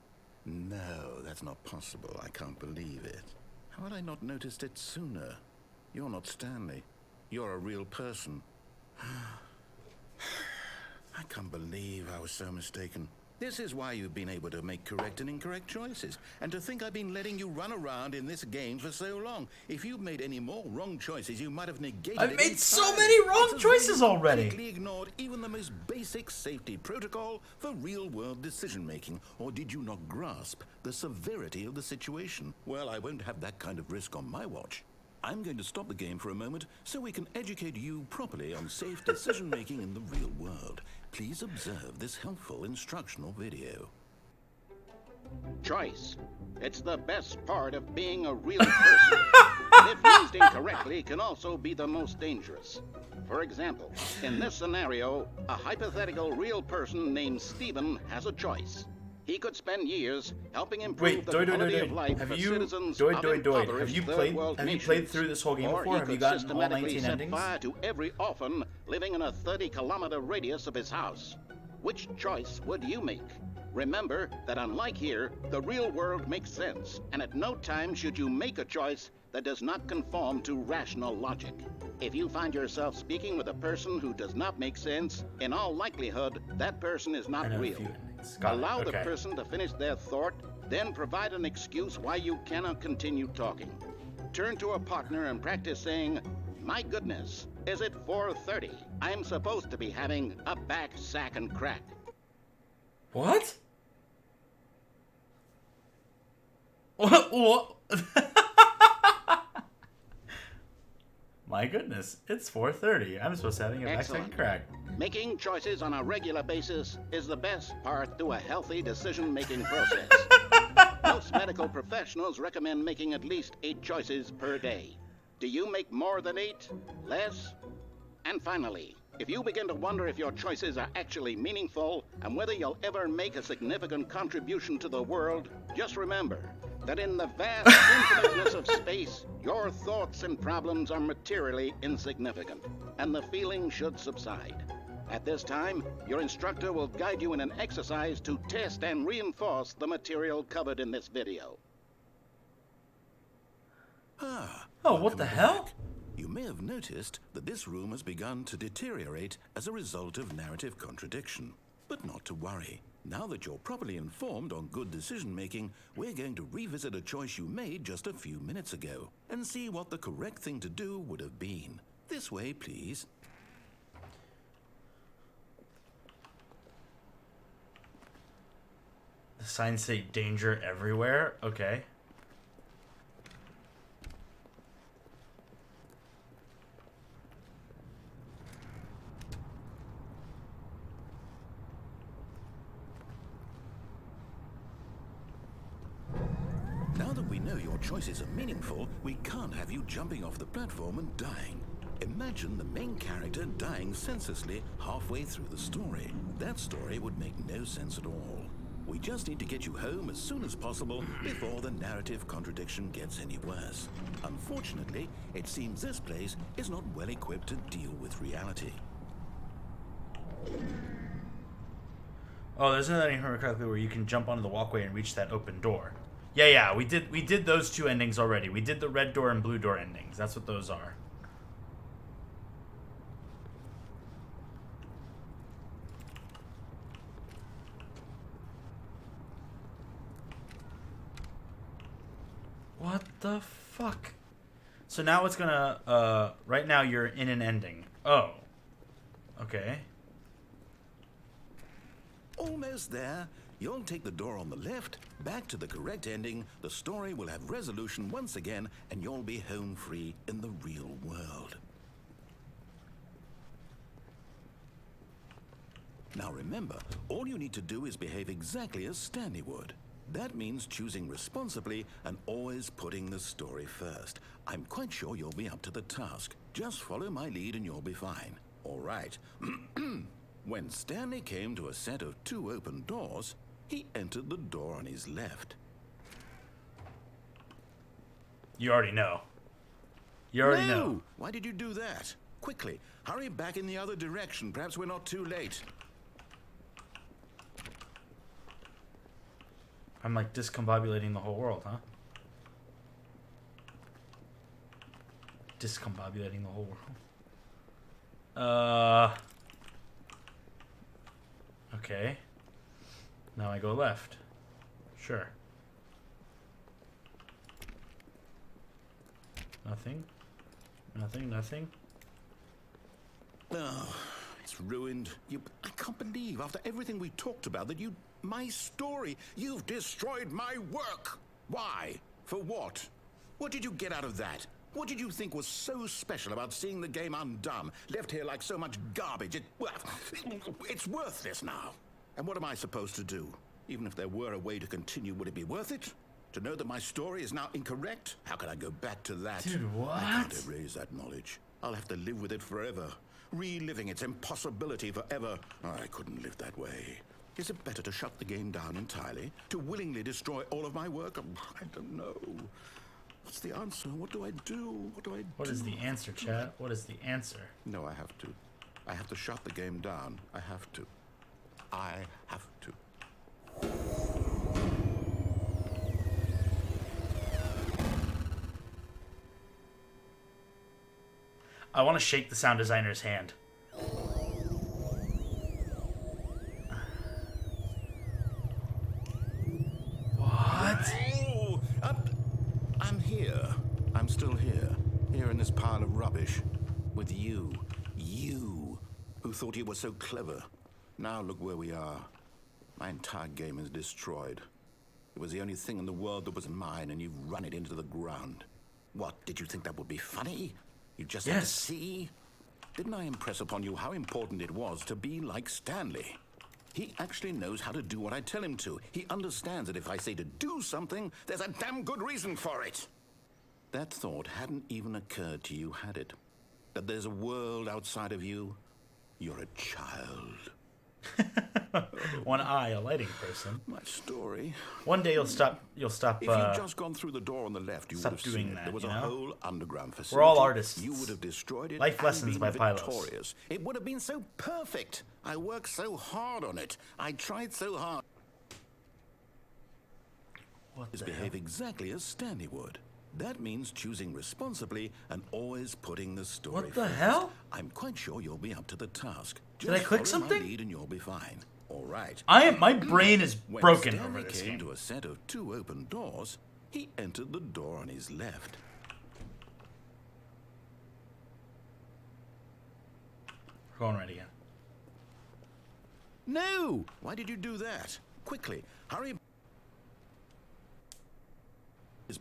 B: No, that's not possible. I can't believe it. How had I not noticed it sooner? You're not Stanley. You're a real person. I can't believe I was so mistaken. This is why you've been able to make correct and incorrect choices. And to think I've been letting you run around in this game for so long. If you'd made any more wrong choices, you might have negated
A: I've
B: it
A: made
B: entirely.
A: so many wrong choices already.
B: Completely ignored even the most basic safety protocol for real-world decision-making. Or did you not grasp the severity of the situation? Well, I won't have that kind of risk on my watch. I'm going to stop the game for a moment so we can educate you properly on safe decision-making in the real world. Please observe this helpful instructional video.
E: Choice. It's the best part of being a real person. And if used incorrectly, can also be the most dangerous. For example, in this scenario, a hypothetical real person named Stephen has a choice. He could spend years helping improve the quality of life for citizens of impoverished third-world nations.
A: Have you played through this whole game before? Have you gotten all 19
E: set
A: endings?
E: fire to every orphan living in a 30-kilometer radius of his house. Which choice would you make? Remember that unlike here, the real world makes sense, and at no time should you make a choice that does not conform to rational logic. If you find yourself speaking with a person who does not make sense, in all likelihood, that person is not real. Allow the person to finish their thought, then provide an excuse why you cannot continue talking. Turn to a partner and practice saying, "My goodness, is it 4:30? I'm supposed to be having a back, sack, and crack."
A: What? What? My goodness, it's 4:30. I'm supposed to be having a back, sack, and crack.
E: Making choices on a regular basis is the best part to a healthy decision-making process. Most medical professionals recommend making at least 8 choices per day. Do you make more than 8? Less? And finally, if you begin to wonder if your choices are actually meaningful and whether you'll ever make a significant contribution to the world, just remember, that in the vast infiniteness of space, your thoughts and problems are materially insignificant, and the feeling should subside. At this time, your instructor will guide you in an exercise to test and reinforce the material covered in this video.
A: Oh, what the hell?
B: You may have noticed that this room has begun to deteriorate as a result of narrative contradiction. But not to worry. Now that you're properly informed on good decision-making, we're going to revisit a choice you made just a few minutes ago and see what the correct thing to do would have been. This way, please.
A: The signs say danger everywhere. Okay.
B: Now that we know your choices are meaningful, we can't have you jumping off the platform and dying. Imagine the main character dying senselessly halfway through the story. That story would make no sense at all. We just need to get you home as soon as possible before the narrative contradiction gets any worse. Unfortunately, it seems this place is not well equipped to deal with reality.
A: Oh, there's another ending, if I remember correctly, where you can jump onto the walkway and reach that open door. Yeah, we did those two endings already. We did the red door and blue door endings. That's what those are. What the fuck? So now it's gonna, right now you're in an ending. Oh. Okay.
B: Almost there. You'll take the door on the left, back to the correct ending, the story will have resolution once again, and you'll be home free in the real world. Now remember, all you need to do is behave exactly as Stanley would. That means choosing responsibly and always putting the story first. I'm quite sure you'll be up to the task. Just follow my lead and you'll be fine. All right. When Stanley came to a set of 2 open doors, he entered the door on his left.
A: You already know. You already know.
B: Why did you do that? Quickly, hurry back in the other direction. Perhaps we're not too late.
A: I'm like discombobulating the whole world, huh? Discombobulating the whole world. Okay. Now I go left. Sure. Nothing. Nothing.
B: Oh, it's ruined. I can't believe, after everything we talked about, that my story, you've destroyed my work. Why? For what? What did you get out of that? What did you think was so special about seeing the game undone, left here like so much garbage? It's worthless now. And what am I supposed to do? Even if there were a way to continue, would it be worth it? To know that my story is now incorrect? How can I go back to that?
A: Dude, what?
B: I can't erase that knowledge. I'll have to live with it forever, reliving its impossibility forever. I couldn't live that way. Is it better to shut the game down entirely? To willingly destroy all of my work? I don't know. What's the answer? What do I do?
A: What is the answer, chat? What is the answer?
B: No, I have to. I have to shut the game down. I have to.
A: I want to shake the sound designer's hand. What?
B: Oh, I'm here. I'm still here. Here in this pile of rubbish. With you. You, who thought you were so clever. Now look where we are. My entire game is destroyed. It was the only thing in the world that was mine, and you've run it into the ground. What, did you think that would be funny? You just had to see? Didn't I impress upon you how important it was to be like Stanley? He actually knows how to do what I tell him to. He understands that if I say to do something, there's a damn good reason for it. That thought hadn't even occurred to you, had it? That there's a world outside of you? You're a child.
A: One eye, a lighting person.
B: My story.
A: One day you'll stop. You'll stop.
B: If you'd just gone through the door on the left, you would
A: stop
B: have
A: doing
B: seen it.
A: that,
B: There was
A: you
B: a
A: know?
B: whole underground facility.
A: We're all artists.
B: You would have destroyed it.
A: Life
B: and
A: lessons
B: been
A: by Pyl0s.
B: victorious. It would have been so perfect. I worked so hard on it. I tried so hard.
A: What the
B: Behave exactly as Stanley would. That means choosing responsibly and always putting the story
A: What the
B: first.
A: hell?
B: I'm quite sure you'll be up to the task.
A: Did I click
B: follow my
A: something?
B: lead and you'll be fine. All right.
A: My brain is
B: When
A: broken
B: Stanley
A: over this
B: came
A: game.
B: to a set of 2 open doors, he entered the door on his left.
A: We're going right again.
B: No! Why did you do that? Quickly, hurry.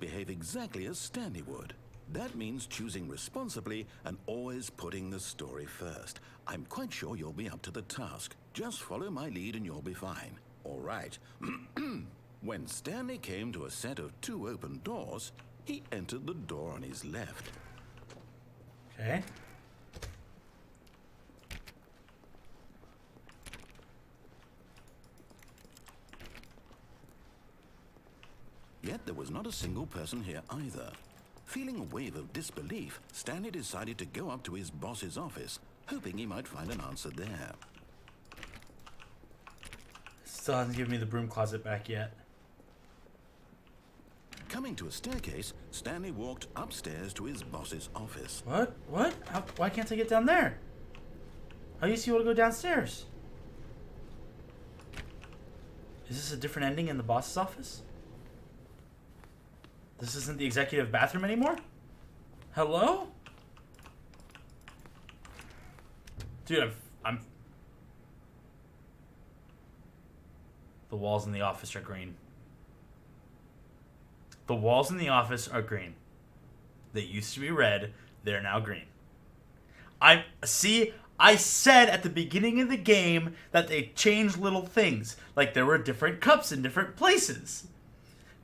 B: Behave exactly as Stanley would. That means choosing responsibly and always putting the story first. I'm quite sure you'll be up to the task. Just follow my lead and you'll be fine. All right. When Stanley came to a set of 2 open doors, he entered the door on his left.
A: Okay.
B: Yet there was not a single person here either. Feeling a wave of disbelief, Stanley decided to go up to his boss's office, hoping he might find an answer there.
A: Still hasn't given me the broom closet back yet.
B: Coming to a staircase, Stanley walked upstairs to his boss's office.
A: What? What? Why can't I get down there? How used to be able to go downstairs? Is this a different ending in the boss's office? This isn't the executive bathroom anymore? Hello? Dude, I'm... The walls in the office are green. The walls in the office are green. They used to be red. They're now green. I said at the beginning of the game that they changed little things. Like there were different cups in different places.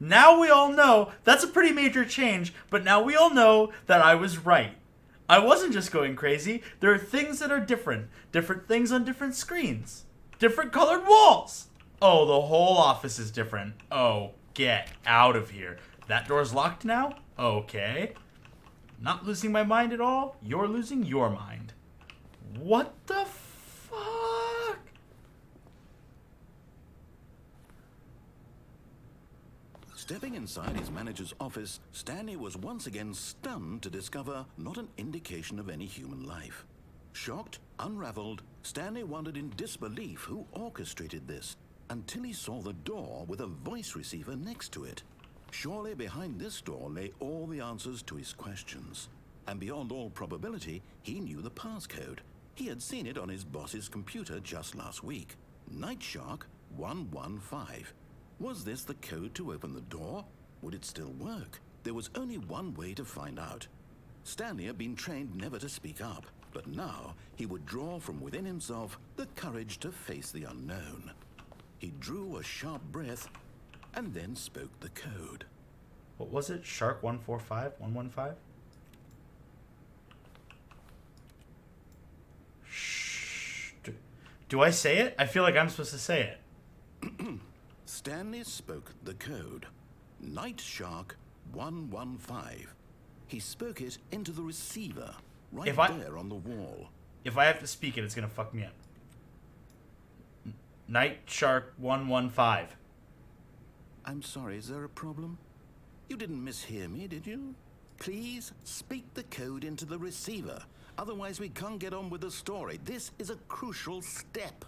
A: Now we all know that's a pretty major change, but now we all know that I was right. I wasn't just going crazy. There are things that are different. Different things on different screens. Different colored walls. Oh, the whole office is different. Oh, get out of here. That door's locked now? Okay. Not losing my mind at all. You're losing your mind. What the fuck?
B: Stepping inside his manager's office, Stanley was once again stunned to discover not an indication of any human life. Shocked, unraveled, Stanley wondered in disbelief who orchestrated this, until he saw the door with a voice receiver next to it. Surely behind this door lay all the answers to his questions. And beyond all probability, he knew the passcode. He had seen it on his boss's computer just last week. Night Shark 115. Was this the code to open the door? Would it still work? There was only one way to find out. Stanley had been trained never to speak up, but now he would draw from within himself the courage to face the unknown. He drew a sharp breath and then spoke the code.
A: What was it? Shark 145? 115? Shh. Do I say it? I feel like I'm supposed to say it.
B: Stanley spoke the code. Night Shark 115. He spoke it into the receiver, right there on the wall.
A: If I have to speak it, it's going to fuck me up. Night Shark 115.
B: I'm sorry, is there a problem? You didn't mishear me, did you? Please speak the code into the receiver. Otherwise, we can't get on with the story. This is a crucial step.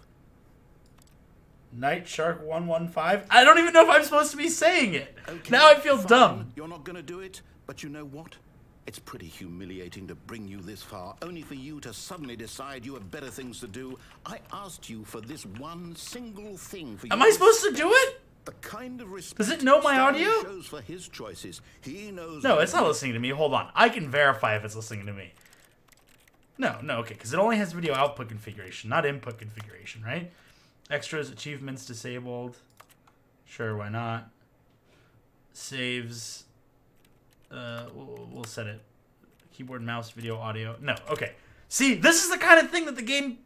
A: Night Shark 115? I don't even know if I'm supposed to be saying it.
B: Okay,
A: now I feel
B: fine.
A: dumb.
B: You're not going to do it, but you know what? It's pretty humiliating to bring you this far, only for you to suddenly decide you have better things to do. I asked you for this one single thing for you.
A: Am I supposed to do it?
B: The kind of respect
A: Does it know my
B: Stanley
A: audio?
B: shows for his choices. He knows.
A: No, it's not listening to me. Hold on. I can verify if it's listening to me. No, okay, because it only has video output configuration, not input configuration, right? Extras, achievements disabled. Sure, why not? Saves. We'll set it. Keyboard, mouse, video, audio. No, okay. See, this is the kind of thing that the game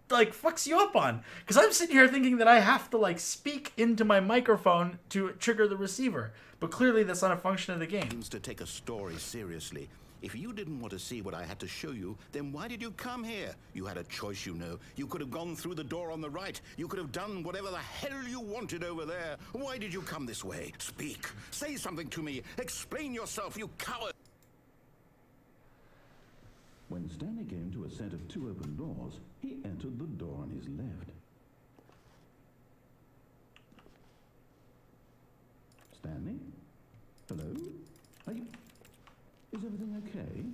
A: like fucks you up on? Because I'm sitting here thinking that I have to like speak into my microphone to trigger the receiver, but clearly that's not a function of the game.
B: To take a story seriously. If you didn't want to see what I had to show you, then why did you come here? You had a choice, you know. You could have gone through the door on the right. You could have done whatever the hell you wanted over there. Why did you come this way? Speak. Say something to me. Explain yourself, you coward. When Stanley came to a set of 2 open doors, he entered the door on his left. Stanley? Hello? Are you... Is everything okay?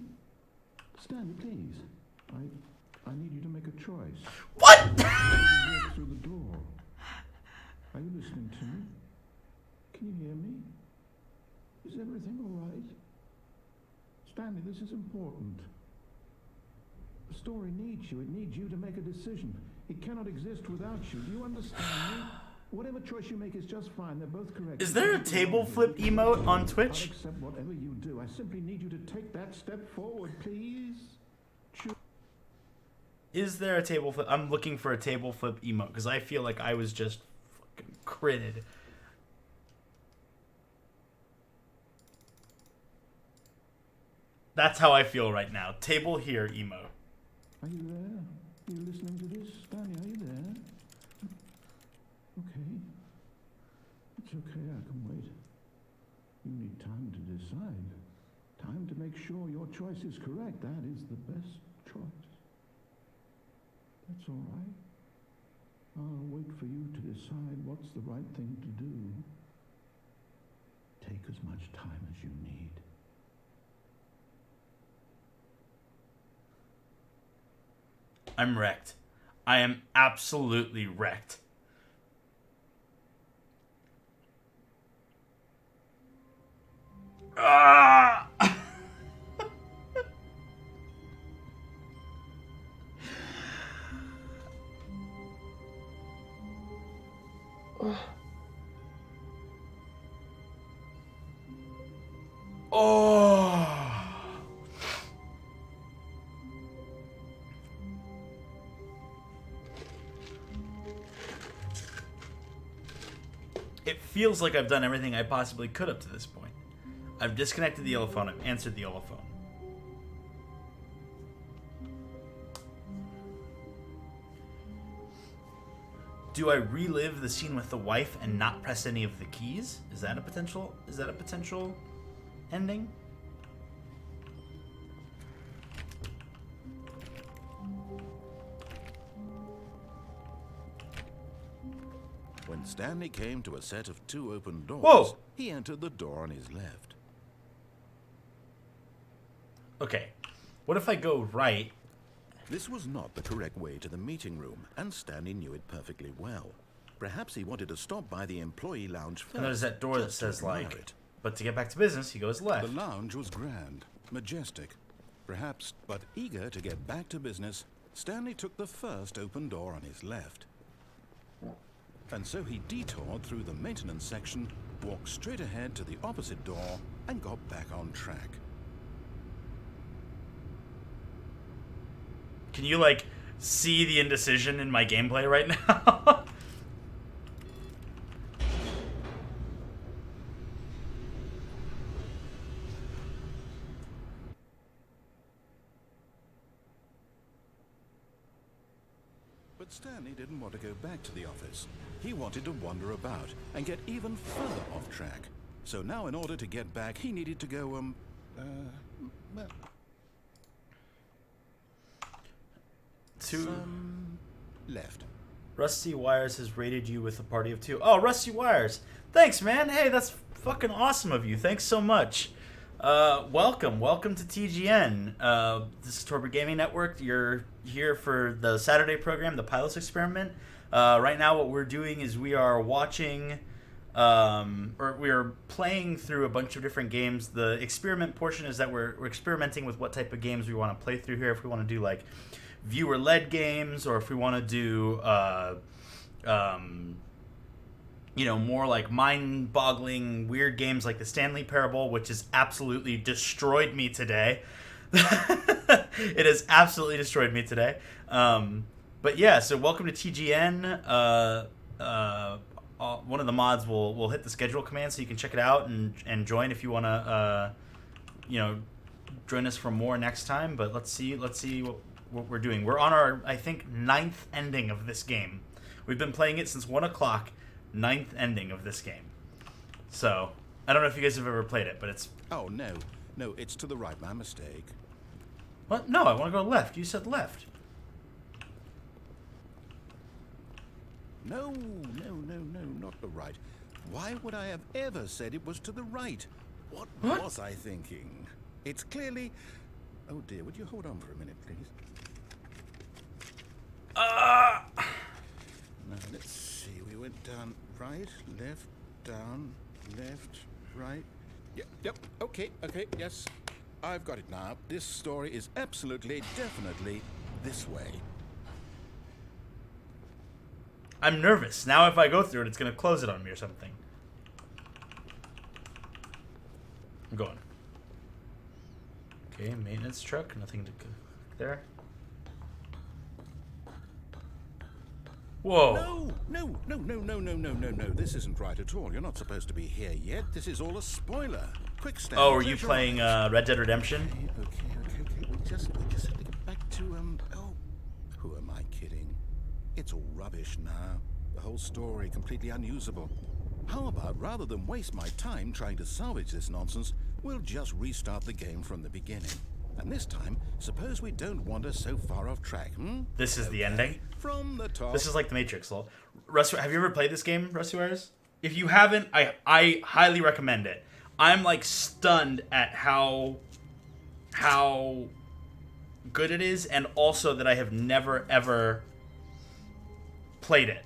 B: Stanley, please. I need you to make a choice.
A: What?
B: Walk through the door. Are you listening to me? Can you hear me? Is everything all right? Stanley, this is important. The story needs you. It needs you to make a decision. It cannot exist without you. Do you understand me? Whatever choice you make is just fine. They're both correct.
A: Is there a table flip emote on Twitch?
B: I'll accept whatever you do. I simply need you to take that step forward, please.
A: Is there a table flip? I'm looking for a table flip emote because I feel like I was just fucking critted. That's how I feel right now. Table here emote.
B: Are you there? Are you listening to this? Stanley, are you there? Okay. It's okay, I can wait. You need time to decide. Time to make sure your choice is correct. That is the best choice. That's all right. I'll wait for you to decide what's the right thing to do. Take as much time as you need.
A: I'm wrecked. I am absolutely wrecked. Ah! Oh. It feels like I've done everything I possibly could up to this point. I've disconnected the yellow phone. I've answered the yellow phone. Do I relive the scene with the wife and not press any of the keys? Is that a potential? Is that a potential ending?
B: When Stanley came to a set of 2 open doors,
A: Whoa!
B: He entered the door on his left.
A: Okay, what if I go right?
B: This was not the correct way to the meeting room, and Stanley knew it perfectly well. Perhaps he wanted to stop by the employee lounge first.
A: And there's that door that
B: just to
A: says,
B: admire
A: like,
B: it.
A: but to get back to business, he goes left.
B: The lounge was grand, majestic, perhaps, but eager to get back to business, Stanley took the first open door on his left. And so he detoured through the maintenance section, walked straight ahead to the opposite door, and got back on track.
A: Can you, like, see the indecision in my gameplay right now?
B: But Stanley didn't want to go back to the office. He wanted to wander about and get even further off track. So now in order to get back, he needed to go, well, some left.
A: Rusty Wires has rated you with a party of 2. Oh, Rusty Wires. Thanks, man. Hey, that's fucking awesome of you. Thanks so much. Welcome to TGN. This is Torpid Gaming Network. You're here for the Saturday program, the Pyl0s Experiment. Right now what we're doing is we are watching, or we are playing through a bunch of different games. The experiment portion is that we're experimenting with what type of games we want to play through here. If we want to do, like, viewer-led games, or if we want to do, you know, more like mind-boggling, weird games like the Stanley Parable, which has absolutely destroyed me today. It has absolutely destroyed me today. But yeah, so welcome to TGN. One of the mods will hit the schedule command so you can check it out and join if you want to, join us for more next time. But let's see what we're doing. We're on our, I think, 9th ending of this game. We've been playing it since 1 o'clock. 9th ending of this game. So I don't know if you guys have ever played it, but it's...
B: Oh, no, it's to the right. My mistake.
A: What? No, I want to go left. You said left.
B: No, not the right. Why would I have ever said it was to the right? What was I thinking? It's clearly... Oh dear, would you hold on for a minute, please? Now, let's see. We went down right, left, down, left, right. Yep, okay, yes. I've got it now. This story is absolutely, definitely this way.
A: I'm nervous. Now if I go through it, it's going to close it on me or something. I'm going. Okay, maintenance truck. Nothing to there. Whoa.
B: No. This isn't right at all. You're not supposed to be here yet. This is all a spoiler. Quick, Stanley.
A: Oh, are you playing Red Dead Redemption?
B: Okay. We just have to get back to, who am I kidding? It's all rubbish now. The whole story completely unusable. How about, rather than waste my time trying to salvage this nonsense, we'll just restart the game from the beginning. And this time, suppose we don't wander so far off track,
A: This is the ending?
B: From the top.
A: This is like the Matrix. Russ, have you ever played this game, Rusty Wires? If you haven't, I highly recommend it. I'm like stunned at how good it is, and also that I have never ever played it.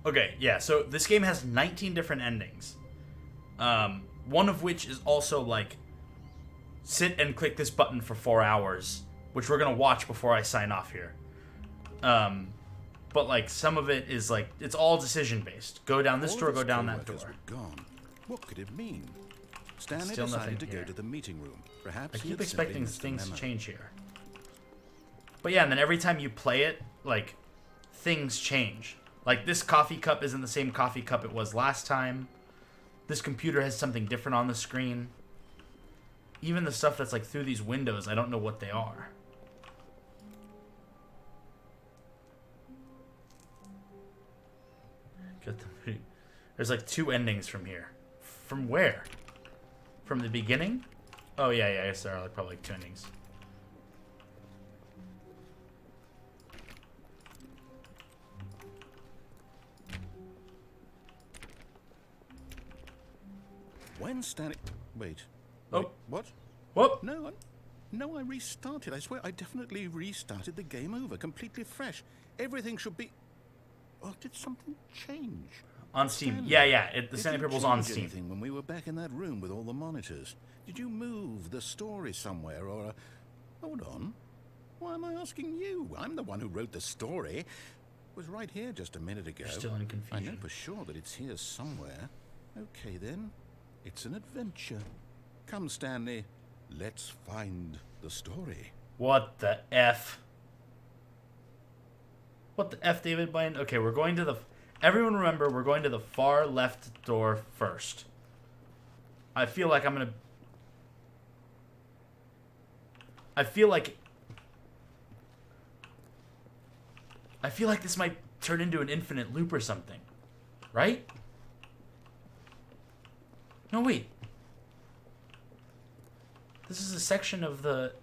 A: Okay, yeah, so this game has 19 different endings. One of which is also like sit and click this button for 4 hours, which we're gonna watch before I sign off here. But like some of it is like it's all decision based. Go down this door, go down that door.
B: Gone. What could it mean? Stanley
A: Still
B: decided to
A: nothing
B: go to the meeting room. Perhaps
A: I
B: he
A: keep
B: had simply
A: expecting
B: missed a
A: things to
B: memo.
A: change here. But yeah, and then every time you play it, like things change. Like this coffee cup isn't the same coffee cup it was last time. This computer has something different on the screen. Even the stuff that's like through these windows, I don't know what they are. There's like 2 endings from here. From where? From the beginning? Oh yeah, I guess there are like probably like 2 endings.
B: When Stanley... Wait.
A: Oh.
B: What?
A: Whoop!
B: No, I restarted. I swear I definitely restarted the game over, completely fresh. Everything should be... Oh, did something change?
A: On Steam.
B: Stanley,
A: Yeah. The
B: did
A: Stanley
B: you
A: Parable's on
B: change
A: Steam.
B: anything when we were back in that room with all the monitors? Did you move the story somewhere or... Hold on. Why am I asking you? I'm the one who wrote the story. It was right here just a minute ago.
A: You're still in
B: I
A: confusion.
B: know for sure that it's here somewhere. Okay, then. It's an adventure. Come, Stanley. Let's find the story.
A: What the F? What the F, David Blaine? Okay, we're going to the... Everyone remember, we're going to the far left door first. I feel like I'm gonna... I feel like this might turn into an infinite loop or something. Right? No, wait. This is a section of the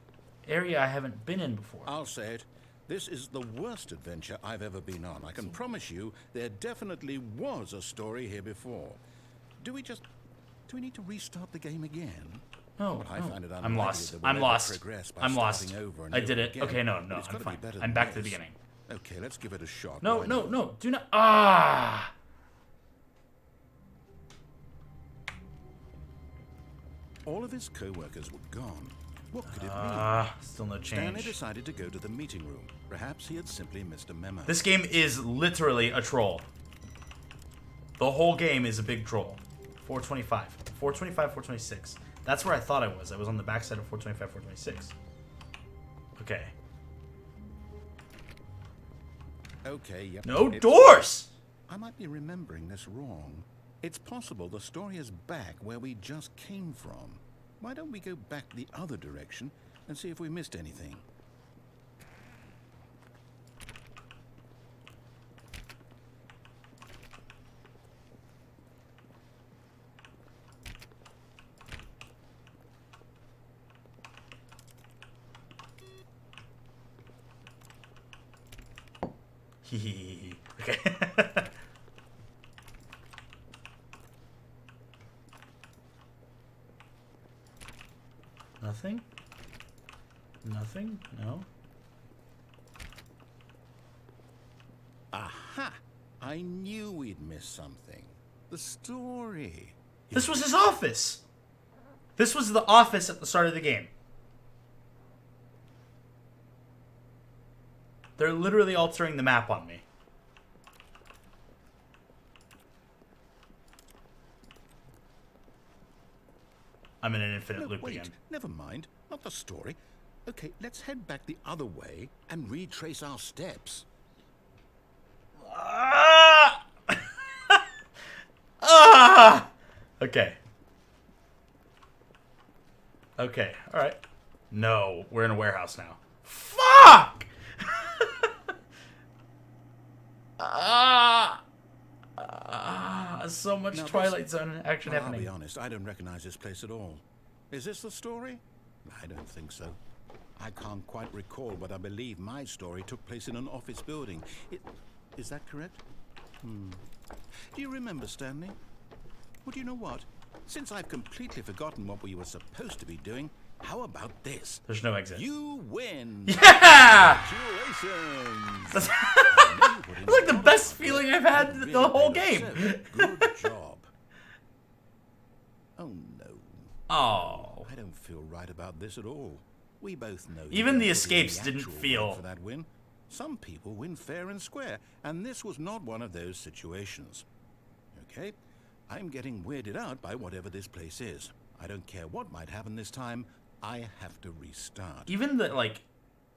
A: area I haven't been in before.
B: I'll say it. This is the worst adventure I've ever been on. I can promise you there definitely was a story here before. Do we need to restart the game again?
A: No,
B: Well, I find it
A: I'm
B: unlikely
A: lost.
B: that we'll
A: I'm
B: ever
A: lost.
B: progress by
A: I'm lost.
B: starting over and
A: I
B: over
A: did it.
B: again.
A: Okay, no,
B: But it's
A: I'm
B: gotta be
A: fine.
B: better
A: I'm
B: than
A: back to the
B: this.
A: beginning.
B: Okay, let's give it a shot.
A: No,
B: Why
A: no,
B: not?
A: no. Do not. Ah!
B: All of his co-workers were gone. What could it mean?
A: Still no
B: Stanley
A: change.
B: decided to go to the meeting room. Perhaps he had simply missed a memo.
A: This game is literally a troll. The whole game is a big troll. 425. 425, 426. That's where I thought I was. I was on the backside of 425, 426. Okay.
B: Okay, yep.
A: No
B: it's-
A: doors!
B: I might be remembering this wrong. It's possible the story is back where we just came from. Why don't we go back the other direction and see if we missed anything?
A: Hee. Okay. Nothing? Nothing? No?
B: Aha! I knew we'd miss something. The story.
A: This was his office! This was the office at the start of the game. They're literally altering the map on me. I'm in an infinite
B: No,
A: loop
B: wait,
A: again.
B: never mind. Not the story. Okay, let's head back the other way and retrace our steps.
A: Ah! Ah! Okay. Okay, alright. No, we're in a warehouse now. Fuck! So much
B: Now
A: Twilight Zone action
B: Well, I'll
A: happening.
B: be honest, I don't recognize this place at all. Is this the story? I don't think so. I can't quite recall, but I believe my story took place in an office building. Is that correct? Do you remember, Stanley? Well, do you know what? Since I've completely forgotten what we were supposed to be doing, how about this?
A: There's no exit.
B: You win!
A: Yeah!
B: Congratulations!
A: That's
B: I knew you put in
A: like the
B: a lot
A: best
B: of
A: feeling
B: effort.
A: I've had
B: You
A: the
B: really
A: whole
B: made
A: game.
B: a good job. Oh no.
A: Oh.
B: I don't feel right about this at all. We both know that
A: Even
B: we
A: the
B: put in
A: escapes
B: the
A: didn't
B: actual work
A: feel-
B: for that win. Some people win fair and square, and this was not one of those situations. Okay, I'm getting weirded out by whatever this place is. I don't care what might happen this time. I have to restart.
A: Even the, like,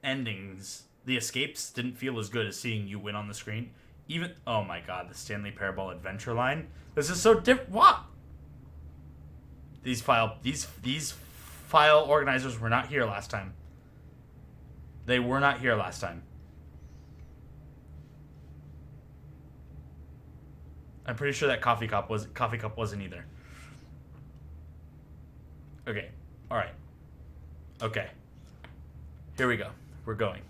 A: endings, the escapes didn't feel as good as seeing you win on the screen. Even, oh my god, the Stanley Parable Adventure line. This is so different. What? These file organizers were not here last time. They were not here last time. I'm pretty sure that coffee cup wasn't either. Okay. All right. Okay. Here we go. We're going.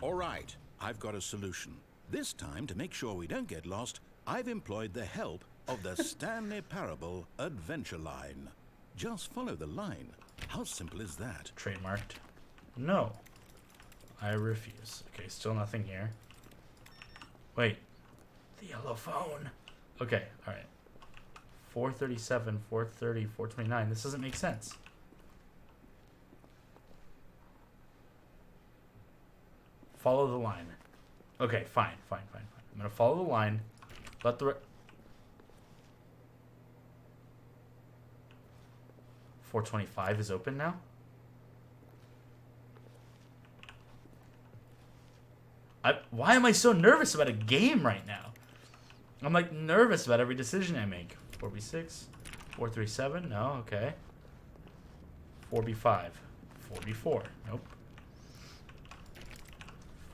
B: All right, I've got a solution. This time, to make sure we don't get lost, I've employed the help of the Stanley Parable Adventure Line. Just follow the line. How simple is that?
A: Trademarked. No. I refuse. Okay, still nothing here. Wait. The yellow phone. Okay, alright. 437, 430, 429. This doesn't make sense. Follow the line. Okay, fine. I'm gonna follow the line. Let the... 425 is open now? Why am I so nervous about a game right now? I'm like nervous about every decision I make. 4B6, 437, no, okay. 4B5, 4B4, nope.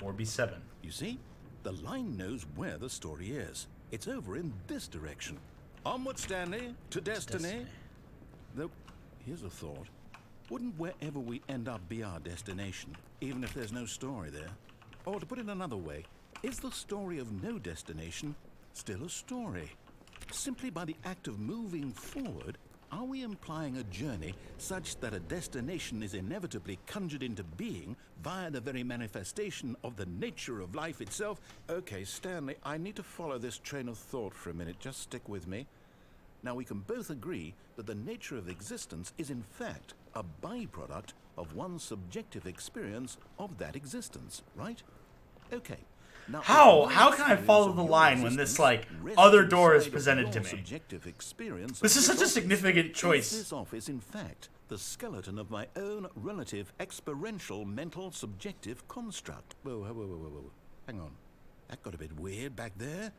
A: 4B7.
B: You see, the line knows where the story is. It's over in this direction. Onward, Stanley, to destiny. Though, here's a thought. Wouldn't wherever we end up be our destination, even if there's no story there? Or to put it another way, is the story of no destination still a story? Simply by the act of moving forward, are we implying a journey such that a destination is inevitably conjured into being via the very manifestation of the nature of life itself? Okay, Stanley, I need to follow this train of thought for a minute. Just stick with me. Now, we can both agree that the nature of existence is in fact a byproduct of one's subjective experience of that existence, right? Okay. Now,
A: How?
B: if
A: How
B: your
A: can I
B: experience
A: follow
B: of
A: the
B: your
A: line when this,
B: existence
A: like,
B: rests
A: other door is
B: inside of
A: presented
B: your
A: to me?
B: subjective experience
A: This
B: of
A: is such a
B: office?
A: significant choice.
B: Is this office, in fact, the skeleton of my own relative experiential mental subjective construct? Whoa. Hang on. That got a bit weird back there.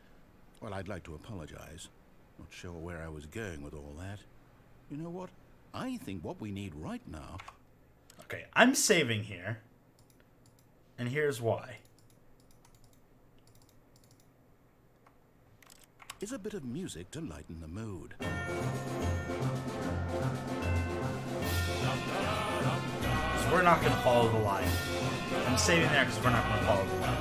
B: Well, I'd like to apologize. Not sure where I was going with all that. You know what? I think what we need right now...
A: Okay, I'm saving here. And here's why.
B: ...is a bit of music to lighten the mood.
A: So we're not going to follow the line. I'm saving there because we're not going to follow the line.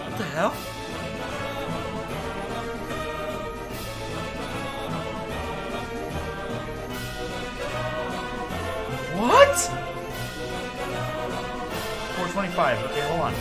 A: What the hell? What? 425. Okay, hold on.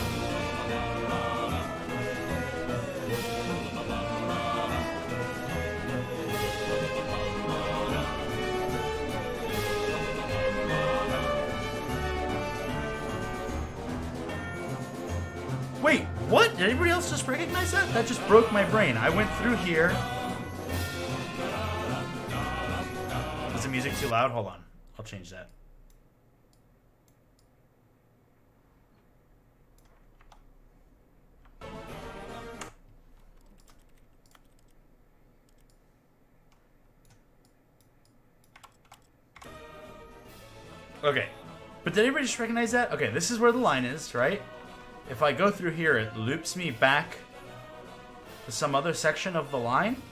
A: Wait, what? Did anybody else just recognize that? That just broke my brain. I went through here. Was the music too loud? Hold on. I'll change that. Okay. But did anybody just recognize that? Okay, this is where the line is, right? If I go through here, it loops me back to some other section of the line.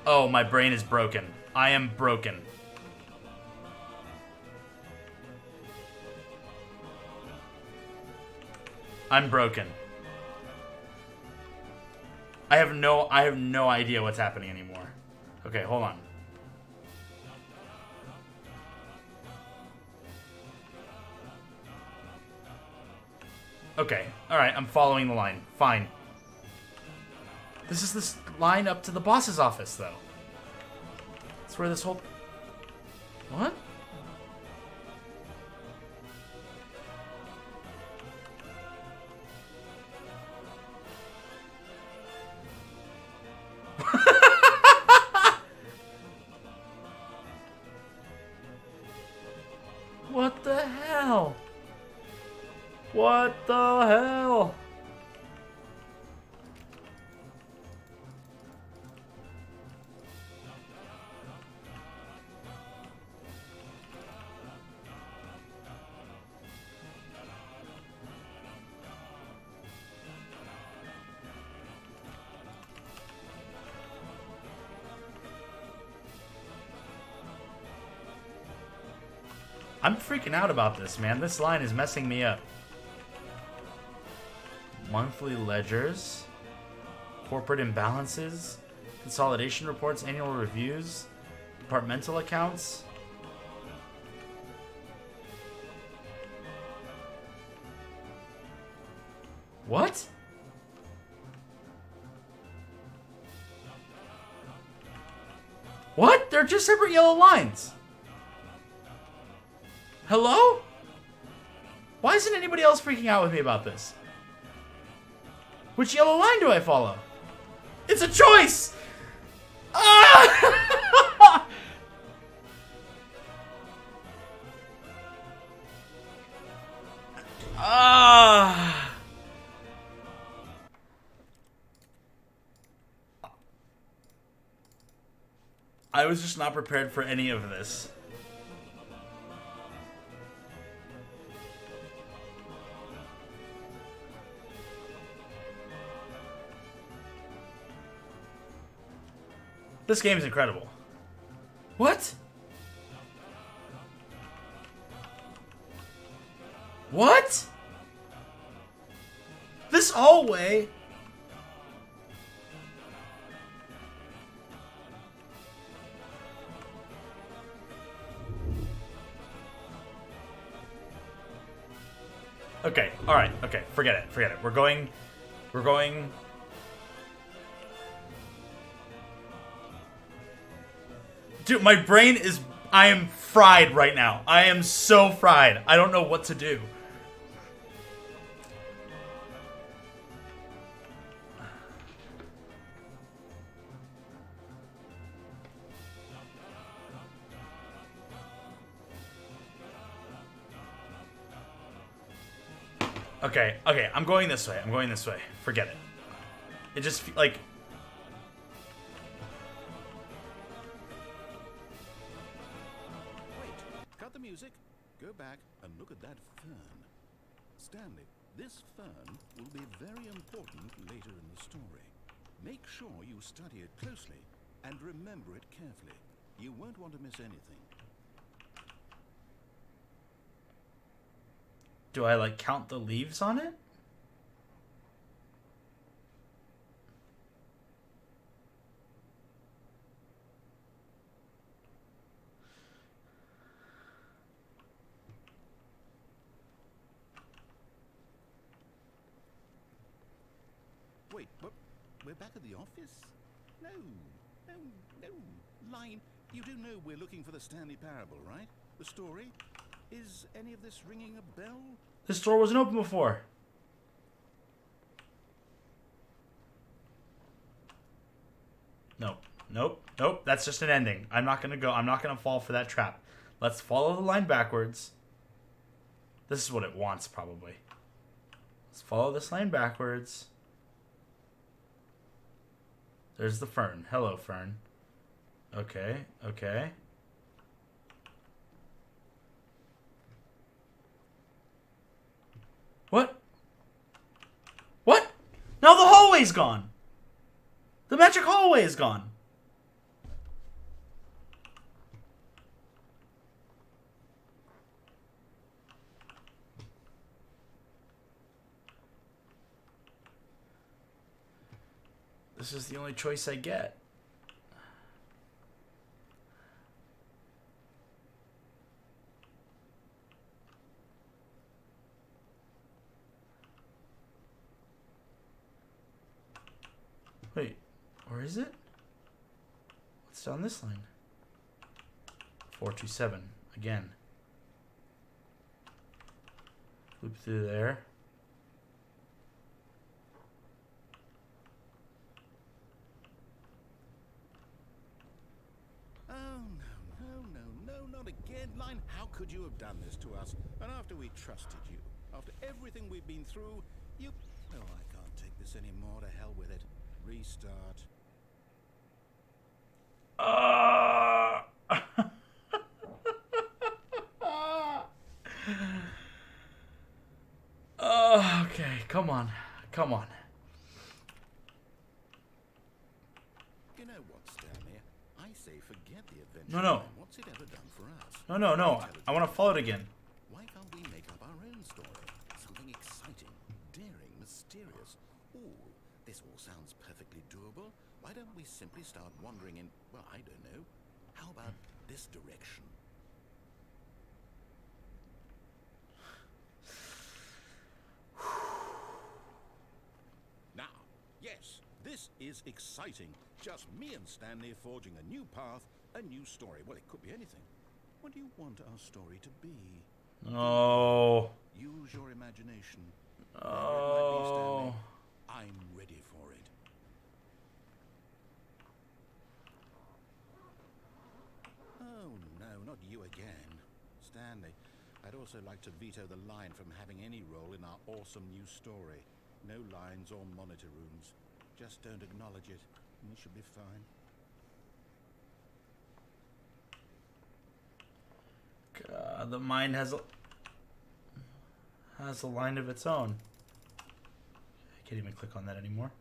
A: Oh, my brain is broken. I am broken. I'm broken. I have no idea what's happening anymore. Okay, hold on. Okay, alright, I'm following the line. Fine. This is this line up to the boss's office, though. That's where this whole... What? What the hell? What the hell? I'm freaking out about this, man. This line is messing me up. Monthly ledgers, corporate imbalances, consolidation reports, annual reviews, departmental accounts. What? What? They're just separate yellow lines. Hello? Why isn't anybody else freaking out with me about this? Which yellow line do I follow? It's a choice! Ah! Ah! I was just not prepared for any of this. This game is incredible. What? What? This hallway? Okay, alright, okay, forget it, forget it. We're going... Dude, my brain is... I am fried right now. I am so fried. I don't know what to do. Okay, okay, I'm going this way. I'm going this way. Forget it. It just, like...
B: Wait, cut the music. Go back and look at that fern. Stanley, this fern will be very important later in the story. Make sure you study it closely and remember it carefully. You won't want to miss anything.
A: Do I, like, count the leaves on it?
B: Wait, but we're back at the office? No, no, no. Line, you do know we're looking for the Stanley Parable, right? The story? Is any of this ringing a bell?
A: This door wasn't open before. Nope. Nope. Nope. That's just an ending. I'm not gonna fall for that trap. Let's follow the line backwards. This is what it wants, probably. Let's follow this line backwards. There's the fern. Hello, fern. Okay. Okay. What? What? Now the hallway's gone. The magic hallway is gone. This is the only choice I get. Wait, where is it? What's down this line? 427, again. Loop through there.
B: Oh, no, not again. Line, how could you have done this to us? And after we trusted you, after everything we've been through, you... Oh, I can't take this anymore. To hell with it. Restart.
A: Okay, come on. Come on.
B: You know what, Stanley? I say forget the adventure.
A: No, no.
B: What's it ever done for us?
A: No. I want to follow it again.
B: Why can't we make up our own story? Something exciting, daring, mysterious. Ooh, this all sounds perfectly doable. Why don't we simply start wandering in, well, I don't know. How about this direction? Now, yes, this is exciting. Just me and Stanley forging a new path, a new story. Well, it could be anything. What do you want our story to be?
A: Oh.
B: Use your imagination.
A: Oh.
B: I'm ready for it. Oh, no, not you again. Stanley, I'd also like to veto the line from having any role in our awesome new story. No lines or monitor rooms. Just don't acknowledge it, and we should be fine.
A: God, the mind has a line of its own. I can't even click on that anymore.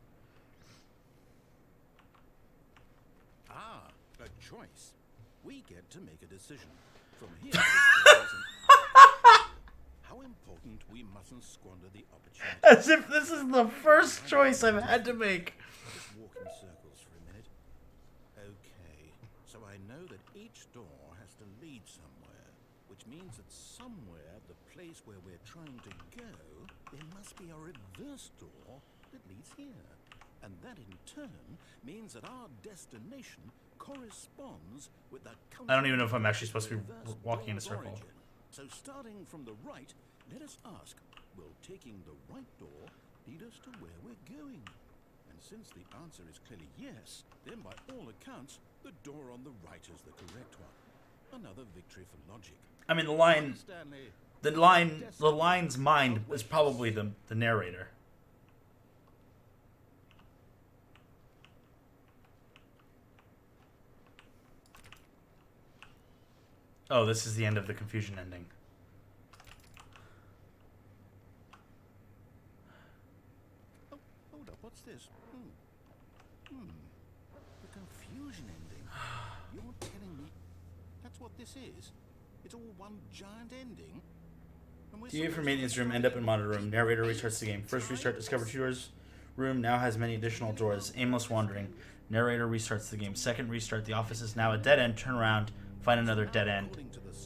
B: Ah, a choice. We get to make a decision. From here, the story isn't- how important we mustn't squander the opportunity.
A: As if this is the first choice I've had to make.
B: Just walk in circles for a minute. Okay, so I know that each door has to lead somewhere, which means that somewhere, the place where we're trying to go, there must be a reverse door that leads here. And that in turn means that our destination corresponds with the...
A: I don't even know if I'm actually supposed to be walking in a circle.
B: Origin. So starting from the right, let us ask, will taking the right door lead us to where we're going? And since the answer is clearly yes, then by all accounts, the door on the right is the correct one. Another victory for logic.
A: I mean, the line...
B: Stanley,
A: The line's mind is probably the narrator. Oh, this is the end of the confusion ending.
B: Oh, hold up, what's this? The confusion ending. You're telling me that's what this is? It's all one giant ending?
A: DA from maintenance room, end up in monitor room. Narrator restarts the game. First restart, discover 2 doors. Room now has many additional doors. Aimless wandering. Narrator restarts the game. Second restart, the office is now a dead end. Turn around, find another dead end.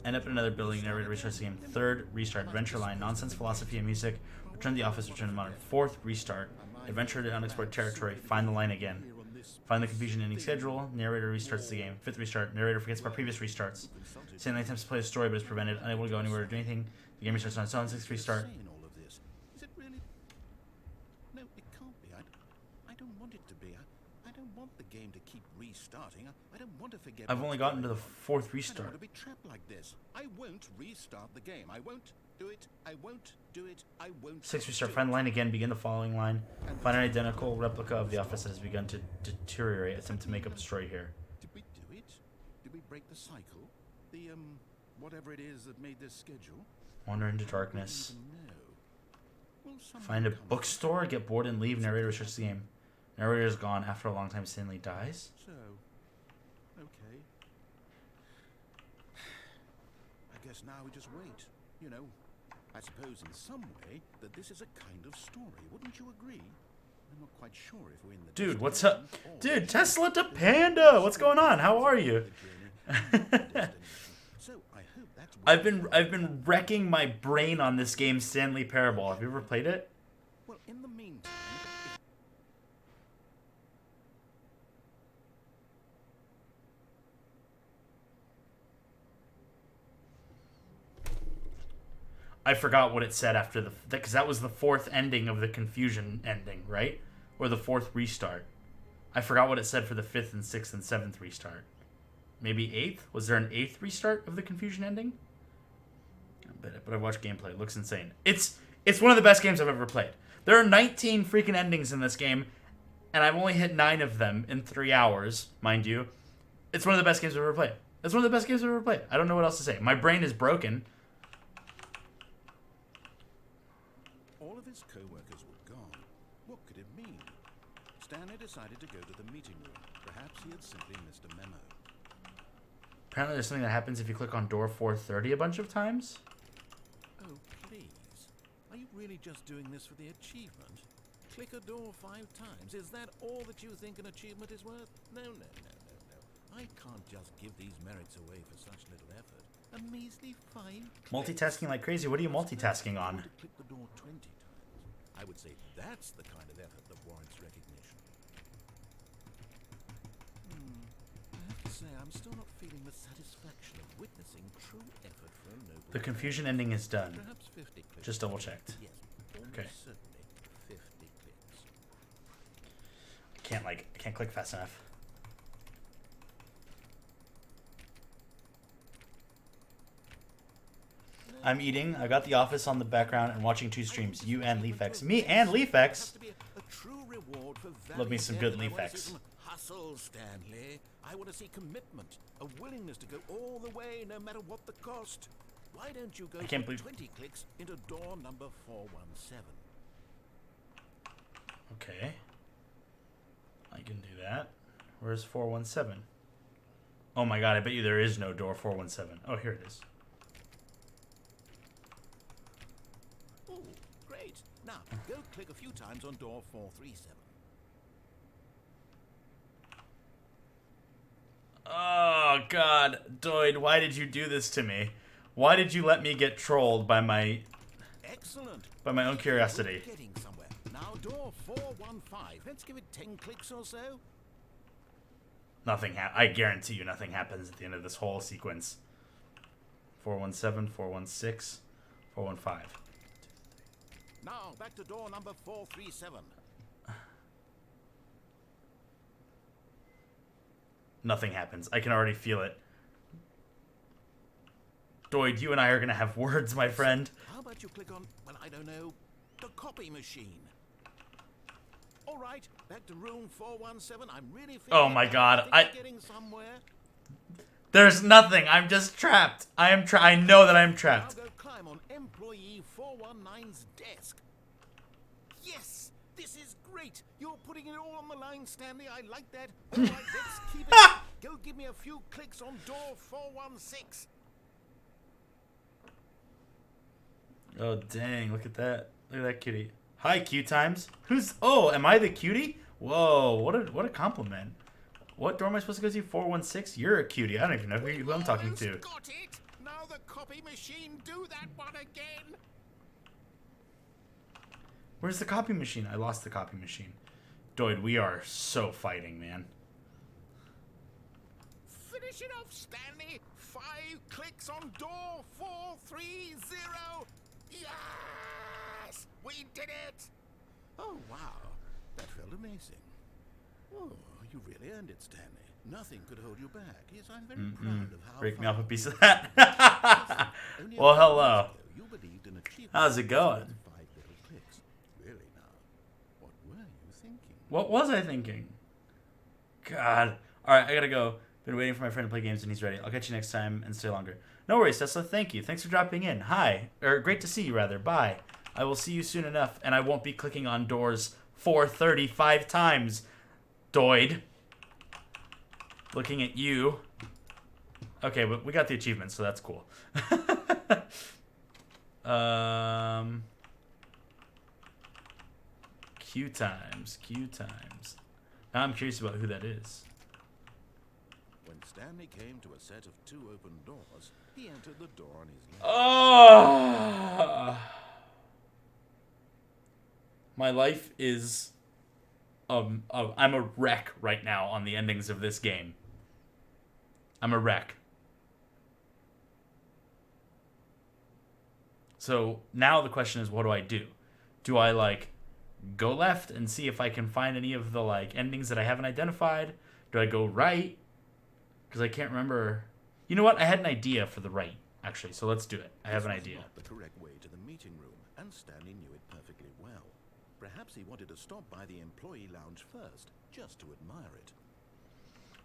A: End up in another building. Narrator restarts the game. Third restart, adventure line, nonsense, philosophy, and music. Return to the office, return to monitor. Fourth restart, adventure to unexplored territory. Find the line again. Find the confusion ending schedule. Narrator restarts the game. Fifth restart, narrator forgets about previous restarts. Stanley attempts to play a story but is prevented. Unable to go anywhere or do anything. The game restarts on its own. Sixth restart.
B: Is it really? No, it can't be. I don't want it to be. I don't want the game to keep restarting. I don't want to forget.
A: I've only gotten to the fourth
B: I don't
A: restart.
B: want to be trapped like this. I won't restart the game. I won't do it. I won't do it. I won't.
A: Sixth restart. Find the line again. Begin the following line. Find an identical replica of the office that has begun to deteriorate. Attempt to make up a story here.
B: Did we do it? Did we break the cycle? The whatever it is that made this schedule?
A: Wander into darkness.
B: No. Well,
A: Find a bookstore. Get bored and leave. Narrator restarts the game. Narrator is gone. After a long time, Stanley dies.
B: So, okay. I guess now we just wait. You know, I suppose in some way that this is a kind of story. Wouldn't you agree? I'm not quite sure if we're in the
A: Dude, what's up? Dude, Tesla to Panda. What's going on? How are you?
B: So I hope that's
A: I've been wrecking my brain on this game, Stanley Parable. Have you ever played it?
B: well, in the meantime,
A: I forgot what it said after because that was the fourth ending of the confusion ending, right? Or the fourth restart. I forgot what it said for the fifth and sixth and seventh restart. Maybe eighth? Was there an eighth restart of the confusion ending? But I watched gameplay. It looks insane. It's one of the best games I've ever played. There are 19 freaking endings in this game, and I've only hit 9 of them in 3 hours, mind you. It's one of the best games I've ever played. It's one of the best games I've ever played. I don't know what else to say. My brain is broken.
B: all of his co-workers were gone. What could it mean? Stanley decided to go to the meeting room. Perhaps he had simply missed a memo.
A: Apparently there's something that happens if you click on door 430 a bunch of times.
B: Oh, please. Are you really just doing this for the achievement? Click a door 5 times. Is that all that you think an achievement is worth? No. I can't just give these merits away for such little effort. A measly 5 clicks.
A: Multitasking like crazy. What are you multitasking on?
B: Click the door 20 times. I would say that's the kind of effort that warrants recognition. I have to say, I'm still not feeling the satisfaction of witnessing true effort for a noble
A: The confusion ending is done.
B: Perhaps 50 clicks.
A: Just double checked.
B: Yes, almost
A: Okay.
B: certainly 50 clicks.
A: I can't click fast enough. I'm eating. I got The Office on the background and watching 2 streams. You and LeafX. Me and LeafX.
B: Has to be a true reward for
A: Love me some good
B: valiant effort. I want to
A: LeafX.
B: see some hustle, Stanley. I want to see commitment, a willingness to go all the way, no matter what the cost. Why don't you go
A: I can't
B: for
A: believe-
B: 20 clicks into door number 417?
A: Okay. I can do that. Where's 417? Oh my god, I bet you there is no door 417. Oh, here it is.
B: Oh, great. Now, go click a few times on door 437.
A: Oh god, Doid, why did you do this to me? Why did you let me get trolled by my
B: Excellent.
A: own curiosity?
B: We're getting somewhere. Now, door 415. Let's give it 10 clicks or so.
A: Nothing I guarantee you nothing happens at the end of this whole sequence. 417, 416, 415.
B: Now, back to door number 437.
A: Nothing happens. I can already feel it. Doyd, you and I are gonna have words, my friend.
B: How about you click on, well, I don't know, the copy machine? All right, back to room 417. I'm really feeling
A: Oh my God,
B: I'm getting somewhere.
A: There's nothing. I'm just trapped. I know that I'm trapped.
B: Now go climb on employee 419's desk. Yes, this is great. You're putting it all on the line, Stanley. I like that. All right, let's keep it. Go give me a few clicks on door 416.
A: Oh, dang. Look at that. Look at that cutie. Hi, Q-Times. Who's... Oh, am I the cutie? Whoa, what a compliment. What door am I supposed to go to? 416? You're a cutie. I don't even know who I'm talking to.
B: Got it. Now the copy machine. Do that one again.
A: Where's the copy machine? I lost the copy machine. Doyd, we are so fighting, man.
B: Finish it off, Stanley. 5 clicks on door 430. Yes! We did it! Oh, wow. That felt amazing. Oh, you really earned it, Stanley. Nothing could hold you back. Yes, I'm very proud of how...
A: Break me off a piece of that. Well, hello.
B: You believed in achievement.
A: How's it going?
B: 5 little clicks. Really now, what were you thinking?
A: What was I thinking? God. Alright, I gotta go. Been waiting for my friend to play games and he's ready. I'll catch you next time and stay longer. No worries, Tesla. Thank you. Thanks for dropping in. Hi. Or great to see you, rather. Bye. I will see you soon enough, and I won't be clicking on doors 435 times, Doyd. Looking at you. Okay, but we got the achievement, so that's cool. Q-Times. Q-Times. Now I'm curious about who that is.
B: When Stanley came to a set of 2 open doors, he entered the door on his left.
A: Oh! My life is... I'm a wreck right now on the endings of this game. I'm a wreck. So now the question is, what do I do? Do I, like, go left and see if I can find any of the, like, endings that I haven't identified? Do I go right? Because I can't remember. You know what? I had an idea for the right, actually, so let's do it. I have an idea.
B: This was not the correct way to the meeting room, and Stanley knew it perfectly well. Perhaps he wanted to stop by the employee lounge first, just to admire it.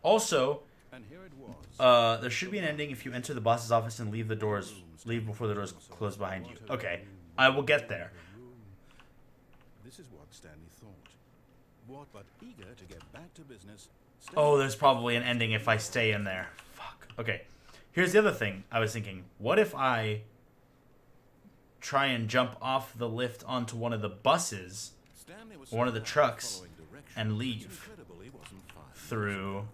A: Also,
B: And here it was.
A: there should be an ending if you enter the boss's office and leave before the doors close behind you. Okay, I will get there.
B: This is what Stanley thought. What but eager to get back to business.
A: Oh, there's probably an ending if I stay in there. Fuck. Okay, here's the other thing I was thinking. What if I try and jump off the lift onto one of the buses, or one of the trucks, and leave through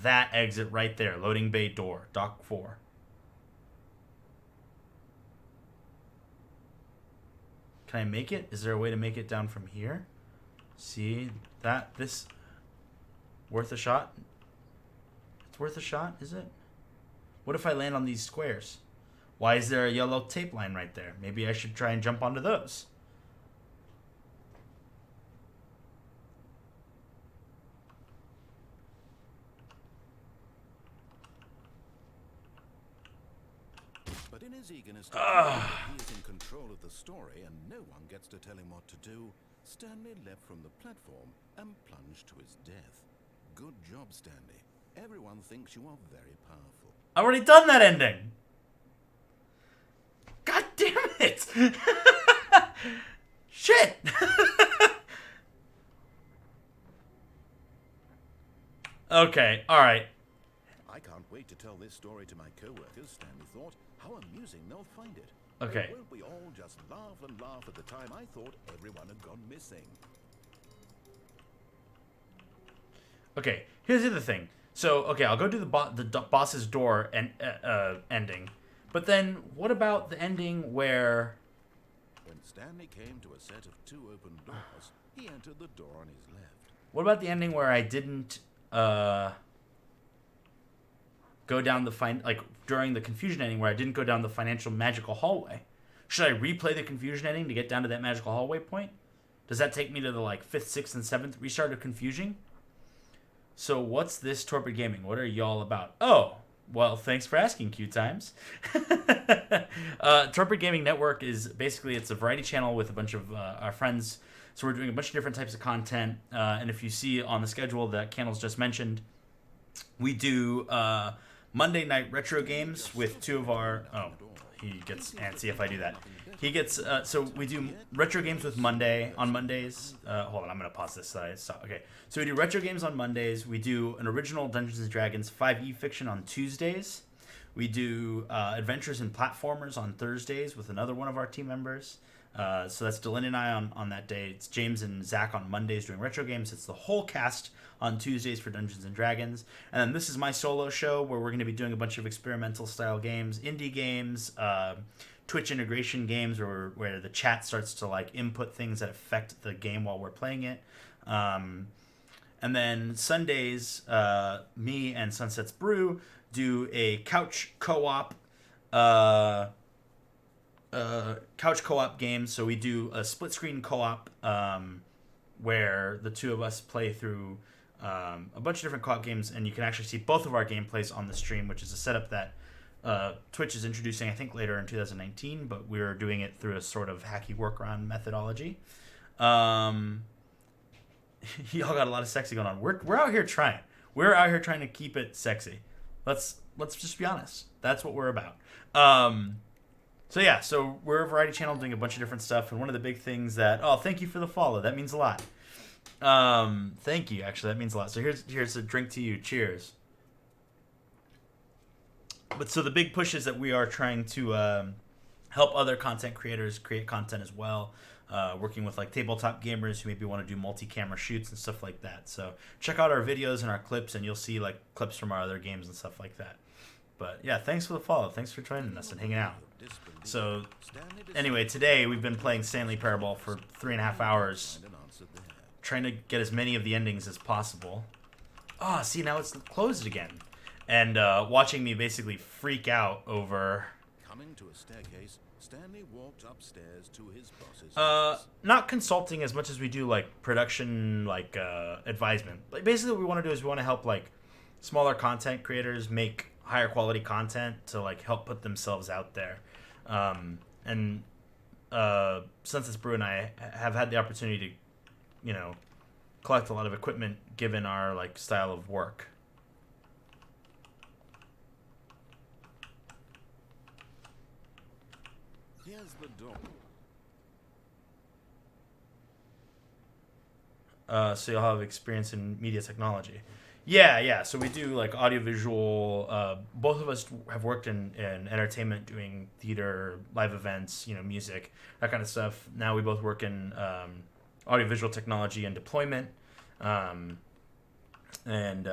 A: that exit right there, loading bay door, dock 4. Can I make it? Is there a way to make it down from here? See that? This worth a shot? It's worth a shot, is it? What if I land on these squares? Why is there a yellow tape line right there? Maybe I should try and jump onto those.
B: But in his eagerness to prove that he is in control of the story and no one gets to tell him what to do, Stanley leapt from the platform and plunged to his death. Good job, Stanley. Everyone thinks you are very powerful.
A: I already done that ending. God damn it! Shit! Okay, alright.
B: I can't wait to tell this story to my co-workers, Stanley thought. How amusing they'll find it.
A: Okay.
B: Won't we all just laugh and laugh at the time I thought everyone had gone missing?
A: Okay, here's the other thing. So, okay, I'll go do the boss's door and ending. But then, what about the ending where...
B: When Stanley came to a set of 2 open doors, he entered the door on his left.
A: What about the ending where I didn't go down the during the confusion ending where I didn't go down the financial magical hallway? Should I replay the confusion ending to get down to that magical hallway point? Does that take me to the 5th, 6th, and 7th restart of confusion? So what's this Torpid Gaming? What are y'all about? Oh, Well, thanks for asking, Q Times. Torpid Gaming Network is basically, it's a variety channel with a bunch of our friends. So we're doing a bunch of different types of content. And if you see on the schedule that Candles just mentioned, we do Monday night retro games with two of our... Oh, he gets antsy if I do that. He gets... so we do retro games with Monday on Mondays. Hold on, I'm going to pause this. Stop. Okay. So we do retro games on Mondays. We do an original Dungeons & Dragons 5e fiction on Tuesdays. We do adventures and platformers on Thursdays with another one of our team members. So that's Dylan and I on that day. It's James and Zach on Mondays doing retro games. It's the whole cast on Tuesdays for Dungeons and Dragons. And then this is my solo show where we're going to be doing a bunch of experimental style games, indie games, Twitch integration games where the chat starts to like input things that affect the game while we're playing it. And then Sundays, me and Sunset's Brew do a couch co-op game. So we do a split screen co-op where the two of us play through a bunch of different co-op games, and you can actually see both of our gameplays on the stream, which is a setup that Twitch is introducing, I think, later in 2019, but we're doing it through a sort of hacky workaround methodology. Y'all got a lot of sexy going on. We're out here trying. We're out here trying to keep it sexy. Let's just be honest. That's what we're about. So we're a variety channel doing a bunch of different stuff, and one of the big things that... Oh, thank you for the follow. That means a lot. Thank you, actually. That means a lot. So here's a drink to you. Cheers. But so the big push is that we are trying to help other content creators create content as well, working with like tabletop gamers who maybe want to do multi-camera shoots and stuff like that. So check out our videos and our clips, and you'll see like clips from our other games and stuff like that. But yeah, thanks for the follow. Thanks for joining us and hanging out. So anyway, today we've been playing Stanley Parable for 3.5 hours, trying to get as many of the endings as possible. Ah, see, now it's closed again. And watching me basically freak out over...
B: Coming to a staircase, Stanley walked upstairs to his boss's
A: not consulting as much as we do like production, like advisement. Like basically what we want to do is we want to help like smaller content creators make higher quality content to like help put themselves out there. And Sunset Brew and I have had the opportunity to, collect a lot of equipment given our like style of work.
B: Here's the door.
A: So you'll have experience in media technology. Yeah. So we do like audiovisual. Both of us have worked in entertainment, doing theater, live events, music, that kind of stuff. Now we both work in audiovisual technology and deployment, and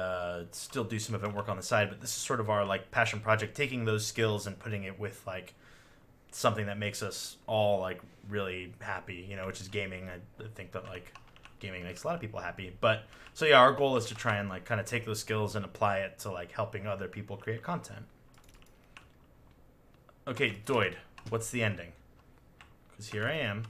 A: still do some event work on the side. But this is sort of our like passion project, taking those skills and putting it with like something that makes us all like really happy, which is gaming. I think that like gaming makes a lot of people happy. But so yeah, our goal is to try and like kind of take those skills and apply it to like helping other people create content. Okay, Doid, what's the ending? Because here I am.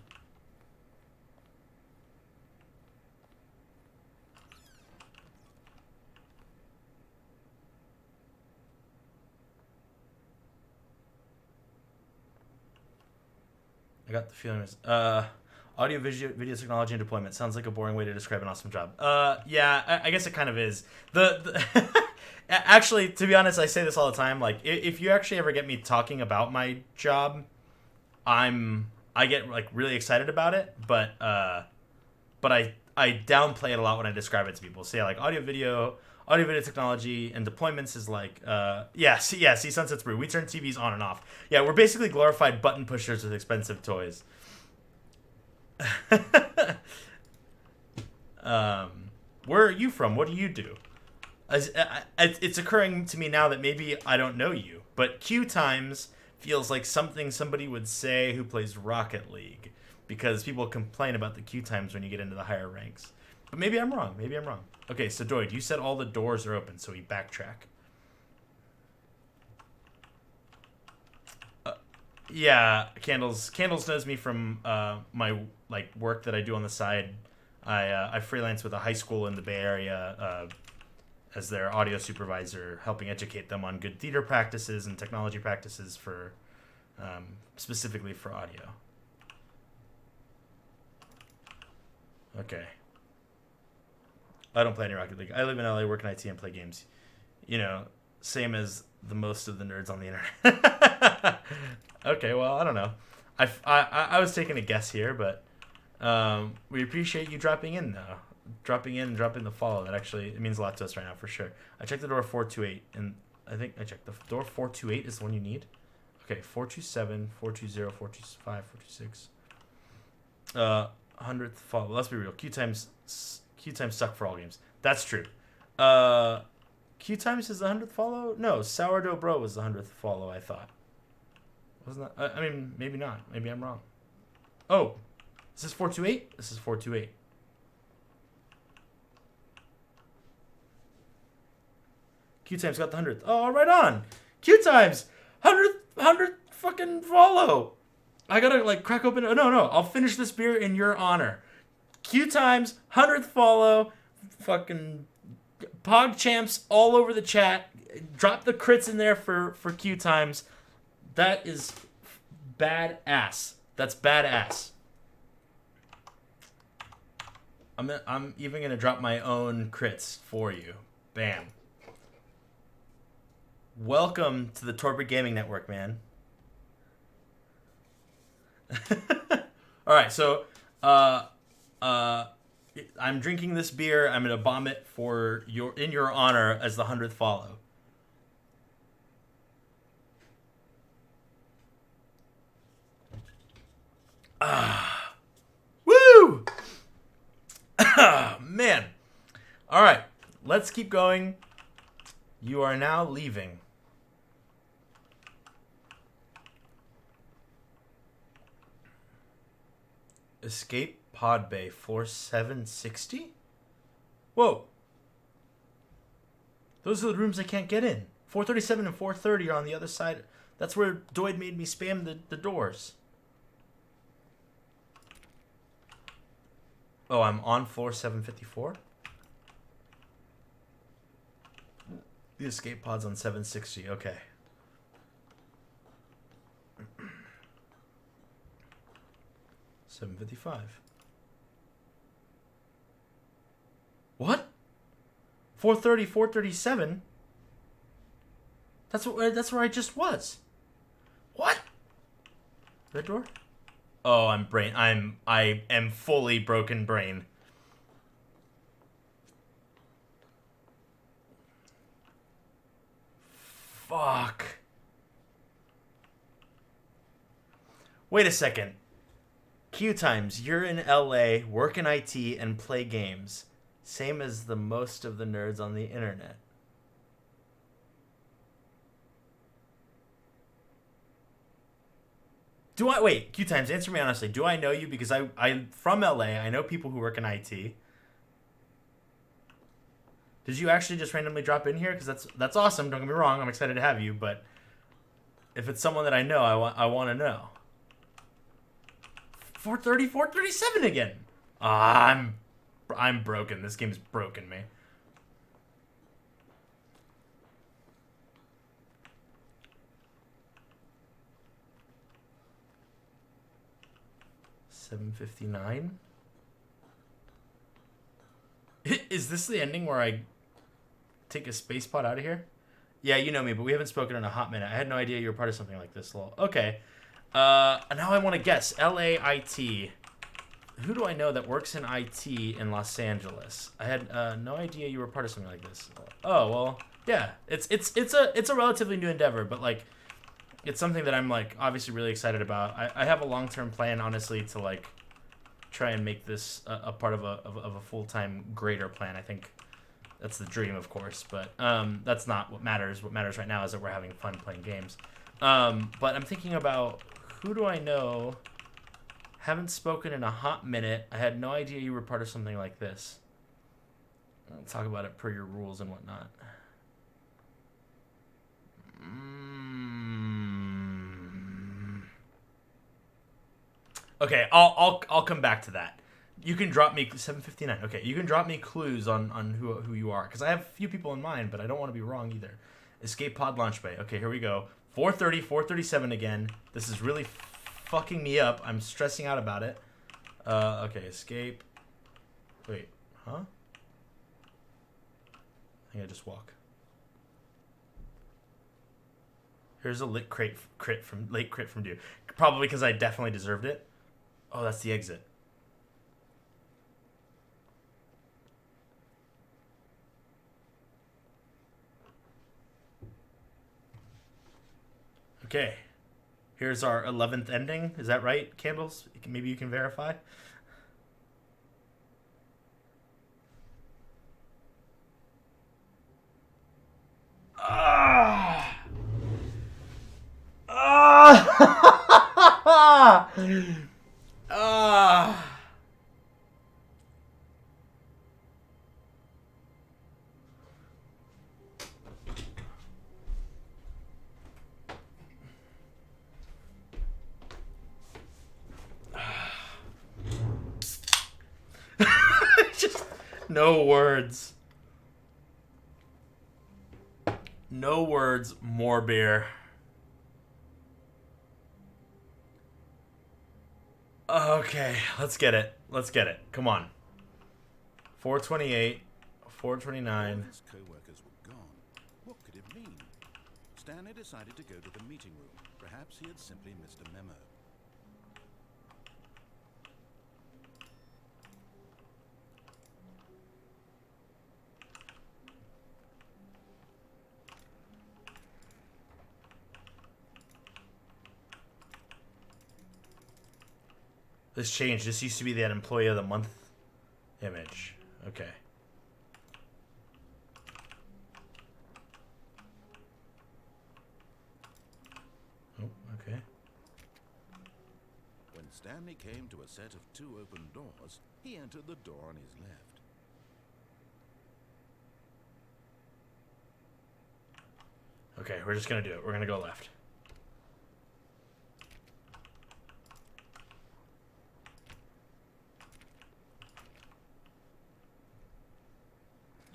A: I got the feeling it's audio video technology and deployment sounds like a boring way to describe an awesome job. Yeah, I guess it kind of is. The actually, to be honest, I say this all the time. Like, if you actually ever get me talking about my job, I get like really excited about it. But I downplay it a lot when I describe it to people. So yeah, like audio video technology and deployments is like see Sunset's Brew. We turn TVs on and off. Yeah, we're basically glorified button pushers with expensive toys. Where are you from? What do you do? It's occurring to me now that maybe I don't know you, but Q Times feels like something somebody would say who plays Rocket League, because people complain about the Q Times when you get into the higher ranks. But maybe I'm wrong. Okay, so Doid, you said all the doors are open, so we backtrack. Yeah, Candles knows me from my like work that I do on the side. I freelance with a high school in the Bay Area, as their audio supervisor, helping educate them on good theater practices and technology practices for specifically for audio. Okay. I don't play any Rocket League. I live in LA, work in IT, and play games. You know, same as the most of the nerds on the internet. Okay, well, I don't know. I was taking a guess here, but we appreciate you dropping in, though. Dropping in and dropping the follow. That actually, it means a lot to us right now, for sure. I checked the door 428, and I think I checked the door 428 is the one you need. Okay, 427, 420, 425, 426. 100th follow. Let's be real. Queue times suck for all games. That's true. Queue times is the 100th follow? No, Sourdough Bro was the 100th follow, I thought. Wasn't that? I mean, maybe not. Maybe I'm wrong. Oh, is this 428? This is 428. Q times got the 100th. Oh, right on. Q times 100 fucking follow. I gotta like crack open. No. I'll finish this beer in your honor. Q times 100th follow. Fucking Pog champs all over the chat. Drop the crits in there for Q times. That is badass. That's badass. I'm even gonna drop my own crits for you. Bam. Welcome to the Torpid Gaming Network, man. All right, so I'm drinking this beer. I'm gonna bomb it in your honor as the 100th follow. Woo! Man. All right, let's keep going. You are now leaving. Escape Pod Bay, floor 760? Whoa. Those are the rooms I can't get in. 437 and 430 are on the other side. That's where Doid made me spam the doors. Oh, I'm on floor 754? The escape pod's on 760. Okay. $7.55. What? 430, 437? That's where I just was. What? Red door? Oh, I am fully broken brain. Fuck. Wait a second. Q times, you're in LA, work in IT, and play games. Same as the most of the nerds on the internet. Wait, Q times, answer me honestly. Do I know you? Because I'm from LA. I know people who work in IT. Did you actually just randomly drop in here? Because that's awesome. Don't get me wrong. I'm excited to have you. But if it's someone that I know, I want to know. 430, 437 again. I'm broken. This game's broken me. $7.59. Is this the ending where I take a space pod out of here? Yeah, you know me, but we haven't spoken in a hot minute. I had no idea you were part of something like this, lol. Okay. Now I want to guess. LAIT. Who do I know that works in IT in Los Angeles? I had no idea you were part of something like this. Oh, well, yeah. It's a relatively new endeavor, but like it's something that I'm like obviously really excited about. I have a long-term plan, honestly, to like try and make this a part of a full-time greater plan. I think that's the dream, of course, but that's not what matters. What matters right now is that we're having fun playing games. But I'm thinking about who do I know? Haven't spoken in a hot minute. I had no idea you were part of something like this. I'll talk about it per your rules and whatnot. Okay, I'll come back to that. You can drop me 7:59. Okay, you can drop me clues on who you are, because I have a few people in mind, but I don't want to be wrong either. Escape pod launch bay. Okay, here we go. 4:30, 4:37 again. This is really fucking me up. I'm stressing out about it. Okay, escape. Wait, huh? I think I just walk. Here's a late crit from Dude. Probably because I definitely deserved it. Oh, that's the exit. Okay. Here's our 11th ending. Is that right, Candles? Maybe you can verify. Ah! Ah! Ah! Just no words. No words, more beer. Okay, let's get it. Let's get it. Come on. 4:28, 4:29.
B: His co-workers were gone. What could it mean? Stanley decided to go to the meeting room. Perhaps he had simply missed a memo.
A: This changed. This used to be that employee of the month image. Okay. Oh, okay.
B: When Stanley came to a set of 2 open doors, he entered the door on his left.
A: Okay, we're just gonna do it. We're gonna go left.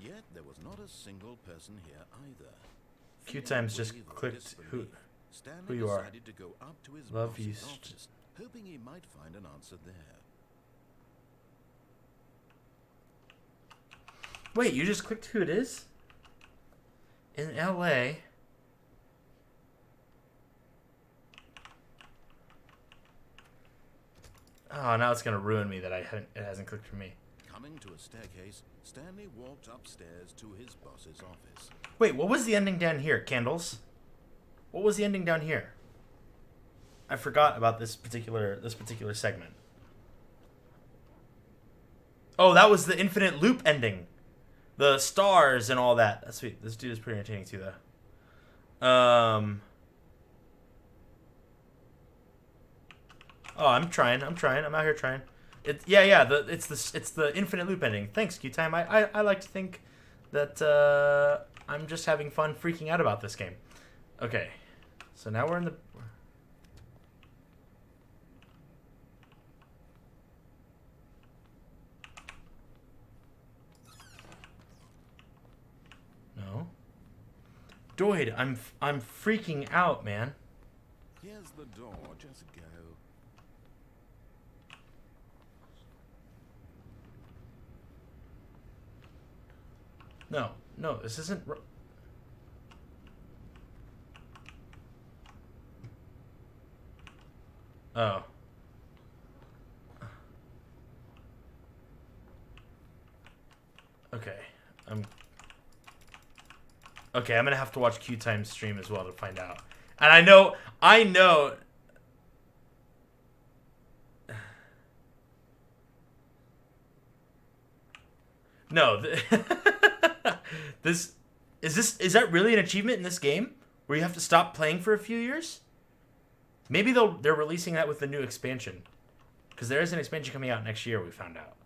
B: Yet there was not a single person here either.
A: Q-Times just
B: Feeling a wave of
A: clicked who
B: Stanley
A: you are.
B: decided to go up to his
A: Love
B: boss's
A: East.
B: office, hoping he might find an answer there.
A: Wait, you just clicked who it is? In LA. Oh, now it's gonna ruin me that it hasn't clicked for me.
B: Coming to a staircase, Stanley walked upstairs to his boss's office.
A: Wait, what was the ending down here, Candles? What was the ending down here? I forgot about this particular segment. Oh, that was the infinite loop ending. The stars and all that. That's sweet. This dude is pretty entertaining too, though. Oh, I'm trying. I'm out here trying. It's the infinite loop ending. Thanks, Q-Time. I like to think that I'm just having fun freaking out about this game. Okay, so now we're in the. No. Doid, I'm freaking out, man.
B: Here's the door, just go.
A: No, this isn't. Oh. Okay, I'm gonna have to watch Q-Time's stream as well to find out. And I know. No, is that really an achievement in this game where you have to stop playing for a few years? Maybe they're releasing that with the new expansion, because there is an expansion coming out next year. We found out.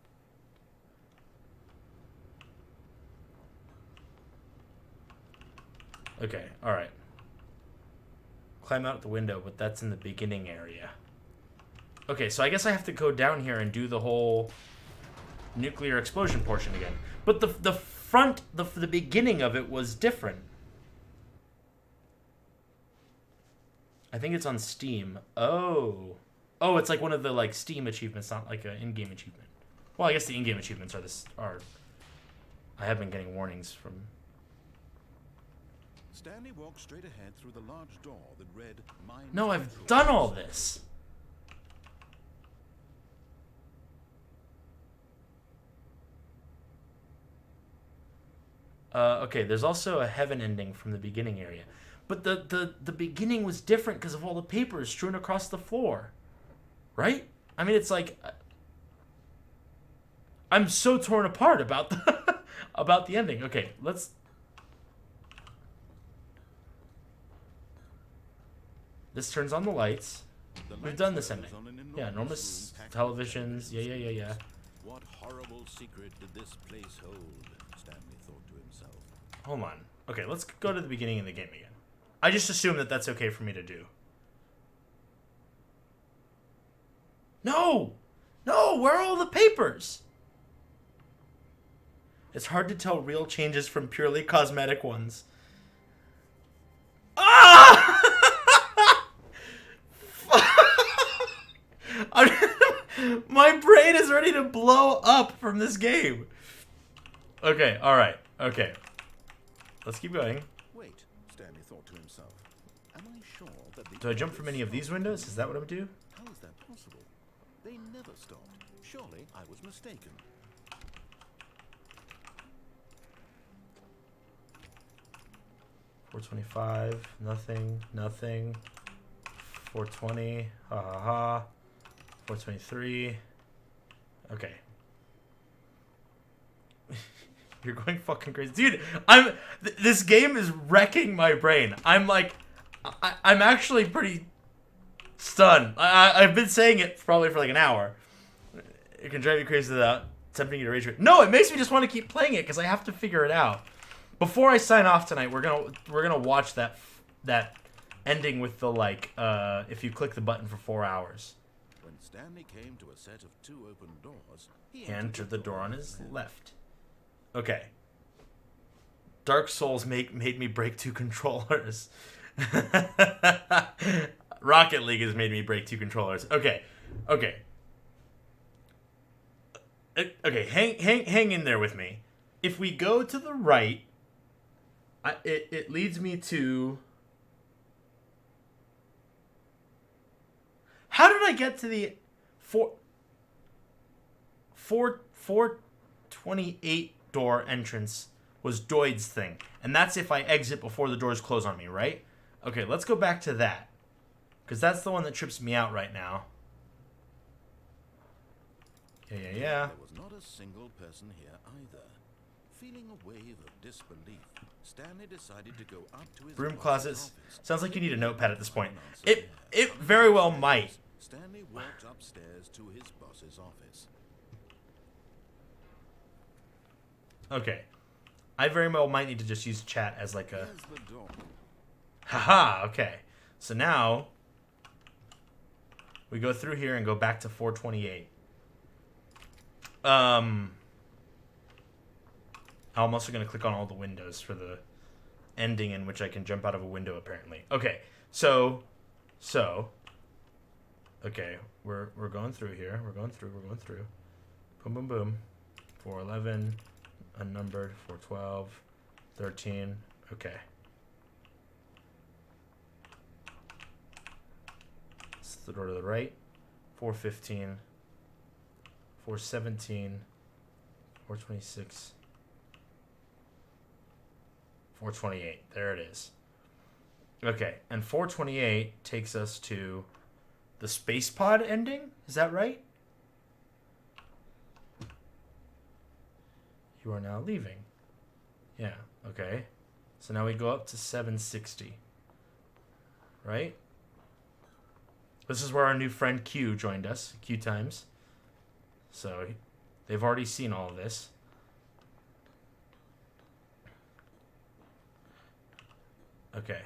A: Okay, all right. Climb out the window, but that's in the beginning area. Okay, so I guess I have to go down here and do the whole nuclear explosion portion again. But the beginning of it was different. I think it's on Steam. Oh, it's like one of the like Steam achievements, not like an in-game achievement. Well, I guess the in-game achievements are. I have been getting warnings from.
B: Stanley walked straight ahead through the large door that read Mine.
A: No, I've done all this. Okay, there's also a heaven ending from the beginning area. But the beginning was different because of all the papers strewn across the floor. Right? I mean, it's like... I'm so torn apart about the, about the ending. Okay, let's... This turns on the lights. We've done this ending. Yeah, enormous televisions. Yeah.
B: What horrible secret did this place hold? Stanley thought to himself.
A: Hold on. Okay, let's go to the beginning of the game again. I just assume that that's okay for me to do. No! No! Where are all the papers? It's hard to tell real changes from purely cosmetic ones. Ah! My brain is ready to blow up from this game. Okay, alright. Okay. Let's keep going.
B: Wait, Stanley thought to himself. Am I sure that the...
A: Do I jump from any of these windows? Is that what I'm doing?
B: How is that possible? They never stopped. Surely I was mistaken.
A: $425. Nothing. 420. Ha ha ha. 423. Okay. You're going fucking crazy. Dude, this game is wrecking my brain. I'm like, I'm actually pretty stunned. I've been saying it probably for like an hour. It can drive you crazy without tempting you to rage quit. No, it makes me just want to keep playing it because I have to figure it out. Before I sign off tonight, we're gonna watch that ending with the like if you click the button for 4 hours.
B: When Stanley came to a set of 2 open doors, he
A: entered the door on his left. Okay. Dark Souls made me break 2 controllers. Rocket League has made me break 2 controllers. Okay. Hang in there with me. If we go to the right, it leads me to... How did I get to the 428 door entrance was Doid's thing. And that's if I exit before the doors close on me, right? Okay, let's go back to that. Because that's the one that trips me out right now. Yeah.
B: There was not a single person here either. Feeling a wave of disbelief, Stanley decided to go up to his
A: broom
B: boss's
A: closets.
B: office.
A: Sounds like you need a notepad at this point.
B: No answer
A: It
B: there.
A: very well might.
B: Stanley walked upstairs to his boss's office.
A: Okay. I very well might need to just use chat as like a...
B: Here's the door.
A: Haha, okay. So now... we go through here and go back to 428. I'm also going to click on all the windows for the ending in which I can jump out of a window, apparently. Okay, so... Okay, we're going through here. We're going through. Boom. 411, unnumbered, 412, 13. Okay. This is the door to the right. 415, 417, 426, 428. There it is. Okay, and 428 takes us to the space pod ending? Is that right? You are now leaving. Yeah, okay. So now we go up to 760. Right? This is where our new friend Q joined us. Q times. So they've already seen all of this. Okay.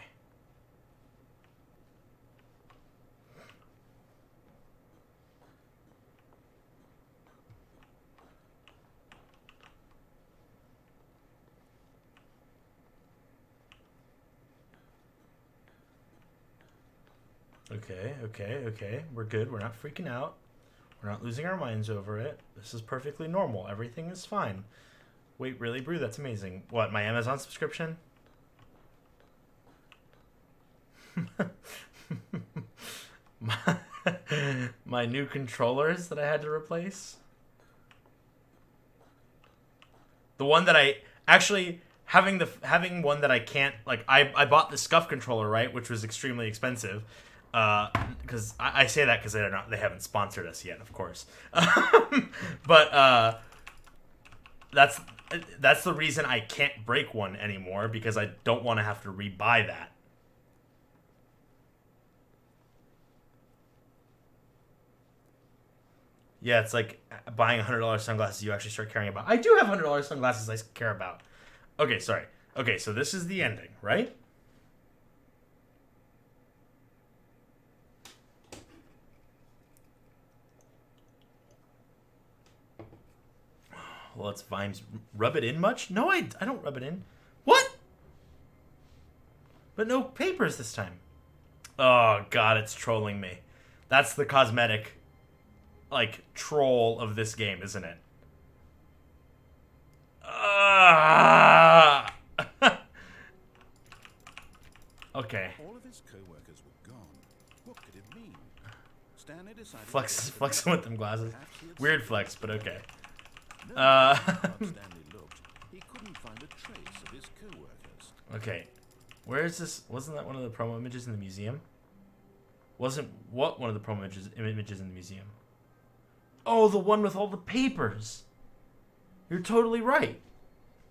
A: Okay. We're good. We're not freaking out. We're not losing our minds over it. This is perfectly normal. Everything is fine. Wait, really, Brew? That's amazing. What, my Amazon subscription? my new controllers that I had to replace? The one that I... Actually, having one that I can't... Like, I bought the Scuff controller, right? Which was extremely expensive. Because I say that because they haven't sponsored us yet, of course. But that's the reason I can't break one anymore, because I don't want to have to rebuy that. Yeah, it's like buying $100 sunglasses you actually start caring about. I do have $100 sunglasses I care about. Okay, sorry. Okay, so this is the ending, right? Well, it's Vimes. Rub it in much? No, I don't rub it in. What? But no papers this time. Oh, God, it's trolling me. That's the cosmetic, like, troll of this game, isn't it? Okay.
B: All of his co-workers were gone. What could it mean? Stanley decided
A: Flexing with them glasses. Weird flex, but okay.
B: Stanley looked, he couldn't find a trace of his co-workers.
A: Okay. Where is this? Wasn't that one of the promo images in the museum? Wasn't what one of the promo images in the museum? Oh, the one with all the papers. You're totally right.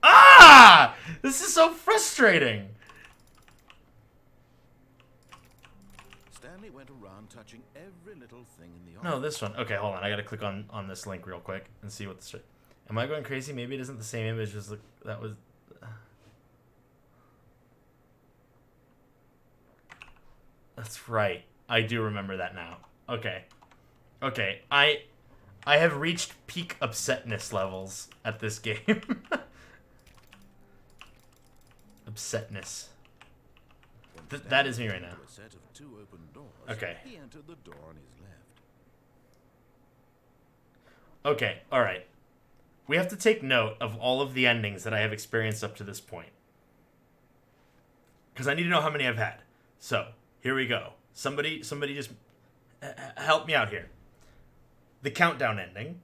A: Ah! This is so frustrating.
B: Stanley went around touching every little thing in the office.
A: No, this one. Okay, hold on. I gotta click on this link real quick and see what the... Am I going crazy? Maybe it isn't the same image as that was... That's right. I do remember that now. Okay. Okay. I have reached peak upsetness levels at this game. Upsetness. That is me right now.
B: A set of two open doors,
A: Okay.
B: he entered the door on his left.
A: Okay, alright. We have to take note of all of the endings that I have experienced up to this point. Because I need to know how many I've had. So, here we go. Somebody just help me out here. The countdown ending.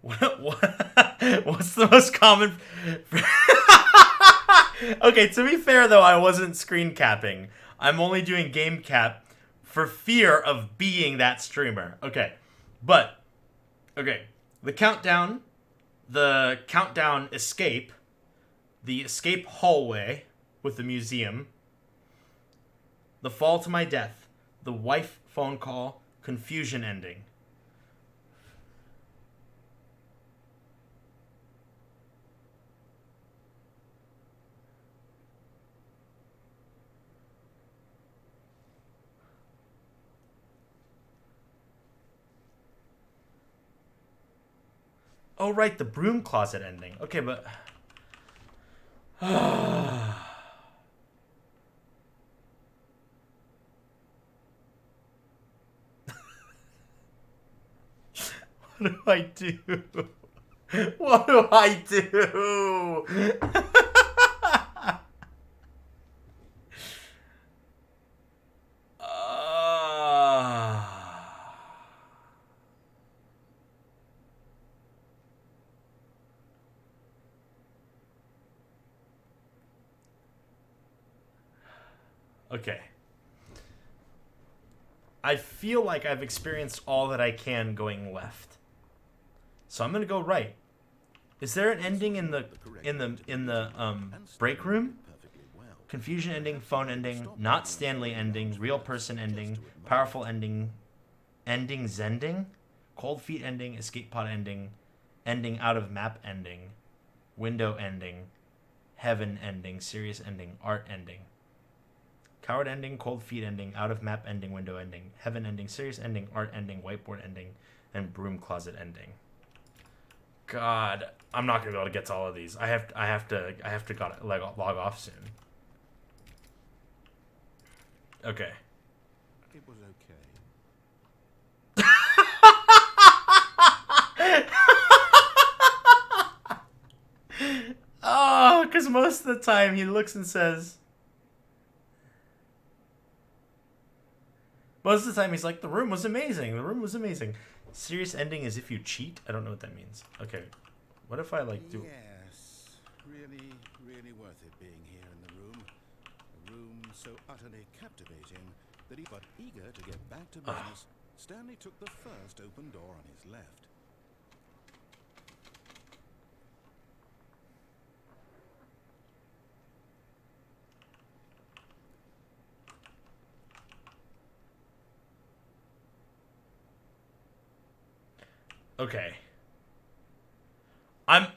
A: What's the most common... Okay, to be fair, though, I wasn't screen capping. I'm only doing game cap for fear of being that streamer. Okay, but... Okay, the countdown escape, the escape hallway with the museum, the fall to my death, the wife phone call, confusion ending. Oh, right, the broom closet ending. Okay, but... What do I do? What do I do? Okay. I feel like I've experienced all that I can going left. So I'm gonna go right. Is there an ending in the break room? Confusion ending, phone ending, not Stanley ending, real person ending, powerful ending, endings ending, cold feet ending, escape pod ending, ending out of map ending, window ending, heaven ending, serious ending, art ending. Coward ending, cold feet ending, out of map ending, window ending, heaven ending, serious ending, art ending, whiteboard ending, and broom closet ending. God, I'm not gonna be able to get to all of these. I have to log off soon. Okay.
B: It was okay.
A: Oh, because most of the time he looks and says. Most of the time he's like, the room was amazing. The room was amazing. Serious ending is if you cheat? I don't know what that means. Okay. What if I, like, do...
B: Yes. Really, really worth it being here in the room. A room so utterly captivating that he but eager to get back to business, Stanley took the first open door on his left.
A: Okay. I'm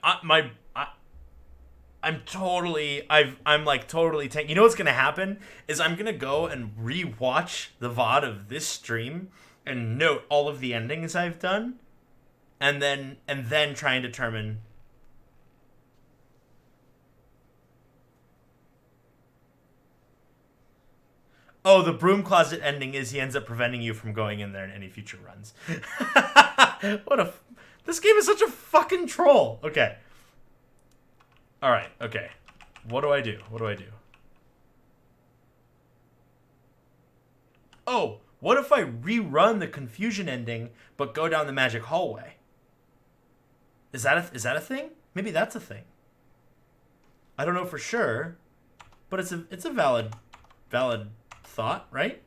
A: totally you know what's gonna happen is I'm gonna go and re-watch the VOD of this stream and note all of the endings I've done and then try and determine. Oh, the broom closet ending is he ends up preventing you from going in there in any future runs. This game is such a fucking troll. Okay. Alright, okay. What do I do? Oh, what if I rerun the confusion ending but go down the magic hallway? Is that a thing? Maybe that's a thing. I don't know for sure, but it's a valid thought, right?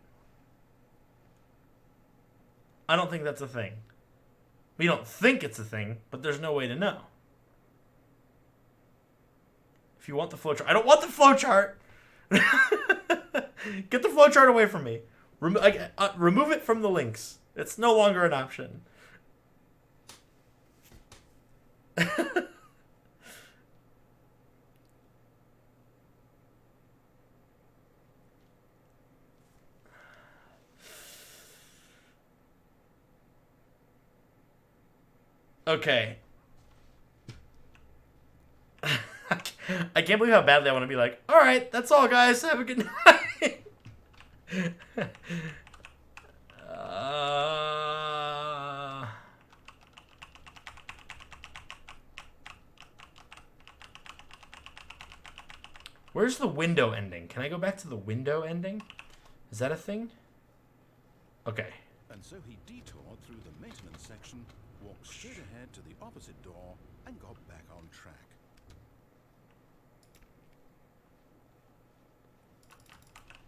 A: I don't think that's a thing. We don't think it's a thing, but there's no way to know. If you want the flowchart, I don't want the flowchart. Get the flowchart away from me. Remove it from the links. It's no longer an option. Okay. I can't believe how badly I want to be like, all right, that's all, guys. Have a good night. Where's the window ending? Can I go back to the window ending? Is that a thing? Okay.
B: And so he detoured through the maintenance section, walked straight ahead to the opposite door, and got back on track.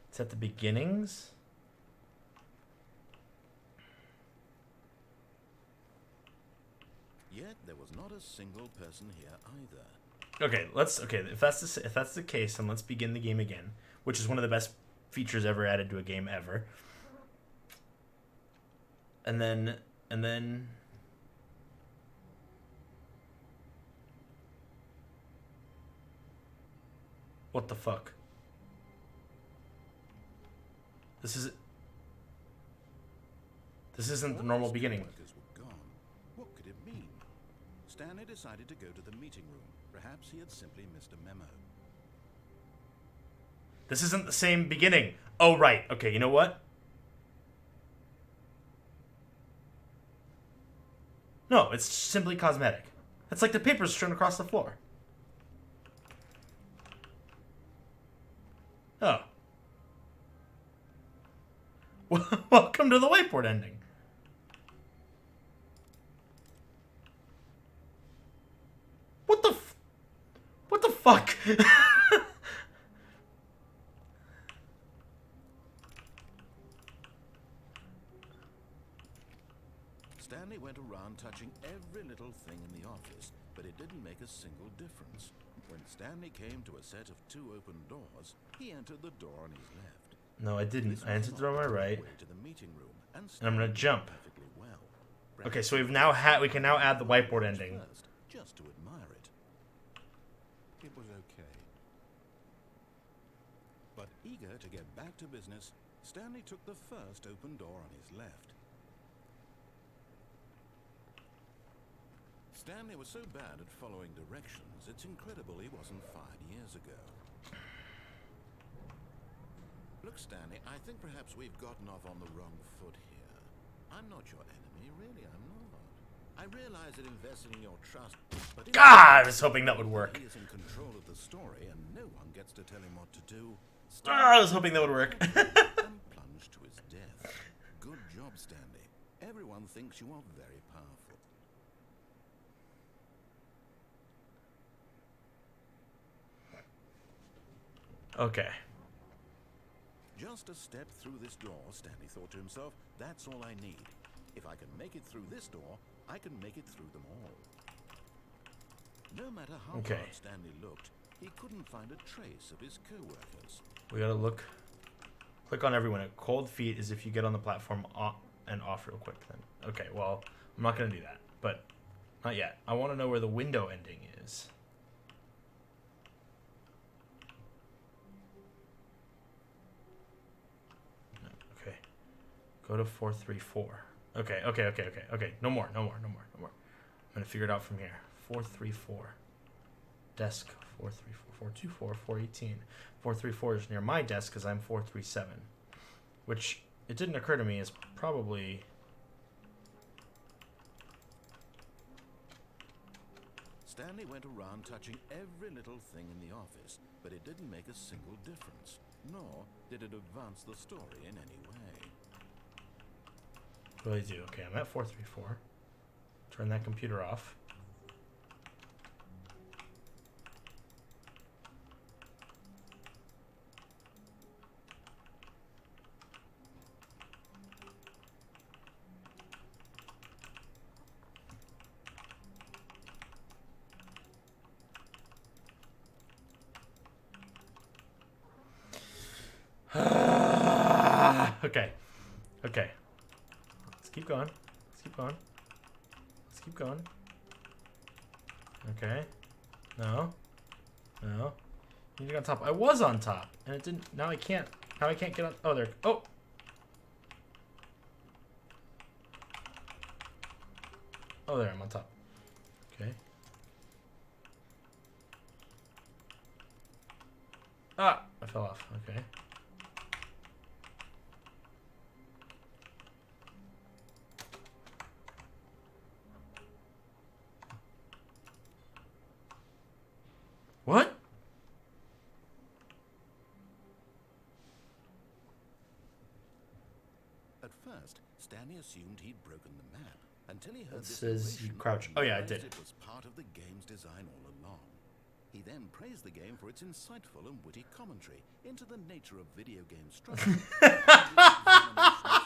A: It's at the beginnings?
B: Yet there was not a single person here either.
A: Okay, if that's the case, then let's begin the game again, which is one of the best features ever added to a game ever. And then what the fuck? This isn't the normal beginning.
B: Workers were gone. What could it mean? Stanley decided to go to the meeting room. Perhaps he had simply missed a memo.
A: This isn't the same beginning. Oh, right. Okay, you know what? No, it's simply cosmetic. It's like the papers strewn across the floor. Oh. Welcome to the whiteboard ending. What the fuck?
B: Stanley went around touching every little thing in the office, but it didn't make a single difference. When Stanley came to a set of 2 open doors, he entered the door on his left.
A: No, I didn't. I entered the door on my right.
B: To the meeting room, and
A: I'm gonna jump.
B: perfectly well.
A: Okay, so we can now add the whiteboard ending.
B: First, just to admire it. It was okay. But eager to get back to business, Stanley took the first open door on his left. Stanley was so bad at following directions, it's incredible he wasn't fired years ago. Look, Stanley, I think perhaps we've gotten off on the wrong foot here. I'm not your enemy, really, I'm not. I realize that investing in your trust, but
A: I was hoping that would work.
B: he is in control of the story, and no one gets to tell him what to do.
A: I was hoping that would work.
B: And plunged to his death. Good job, Stanley. Everyone thinks you are very powerful.
A: Okay.
B: Just a step through this door, Stanley thought to himself. That's all I need. If I can make it through this door, I can make it through them all. No matter how
A: Okay.
B: hard Stanley looked, he couldn't find a trace of his co-workers.
A: We gotta look. Click on everyone. Cold feet is if you get on the platform and off real quick then. Okay, well, I'm not gonna do that. But not yet. I want to know where the window ending is. Okay. Go to 434. Okay. No more. I'm gonna figure it out from here. 434. Desk 434, 424, 418. 434 is near my desk because I'm 437. Which, it didn't occur to me, is probably...
B: Stanley went around touching every little thing in the office, but it didn't make a single difference, nor did it advance the story in any way.
A: What do I do? Okay, I'm at 434. Turn that computer off. Okay. Let's keep going. Okay. No. You need to get on top. I was on top, and it didn't. Now I can't. How I can't get on. Oh, there. Oh. Oh, there. I'm on top. Okay. Ah, I fell off. Okay. What?
B: At first, Stanley assumed he'd broken the map until he heard
A: It
B: this
A: says you
B: narration
A: crouch.
B: and
A: Oh yeah, I
B: realized
A: did.
B: It was part of the game's design all along. He then praised the game for its insightful and witty commentary into the nature of video game structure.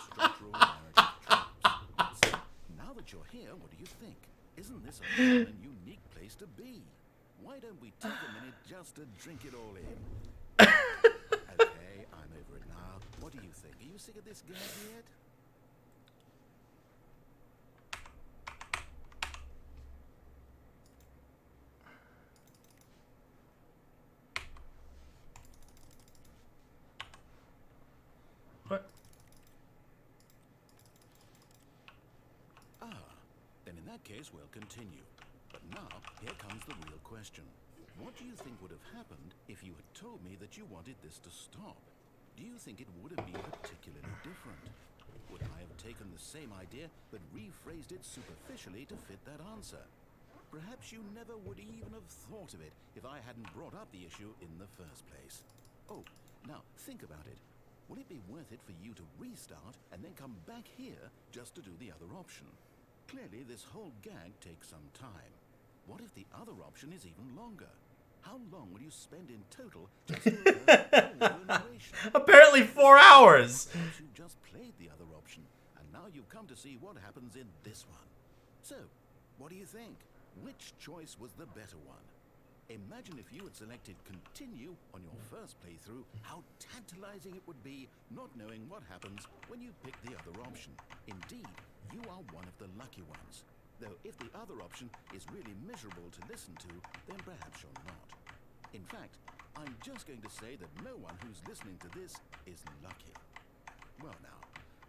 B: Structural narrative tropes. So, now that you're here, what do you think? Isn't this a fun and unique place to be? Why don't we take a minute just to drink it all in? Okay, I'm over it now. What do you think? Are you sick of this game yet?
A: What?
B: Then in that case, we'll continue. But now, here comes the real question. What do you think would have happened if you had told me that you wanted this to stop? Do you think it would have been particularly different? Would I have taken the same idea but rephrased it superficially to fit that answer? Perhaps you never would even have thought of it if I hadn't brought up the issue in the first place. Oh, now think about it. Would it be worth it for you to restart and then come back here just to do the other option? Clearly, this whole gag takes some time. What if the other option is even longer? How long will you spend in total just to learn all the narration?
A: Apparently 4 hours.
B: Perhaps you just played the other option, and now you've come to see what happens in this one. So, what do you think? Which choice was the better one? Imagine if you had selected continue on your first playthrough, how tantalizing it would be not knowing what happens when you pick the other option. Indeed, you are one of the lucky ones. Though if the other option is really miserable to listen to, then perhaps you're not. In fact, I'm just going to say that no one who's listening to this is lucky. Well now,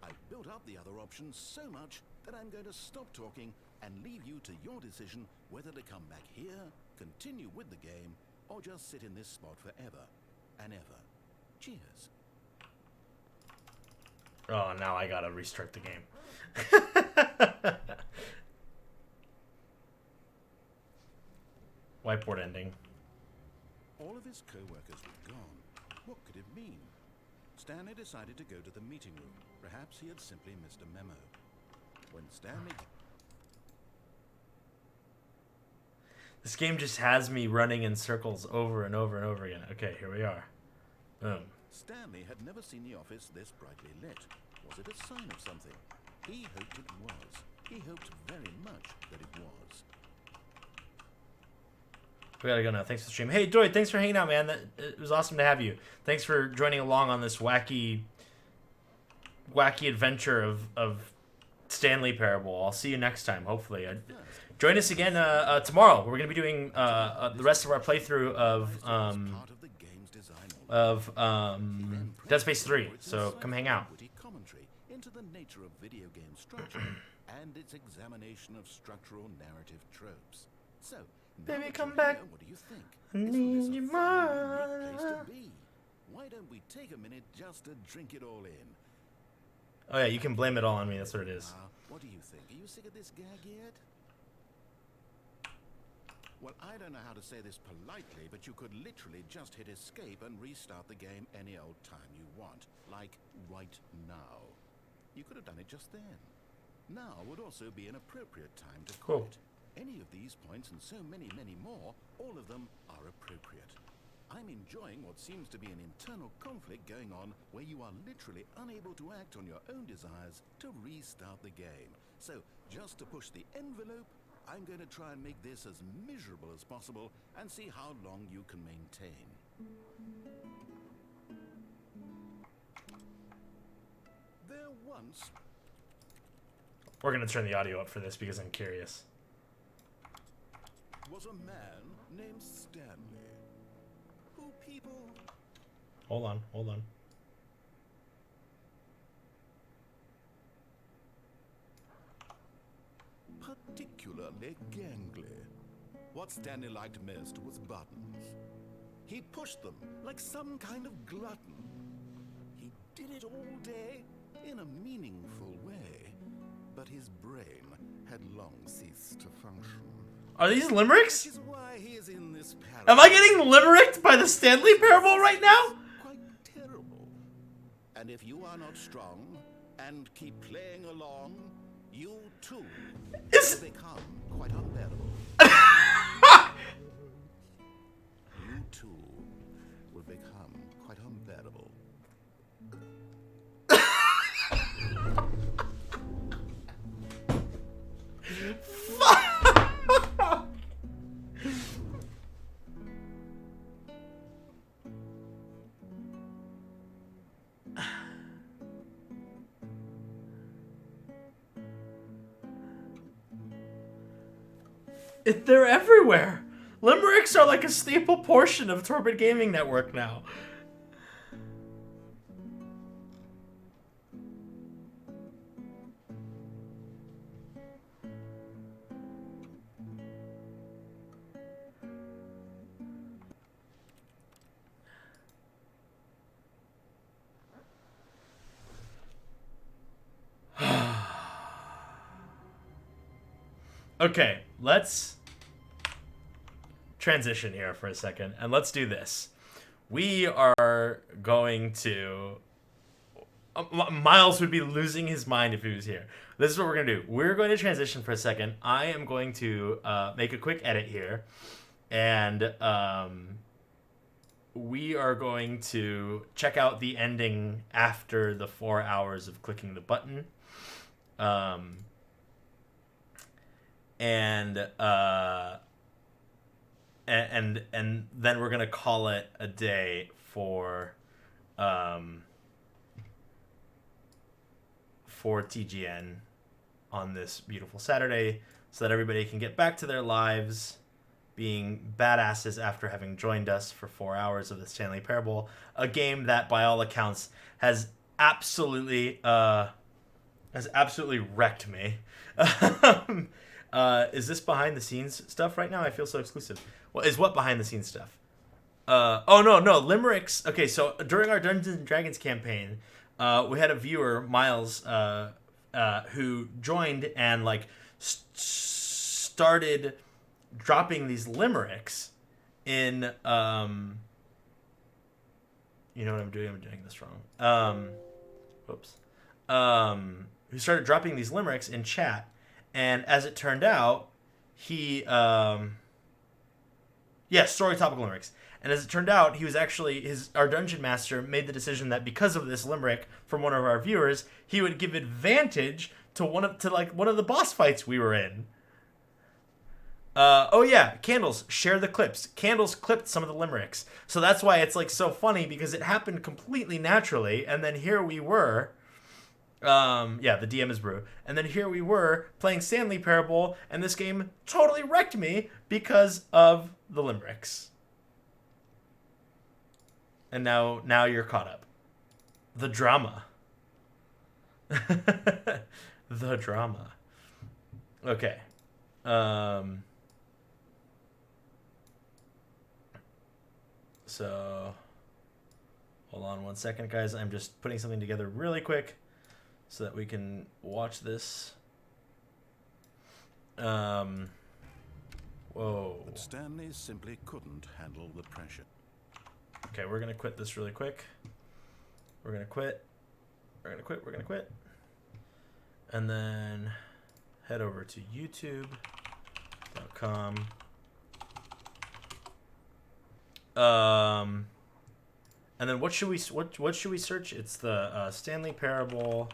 B: I've built up the other option so much that I'm going to stop talking and leave you to your decision whether to come back here, continue with the game, or just sit in this spot forever and ever. Cheers.
A: Oh, now I gotta restart the game. Whiteboard ending.
B: All of his co-workers were gone. What could it mean? Stanley decided to go to the meeting room. Perhaps he had simply missed a memo. When Stanley...
A: This game just has me running in circles over and over and over again. Okay, here we are. Boom.
B: Stanley had never seen the office this brightly lit. Was it a sign of something? He hoped it was. He hoped very much that it was.
A: We gotta go now. Thanks for the stream. Hey, Doyd, thanks for hanging out, man. It was awesome to have you. Thanks for joining along on this wacky adventure of Stanley Parable. I'll see you next time, hopefully. Join us again tomorrow. We're gonna be doing the rest of our playthrough of Dead Space 3. So come hang out.
B: Into the nature of video game structure and its examination of structural narrative tropes. So,
A: Baby,
B: now that
A: come
B: you're
A: back.
B: here, what do you think?
A: I
B: Isn't
A: need
B: this a
A: you
B: fun,
A: more.
B: unique place to be? Why don't we take a minute just to drink it all in?
A: Oh yeah, you can blame it all on me. That's what it is.
B: What do you think? Are you sick of this gag yet? Well, I don't know how to say this politely, but you could literally just hit escape and restart the game any old time you want. Like, right now. You could have done it just then. Now would also be an appropriate time to
A: Cool.
B: quit. Any of these points and so many, many more, all of them are appropriate. I'm enjoying what seems to be an internal conflict going on where you are literally unable to act on your own desires to restart the game. So, just to push the envelope, I'm going to try and make this as miserable as possible and see how long you can maintain. There once
A: We're gonna turn the audio up for this because I'm curious.
B: was a man named Stanley, who people
A: Hold on.
B: particularly gangly. What Stanley liked most was buttons. He pushed them like some kind of glutton. He did it all day in a meaningful way, but his brain had long ceased to function.
A: Are these limericks?
B: Which is why he is in this parable.
A: Am I getting limericked by the Stanley Parable right now?
B: Quite terrible. And if you are not strong and keep playing along, you too
A: Is-
B: will become quite unbearable. You too will become quite unbearable.
A: They're everywhere. Limericks are like a staple portion of Torpid Gaming Network now. Okay, let's transition here for a second, and let's do this. We are going to... Miles would be losing his mind if he was here. This is what we're going to do. We're going to transition for a second. I am going to make a quick edit here, and we are going to check out the ending after the 4 hours of clicking the button. And then we're gonna call it a day for TGN on this beautiful Saturday, so that everybody can get back to their lives, being badasses after having joined us for 4 hours of the Stanley Parable, a game that, by all accounts, has absolutely wrecked me. Is this behind the scenes stuff right now? I feel so exclusive. Well, is what behind the scenes stuff? Oh no, limericks. Okay, so during our Dungeons and Dragons campaign, we had a viewer, Miles, who joined and like started dropping these limericks in you know what I'm doing? I'm doing this wrong. Whoops. Who started dropping these limericks in chat, and as it turned out, he story topical limericks. And as it turned out, he was actually our dungeon master made the decision that because of this limerick from one of our viewers, he would give advantage to one of the boss fights we were in. Oh yeah, Candles, share the clips. Candles clipped some of the limericks. So that's why it's like so funny, because it happened completely naturally, and then here we were. The DM is Brew. And then here we were playing Stanley Parable, and this game totally wrecked me because of the limericks. And now you're caught up. The drama. The drama. Okay. So, hold on one second, guys. I'm just putting something together really quick so that we can watch this. Whoa.
B: But Stanley simply couldn't handle the pressure.
A: Okay, we're going to quit this really quick. We're going to quit. We're going to quit. And then head over to youtube.com. And then what should we search? It's the Stanley Parable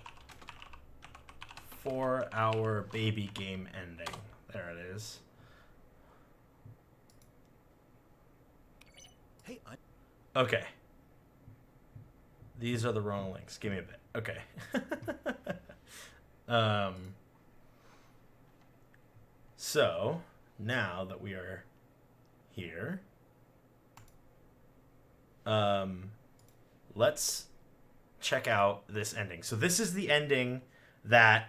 A: 4-hour baby game ending. There it is.
B: Hey,
A: Okay. These are the wrong links. Give me a bit. Okay. So now that we are here, let's check out this ending. So this is the ending that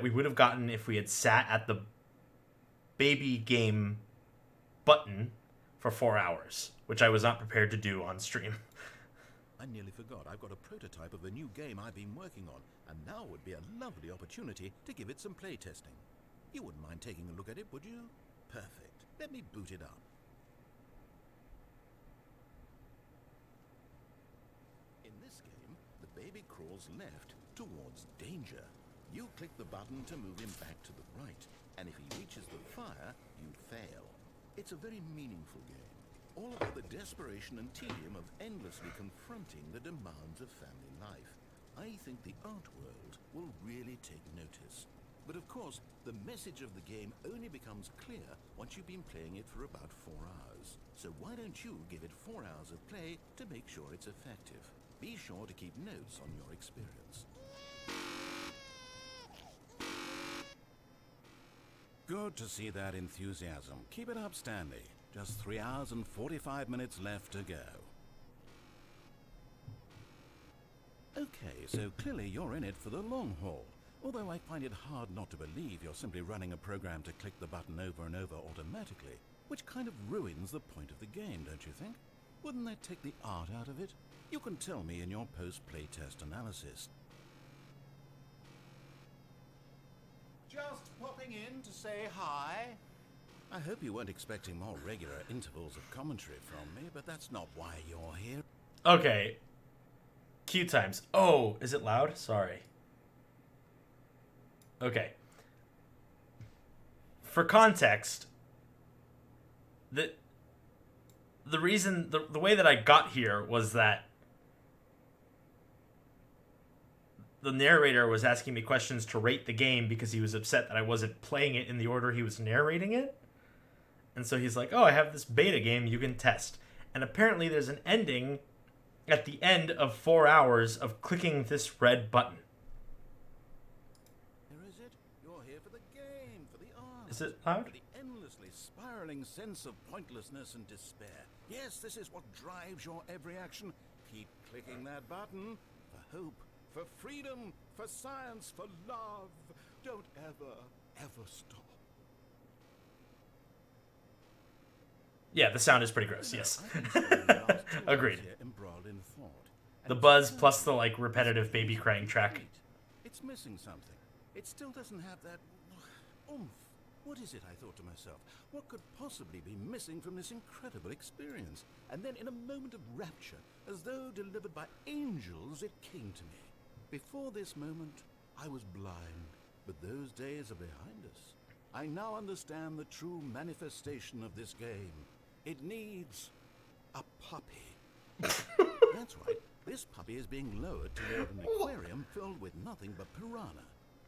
A: we would have gotten if we had sat at the baby game button for 4 hours, which I was not prepared to do on stream.
B: I nearly forgot. I've got a prototype of a new game I've been working on, and now would be a lovely opportunity to give it some playtesting. You wouldn't mind taking a look at it, would you? Perfect. Let me boot it up. In this game, the baby crawls left towards danger. You click the button to move him back to the right, and if he reaches the fire, you fail. It's a very meaningful game, all about the desperation and tedium of endlessly confronting the demands of family life. I think the art world will really take notice. But of course, the message of the game only becomes clear once you've been playing it for about 4 hours. So why don't you give it 4 hours of play to make sure it's effective? Be sure to keep notes on your experience. Good to see that enthusiasm. Keep it up, Stanley. Just 3 hours and 45 minutes left to go. Okay, so clearly you're in it for the long haul. Although I find it hard not to believe you're simply running a program to click the button over and over automatically, which kind of ruins the point of the game, don't you think? Wouldn't that take the art out of it? You can tell me in your post-playtest analysis.
F: Just popping in to say hi.
B: I hope you weren't expecting more regular intervals of commentary from me, but that's not why you're here.
A: Okay. Cue times. Oh, is it loud? Sorry. Okay. For context, the reason, the way that I got here was that the narrator was asking me questions to rate the game because he was upset that I wasn't playing it in the order he was narrating it. And so he's like, oh, I have this beta game you can test. And apparently there's an ending at the end of 4 hours of clicking this red button.
B: Here is it. You're here for the game, for the art.
A: Is it loud?
B: For the endlessly spiraling sense of pointlessness and despair. Yes, this is what drives your every action. Keep clicking that button for hope, for freedom, for science, for love. Don't ever stop.
A: Yeah, the sound is pretty gross, yes. Agreed.
B: Embroiled in thought.
A: The buzz plus the, like, repetitive baby crying track.
B: It's missing something. It still doesn't have that oomph. What is it, I thought to myself? What could possibly be missing from this incredible experience? And then in a moment of rapture, as though delivered by angels, it came to me. Before this moment, I was blind, but those days are behind us. I now understand the true manifestation of this game. It needs a puppy. That's right. This puppy is being lowered toward an aquarium filled with nothing but piranha.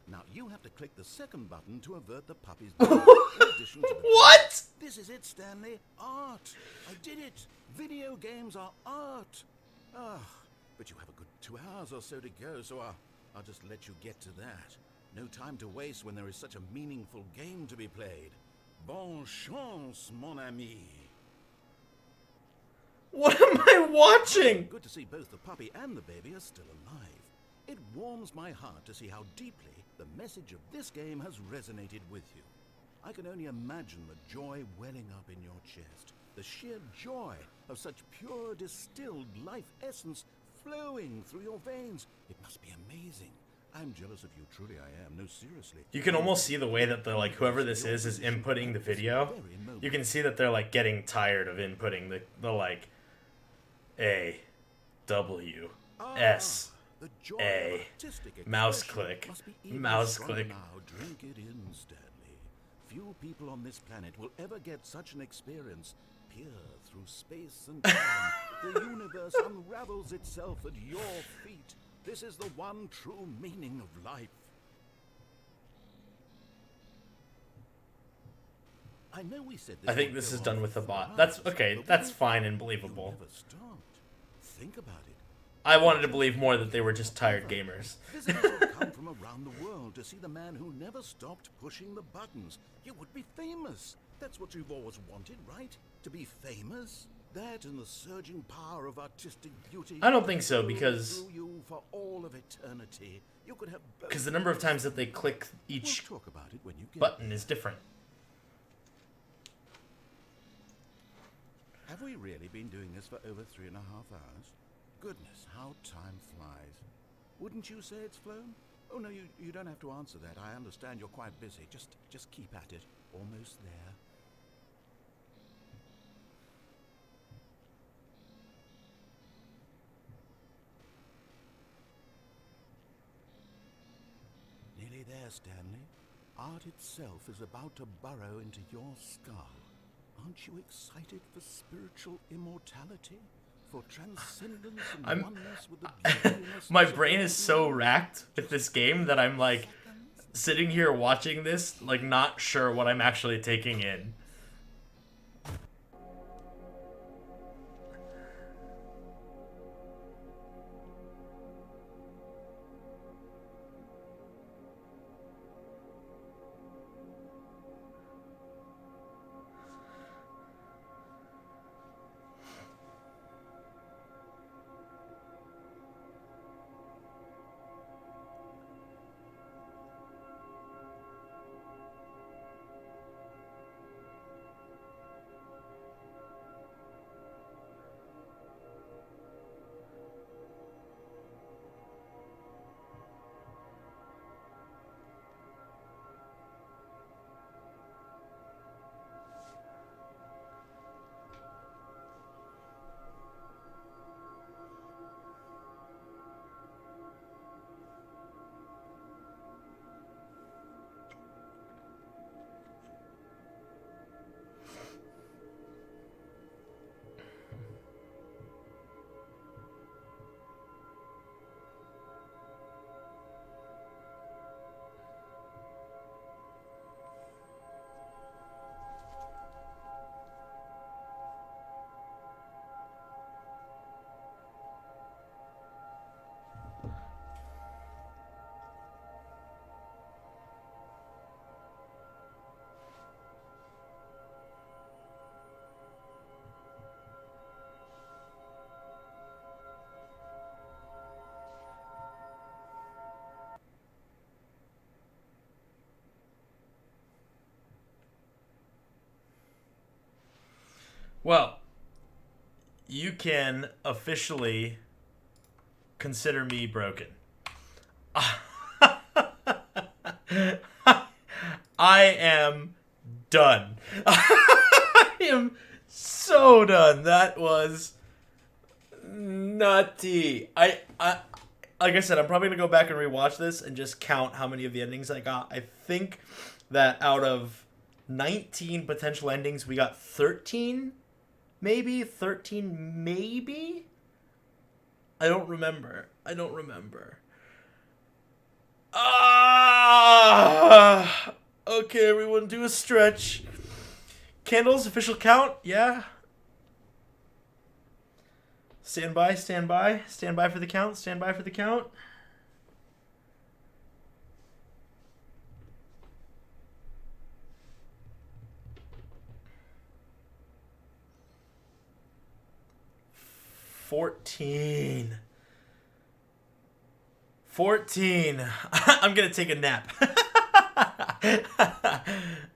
B: Now you have to click the second button to avert the puppy's death. In addition to the
A: What?
B: This is it, Stanley. Art. I did it. Video games are art. Ah, but you have a good 2 hours or so to go, so I'll just let you get to that. No time to waste when there is such a meaningful game to be played. Bonne chance, mon ami.
A: What am I watching?
B: Good to see both the puppy and the baby are still alive. It warms my heart to see how deeply the message of this game has resonated with you. I can only imagine the joy welling up in your chest. The sheer joy of such pure distilled life essence flowing through your veins. It must be amazing. I'm jealous of you, truly I am. No, seriously.
A: You can almost see the way that the, like, whoever this is inputting the video. You can see that they're, like, getting tired of inputting the like, A, W, S, A, mouse click, mouse click.
B: Now drink it in, Stanley. Few people on this planet will ever get such an experience. Peer through space and time. The universe unravels itself at your feet. This is the one true meaning of life. I know we said this.
A: I think this is done with the bot. That's okay. That's fine and believable.
B: Never stopped. Think about it.
A: I wanted to believe more that they were just tired gamers.
B: Visitors would come from around the world to see the man who never stopped pushing the buttons. You would be famous. That's what you've always wanted, right? To be famous? That and the surging power of artistic beauty.
A: I don't think so, because
B: through you for all of eternity. You could have
A: because the number of times that they click each
B: We'll talk about it when you get
A: button is different.
B: Have we really been doing this for over 3.5 hours? Goodness, how time flies. Wouldn't you say it's flown? Oh no, you don't have to answer that. I understand you're quite busy. Just keep at it. Almost there. Nearly there, Stanley. Art itself is about to burrow into your skull. Aren't you excited for spiritual immortality? For transcendence and oneness with the beautiness
A: My brain is so racked with this game that I'm like sitting here watching this, like not sure what I'm actually taking in. Well, you can officially consider me broken. I am done. I am so done. That was nutty. I like I said, I'm probably gonna go back and rewatch this and just count how many of the endings I got. I think that out of 19 potential endings, we got 13, maybe 13, maybe. I don't remember. Okay, everyone, do a stretch. Candles, official count, yeah. Stand by for the count, Fourteen. I'm gonna take a nap.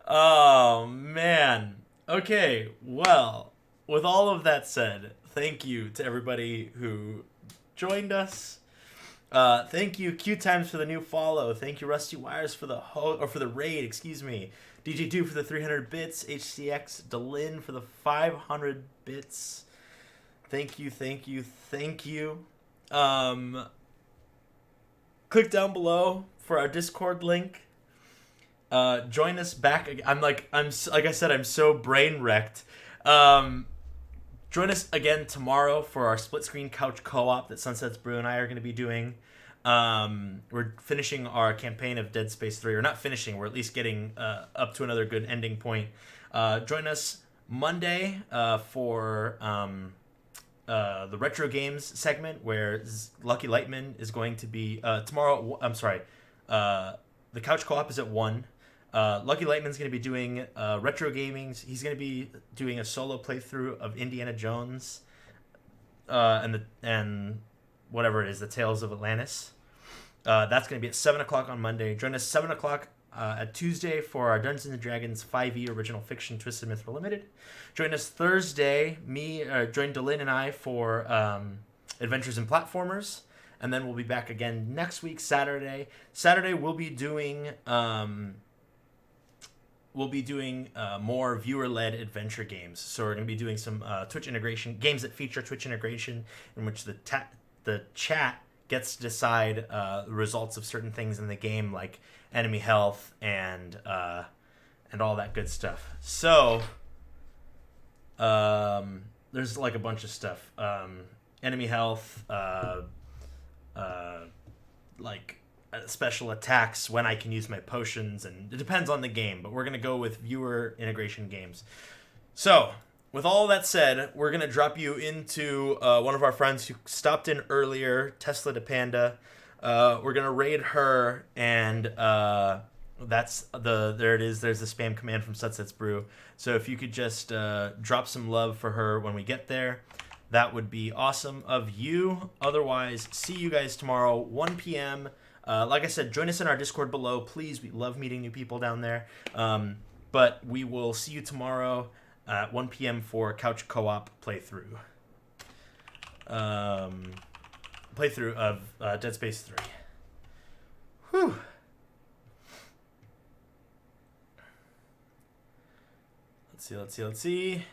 A: Oh, man. Okay, well, with all of that said, thank you to everybody who joined us. Thank you, Q Times, for the new follow. Thank you, Rusty Wires, for the raid, excuse me. DJ2 for the 300 bits. HCX Delin for the 500 bits. Thank you. Click down below for our Discord link. Join us back. Like I said, I'm so brain wrecked. Join us again tomorrow for our split screen couch co-op that Sunset's Brew and I are going to be doing. We're finishing our campaign of Dead Space 3, or not finishing, we're at least getting up to another good ending point. Join us Monday for the retro games segment, where Lucky Lightman is going to be tomorrow. I'm sorry, the couch co-op is at 1. Lucky Lightman's going to be doing retro gaming. He's going to be doing a solo playthrough of Indiana Jones and whatever it is, the Tales of Atlantis. That's going to be at 7 o'clock on Monday. Join us 7 o'clock at Tuesday for our Dungeons & Dragons 5e Original Fiction Twisted Myth Limited. Join us Thursday, join Delin and I for Adventures in Platformers. And then we'll be back again next week, Saturday. Saturday we'll be doing more viewer-led adventure games. So we're going to be doing some Twitch integration, games that feature Twitch integration, in which the chat gets to decide the results of certain things in the game, like enemy health and all that good stuff. So there's like a bunch of stuff. Enemy health, special attacks, when I can use my potions, and it depends on the game, but we're going to go with viewer integration games. So, with all that said, we're going to drop you into one of our friends who stopped in earlier, Tesla de Panda. We're going to raid her, and there it is, there's the spam command from Sunset's Brew. So if you could just drop some love for her when we get there, that would be awesome of you. Otherwise, see you guys tomorrow, 1 p.m., like I said, join us in our Discord below, please. We love meeting new people down there. But we will see you tomorrow at 1 p.m. for Couch Co-op playthrough. Playthrough of Dead Space 3. Whew. Let's see.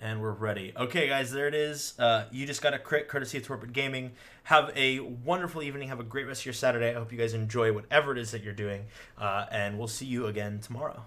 A: And we're ready. Okay, guys, there it is. You just got a crit courtesy of Torpid Gaming. Have a wonderful evening. Have a great rest of your Saturday. I hope you guys enjoy whatever it is that you're doing. And we'll see you again tomorrow.